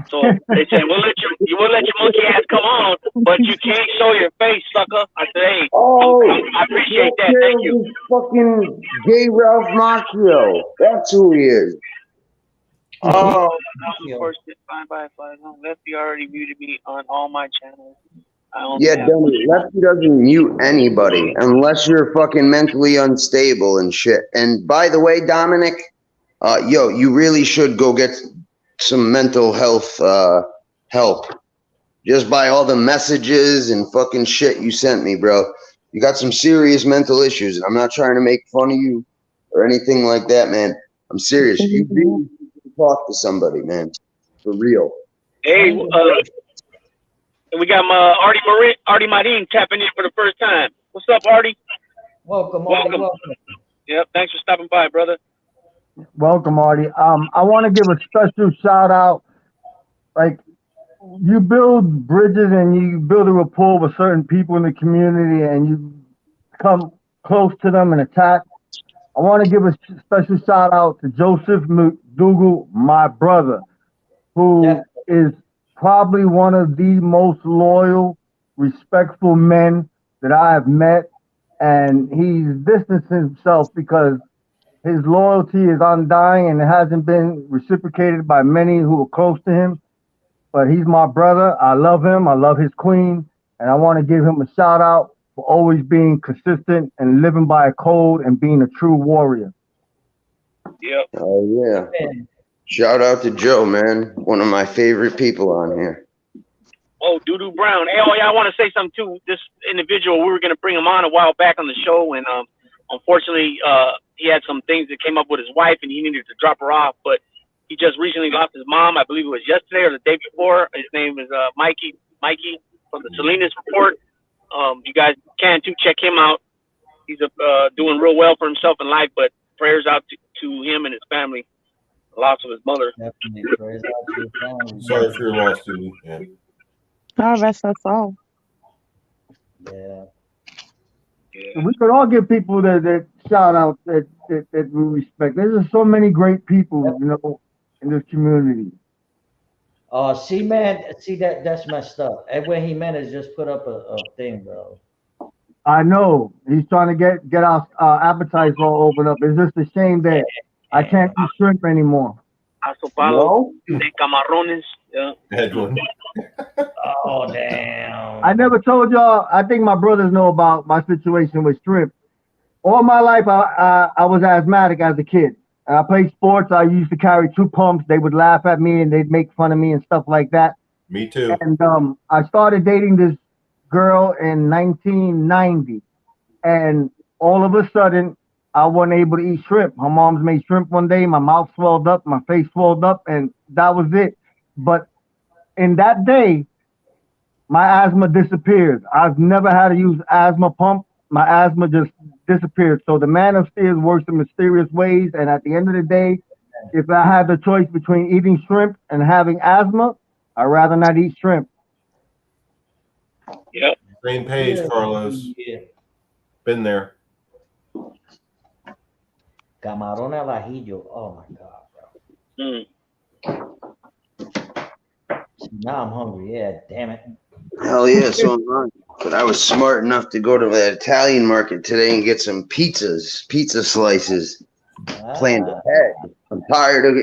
So they said, we'll let your monkey ass come on, but you can't show your face, sucker. I said, hey, I appreciate that. Thank you. Fucking gay Ralph Macchio. That's who he is. Oh, Lefty already muted me on all my channels. yeah, Dummy. Lefty doesn't mute anybody unless you're fucking mentally unstable and shit. And by the way, Dominic, you really should go get some mental health help. Just by all the messages and fucking shit you sent me, bro. You got some serious mental issues, and I'm not trying to make fun of you or anything like that, man. I'm serious. You really need to talk to somebody, man. For real. Hey, we got Artie Marin tapping in for the first time. What's up, Artie? Welcome. Yep, thanks for stopping by, brother. Welcome, Artie. I want to give a special shout out. Like, you build bridges and you build a rapport with certain people in the community and you come close to them and attack. I want to give a special shout out to Joseph McDougal, my brother, who is probably one of the most loyal, respectful men that I have met. And he's distanced himself because his loyalty is undying and it hasn't been reciprocated by many who are close to him. But he's my brother. I love him. I love his queen. And I want to give him a shout out for always being consistent and living by a code and being a true warrior. Yep. Oh, yeah. Shout out to Joe, man. One of my favorite people on here. Oh, Doodoo Brown. Hey, I want to say something, too. This individual, we were going to bring him on a while back on the show. And unfortunately, he had some things that came up with his wife and he needed to drop her off. But he just recently lost his mom. I believe it was yesterday or the day before. His name is Mikey from the Salinas Report. You guys can too check him out. He's doing real well for himself in life. But prayers out to him and his family. The loss of his mother. Definitely prayers out to your family. Sorry for your loss, Judy. Yeah. Oh, that's us all. Yeah. We could all give people that shout out that we respect. There's just so many great people, you know, in this community. That's messed up. Edwin Jimenez just put up a thing, bro. I know he's trying to get our appetites all opened up. It's just a shame that I can't eat shrimp anymore. Asopalo de camarones. Yeah. Edwin. Oh damn! I never told y'all. I think my brothers know about my situation with shrimp. All my life, I was asthmatic as a kid. I played sports. I used to carry 2 pumps. They would laugh at me and they'd make fun of me and stuff like that. Me too. And I started dating this girl in 1990, and all of a sudden, I wasn't able to eat shrimp. My mom's made shrimp one day. My mouth swelled up, my face swelled up, and that was it. But in that day, my asthma disappeared. I've never had to use asthma pump. My asthma just disappeared. So the man upstairs works in mysterious ways. And at the end of the day, if I had the choice between eating shrimp and having asthma, I'd rather not eat shrimp. Yep. Same page, Carlos. Yeah. Been there. Camarón al ajillo. Oh my god, bro. Now I'm hungry. Yeah, damn it. Hell yeah, so am I. But I was smart enough to go to that Italian market today and get some pizza slices. Planned ahead. I'm tired of,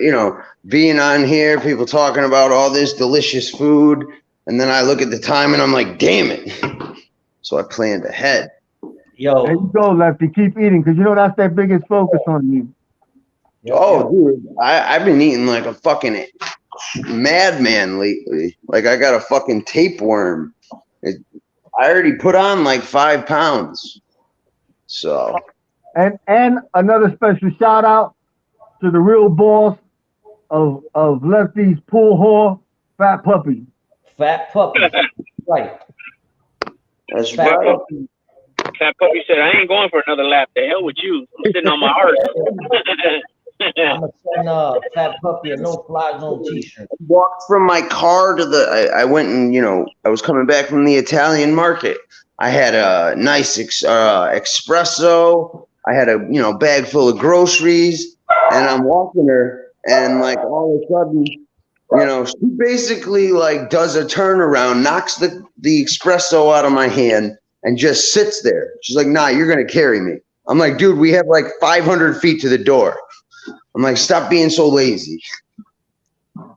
being on here, people talking about all this delicious food. And then I look at the time and I'm like, damn it. So I planned ahead. Yo. There you go, Lefty. Keep eating, because you know that's their biggest focus on you. Dude, I've been eating like a fucking madman lately. Like I got a fucking tapeworm. I already put on like 5 pounds. So. And another special shout out to the real boss of Lefty's pool hall, Fat Puppy. Fat Puppy. Right. That's Fat Puppy. Fat Puppy said, I ain't going for another lap. The hell with you. I'm sitting on my heart. I'm going to send Fat Puppy a no-fly zone t-shirt. I walked from my car to I went and, I was coming back from the Italian market. I had a nice espresso. I had a, bag full of groceries. And I'm walking her. And, like, all of a sudden, she basically, like, does a turnaround, knocks the espresso out of my hand, and just sits there. She's like, nah, you're going to carry me. I'm like, dude, we have, like, 500 feet to the door. I'm like, stop being so lazy. Thanks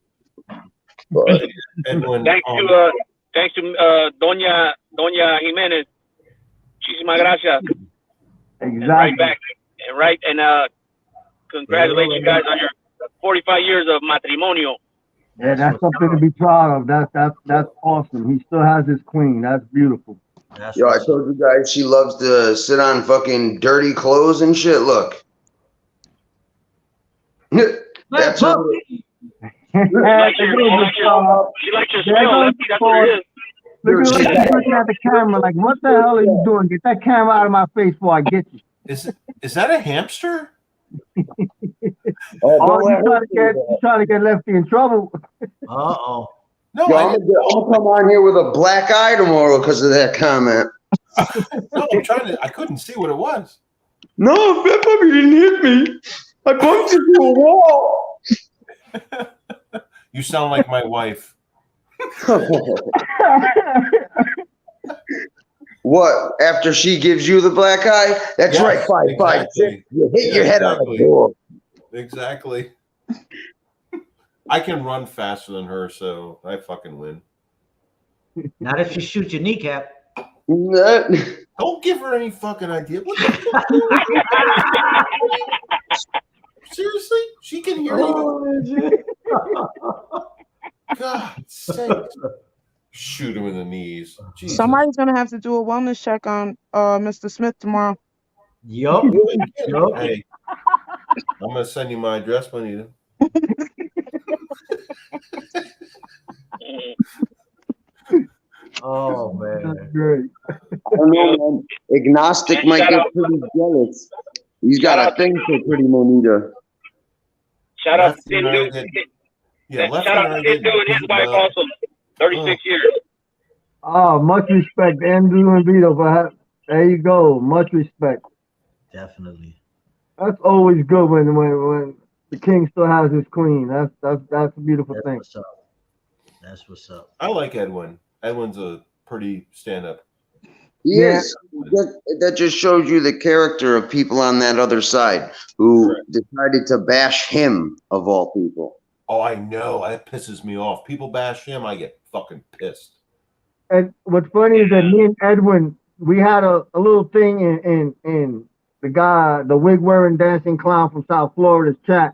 to Doña Jimenez. Muchísimas gracias. Exactly. And right back. And congratulations, you guys, on your 45 years of matrimonio. Yeah, that's something to be proud of. That's awesome. He still has his queen. That's beautiful. Yo, I told you guys she loves to sit on fucking dirty clothes and shit. Look. That's her. She likes your smell. That's what it is. Look at she's looking at the camera like, what the hell are you doing? Get that camera out of my face before I get you. Is that a hamster? You trying to get Lefty in trouble. Uh-oh. No, I'm gonna come on here with a black eye tomorrow because of that comment. No, I couldn't see what it was. No, Fat Puppy didn't hit me. I bumped into a wall. You sound like my wife. What? After she gives you the black eye? That's Yes, right. 5'6". You hit your head on the door. Exactly. I can run faster than her, so I fucking win. Not if you shoot your kneecap. Don't give her any fucking idea. What the fuck? Seriously? She can hear you. God sakes. Shoot him in the knees. Jesus. Somebody's gonna have to do a wellness check on Mr. Smith tomorrow. Yup. Hey, I'm gonna send you my address, Bonita. Oh man. That's great. I don't know, man. Agnostic might get pretty jealous. He's got a thing for Pretty Monita. Shout out to Tindu. Shout out to Tindu and his wife also. 36 years. Oh, much respect, Andrew and Vito, for that. There you go. Much respect. Definitely. That's always good when the king still has his queen. That's a beautiful thing. What's up. That's what's up. I like Edwin. Edwin's a pretty stand-up. He is. That just shows you the character of people on that other side who decided to bash him, of all people. Oh, I know. That pisses me off. People bash him, I get fucking pissed. And what's funny is that me and Edwin, we had a little thing in the wig-wearing dancing clown from South Florida's chat.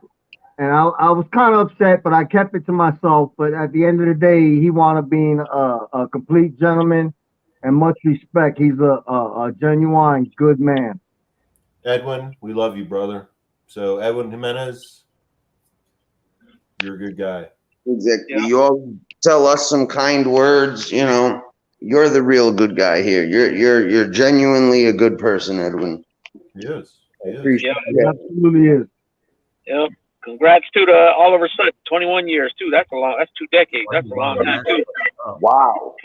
And I was kind of upset, but I kept it to myself. But at the end of the day, he wound up being a complete gentleman and much respect. He's a genuine good man. Edwin, we love you, brother. So, Edwin Jimenez, you're a good guy. Exactly. Yeah. You all tell us some kind words, You're the real good guy here. You're genuinely a good person, Edwin. He is. He absolutely is. Yep. Congrats to Oliver Sutton, 21 years too. That's 2 decades. That's a long time too. Wow.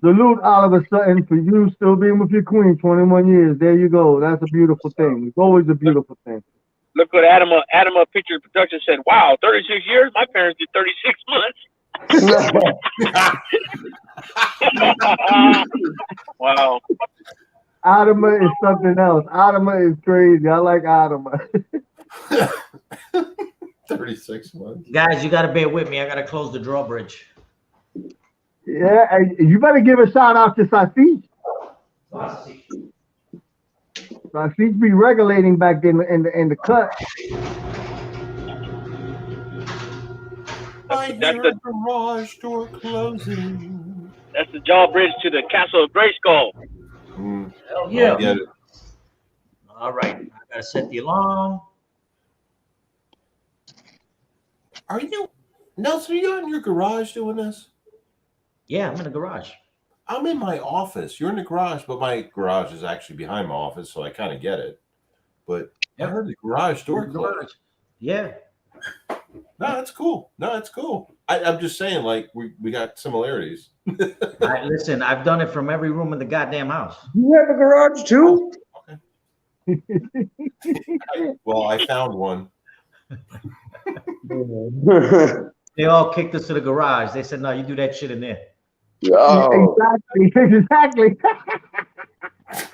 Salute Oliver Sutton for you still being with your queen 21 years. There you go. That's a beautiful thing. It's always a beautiful thing. Look what Adam Picture Production said. Wow, 36 years? My parents did 36 months. Wow. Adama is something else. Adama is crazy. I like Adama. 36 months. Guys, you got to bear with me. I got to close the drawbridge. Yeah, you better give a shout out to Safi. So I seem to be regulating back in the cut. I hear a garage door closing. That's the drawbridge to the Castle of Grayskull. Hell yeah. I get it. All right. I gotta set the alarm. Are you, Nelson? Are you in your garage doing this? Yeah, I'm in the garage. I'm in my office. You're in the garage, but my garage is actually behind my office, so I kind of get it. But I heard the garage door close. Yeah. No, that's cool. No, that's cool. I'm just saying, like, we got similarities. Listen, I've done it from every room in the goddamn house. You have a garage too? Well, I found one. They all kicked us to the garage. They said, no, you do that shit in there. Oh. Exactly.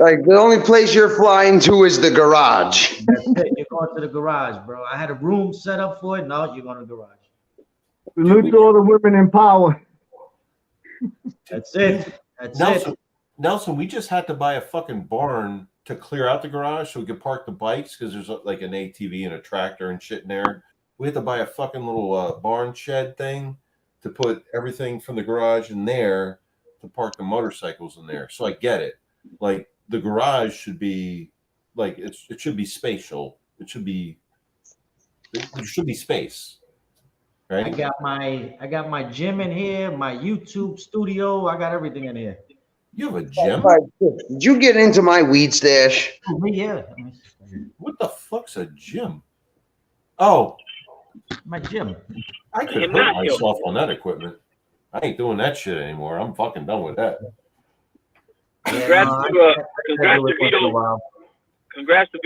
Like the only place you're flying to is the garage. That's it. You're going to the garage, bro. I had a room set up for it. No, you're going to the garage. Salute to all the women in power. That's it. That's it. Nelson, we just had to buy a fucking barn to clear out the garage so we could park the bikes because there's like an ATV and a tractor and shit in there. We had to buy a fucking little barn shed thing to put everything from the garage in there to park the motorcycles in there. So I get it. Like the garage should be like it should be spatial. There should be space. Right? I got my gym in here, my YouTube studio. I got everything in here. You have a gym? Did you get into my weed stash? Yeah. What the fuck's a gym? Oh, my gym. I could hurt myself on that equipment. I ain't doing that shit anymore. I'm fucking done with that. Congrats to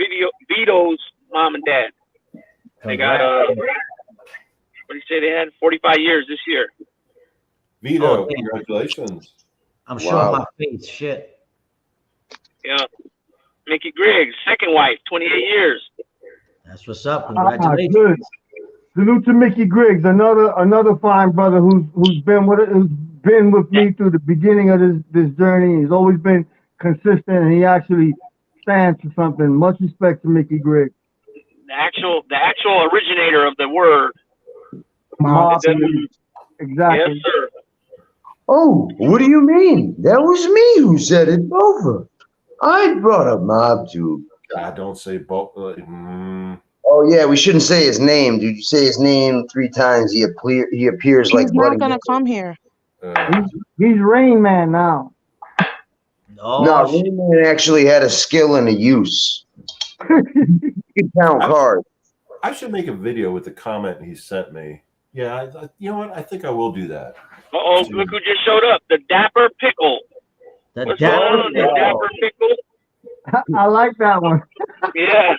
Vito's mom and dad. They got what do you say they had? 45 years this year. Vito, congratulations. I'm showing my face. Shit. Yeah. Mickey Griggs, second wife, 28 years. That's what's up. Congratulations. Good. Salute to Mickey Griggs, another fine brother who's been with me through the beginning of this journey. He's always been consistent, and he actually stands for something. Much respect to Mickey Griggs. The actual originator of the word. Exactly. Yes, sir. Oh, what do you mean? That was me who said it over. I brought up Mob Tube. God, don't say both. Oh yeah, we shouldn't say his name, dude. You say his name 3 times, he appears like He's not gonna come here. He's Rain Man now. No, Rain Man actually had a skill and a use. He could count cards. I should make a video with the comment he sent me. Yeah, you know what? I think I will do that. Uh-oh, look who just showed up. The Dapper Pickle. The Dapper Pickle. I like that one. Yeah.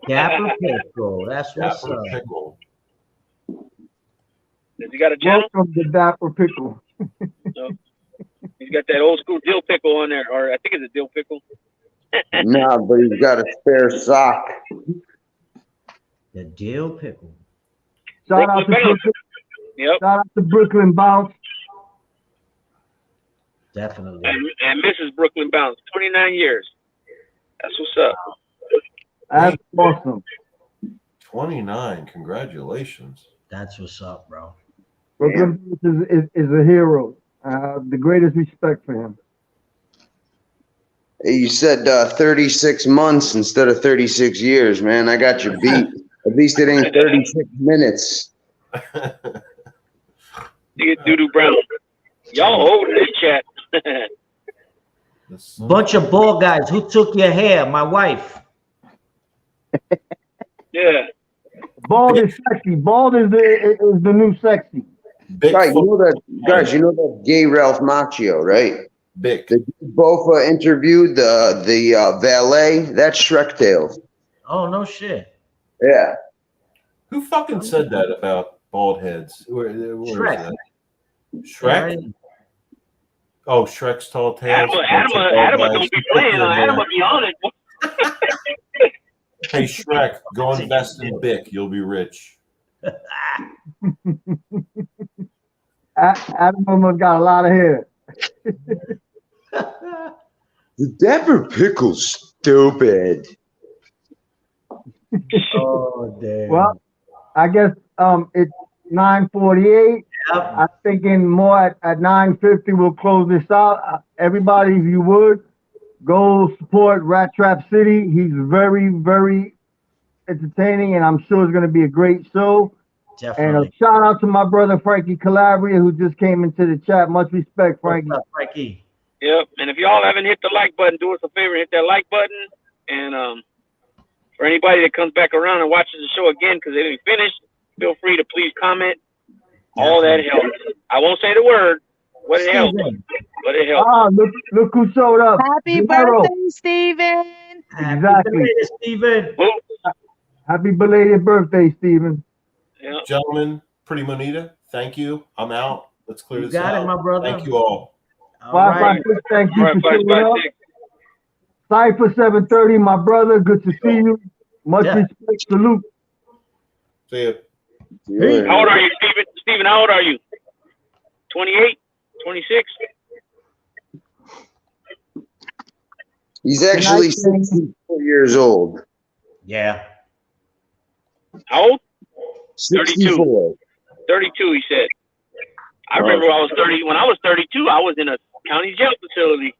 Dapper Pickle. That's what's up. Pickle. Has he got a channel? Welcome to Dapper Pickle. No. He's got that old school dill pickle on there, or I think it's a dill pickle. Nah, but he's got a spare sock. The dill pickle. Shout out to Brooklyn. Yep. Shout out to Brooklyn Bounce. Definitely. And Mrs. Brooklyn Bounce, 29 years. That's what's up. That's awesome. 29. Congratulations. That's what's up, bro. Brooklyn Bounce is a hero. The greatest respect for him. Hey, you said 36 months instead of 36 years, man. I got you beat. At least it ain't 36 minutes. Nigga Doodoo Brown. Y'all old in this chat. Bunch of bald guys. Who took your hair? My wife. Yeah. Bald is sexy. Bald is the new sexy. Right, you know that gay Ralph Macchio, right? Big. The Bofa interviewed the valet. That's Shrek Tail. Oh, no shit. Yeah. Who fucking said that about bald heads? Where Shrek. is that? Shrek? Oh, Shrek's tall tales. Adama don't be playing. Adama be on it. Hey, Shrek, go invest in Bic. You'll be rich. Adama got a lot of hair. The Dapper Pickle's stupid. Oh damn. Well, I guess it's 9:48. Yep. I'm thinking more at 9:50 we'll close this out. Everybody, if you would, go support Rat Trap City. He's very, very entertaining, and I'm sure it's going to be a great show. And a Definitely. shout out to my brother Frankie Calabria, who just came into the chat. Much respect, Frankie. What's up, Frankie? Yep. And if y'all haven't hit the like button, do us a favor, hit that like button. And for anybody that comes back around and watches the show again because they didn't finish, feel free to please comment. All that helps. I won't say the word, but it helps. But it helps. Ah, look who showed up. Happy Dinero. birthday, Steven. Exactly. Steven. Happy belated birthday, Steven. Yeah. Gentlemen, Pretty Monita, thank you. I'm out. Let's clear You this got out. it, my brother. Thank you all. All right. 556, thank you All right, for showing 556. up. Cypher 730, my brother, good to see you. Much Yeah. respect, salute. See ya. How old are you, Steven? Steven, how old are you? 28? 26? He's actually 64 years old. Yeah. How old? 64. 32, he said. I remember I was 30. When I was 32, I was in a county jail facility.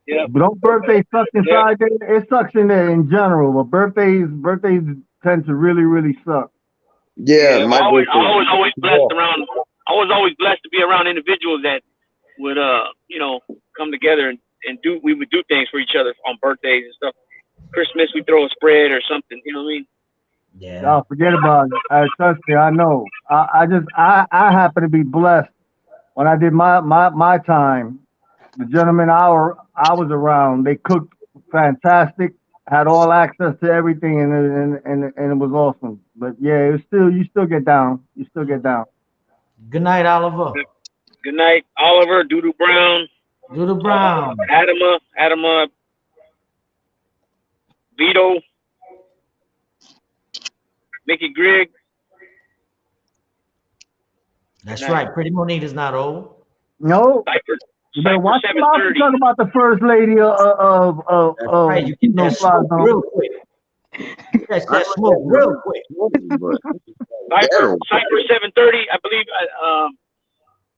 Yeah. But don't birthday suck inside there? It sucks in there in general, but birthdays tend to really, really suck. Yeah, my I was birthday. always blessed around. I was always blessed to be around individuals that would, come together and do. We would do things for each other on birthdays and stuff. Christmas, we throw a spread or something. You know what I mean? Yeah. Oh, forget about it. Trust me, I know. I happen to be blessed when I did my time. The gentleman I was around, they cooked fantastic, had all access to everything, and it was awesome. But yeah, you still get down. You still get down. Good night, Oliver. Good night, Oliver, Doodoo Brown, Doodoo Brown, Adama, Vito, Mickey Grigg. That's right. Pretty Monita's not old. No. Cypher, You better Cypher watch your mouth to 730. talk about the first lady of That's right. You get that smoke real quick. Catch that smoke real quick. Cypher 730. I believe.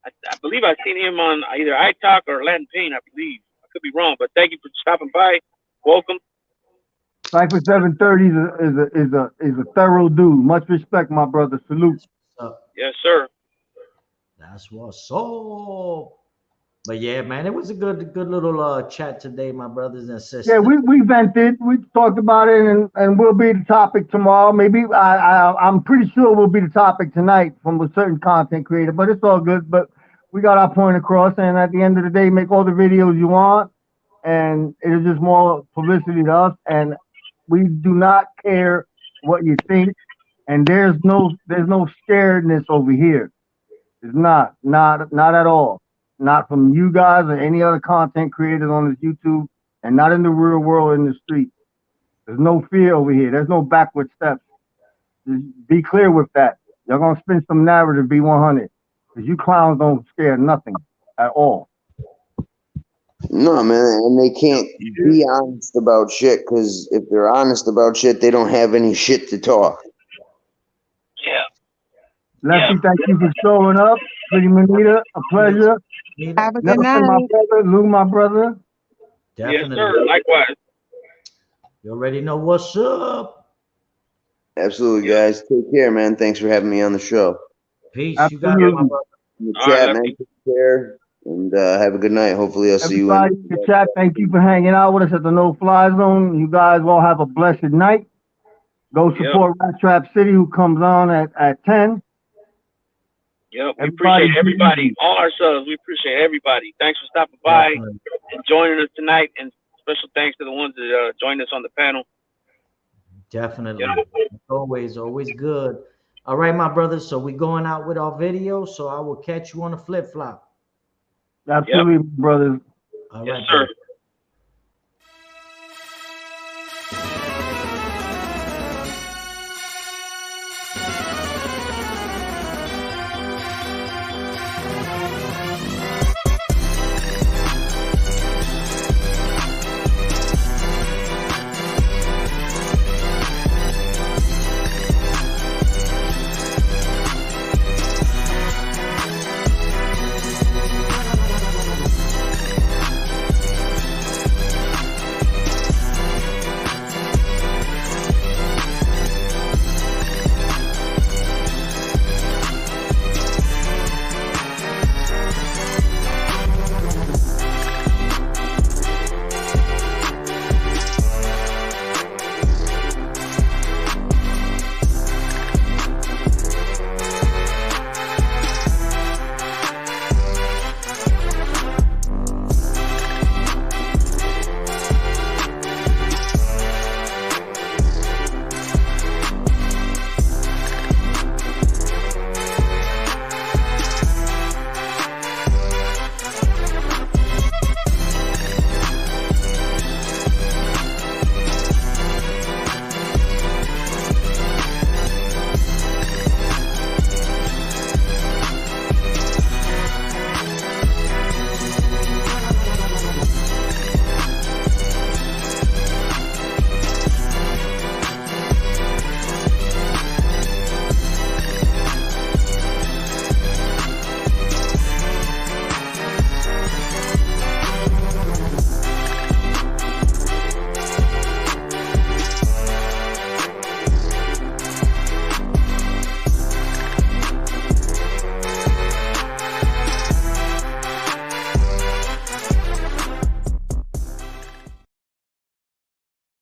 I believe I've seen him on either iTalk or Latin Pain. I believe. I could be wrong, but thank you for stopping by. Welcome. Cypher 730 is a thorough dude. Much respect, my brother. Salute. Yes, sir. That's what's up. But yeah, man, it was a good little chat today, my brothers and sisters. Yeah, we vented. We talked about it, and we'll be the topic tomorrow. Maybe I'm pretty sure we'll be the topic tonight from a certain content creator. But it's all good. But we got our point across, and at the end of the day, make all the videos you want, and it is just more publicity to us. And we do not care what you think, and there's no scaredness over here. It's not at all. Not from you guys or any other content creators on this YouTube, and not in the real world in the street. There's no fear over here. There's no backward steps. Just be clear with that. Y'all gonna spin some narrative, be 100. Because you clowns don't scare nothing at all. No, man, and they can't be honest about shit, because if they're honest about shit, they don't have any shit to talk. Yeah. Lefty, thank you for showing up. Pretty Monita, a pleasure. Have a good Nelson, night. my brother. Lou, my brother. Definitely. Yes, sir. Likewise. You already know what's up. Absolutely, guys. Take care, man. Thanks for having me on the show. Peace. Absolutely. You got it, my brother. In the All chat, right, man. Lefty. Take care. And have a good night. Hopefully, I'll see you Everybody in the chat, thank you for hanging out with us at the No Fly Zone. You guys all have a blessed night. Go support Rat Trap City, who comes on at 10. Yep, we appreciate everybody, all our subs. We appreciate everybody. Thanks for stopping by and joining us tonight. And special thanks to the ones that joined us on the panel. Definitely. Always good. All right, my brothers. So we're going out with our video. So I will catch you on a flip flop. Absolutely, brothers. All yes, right, sir.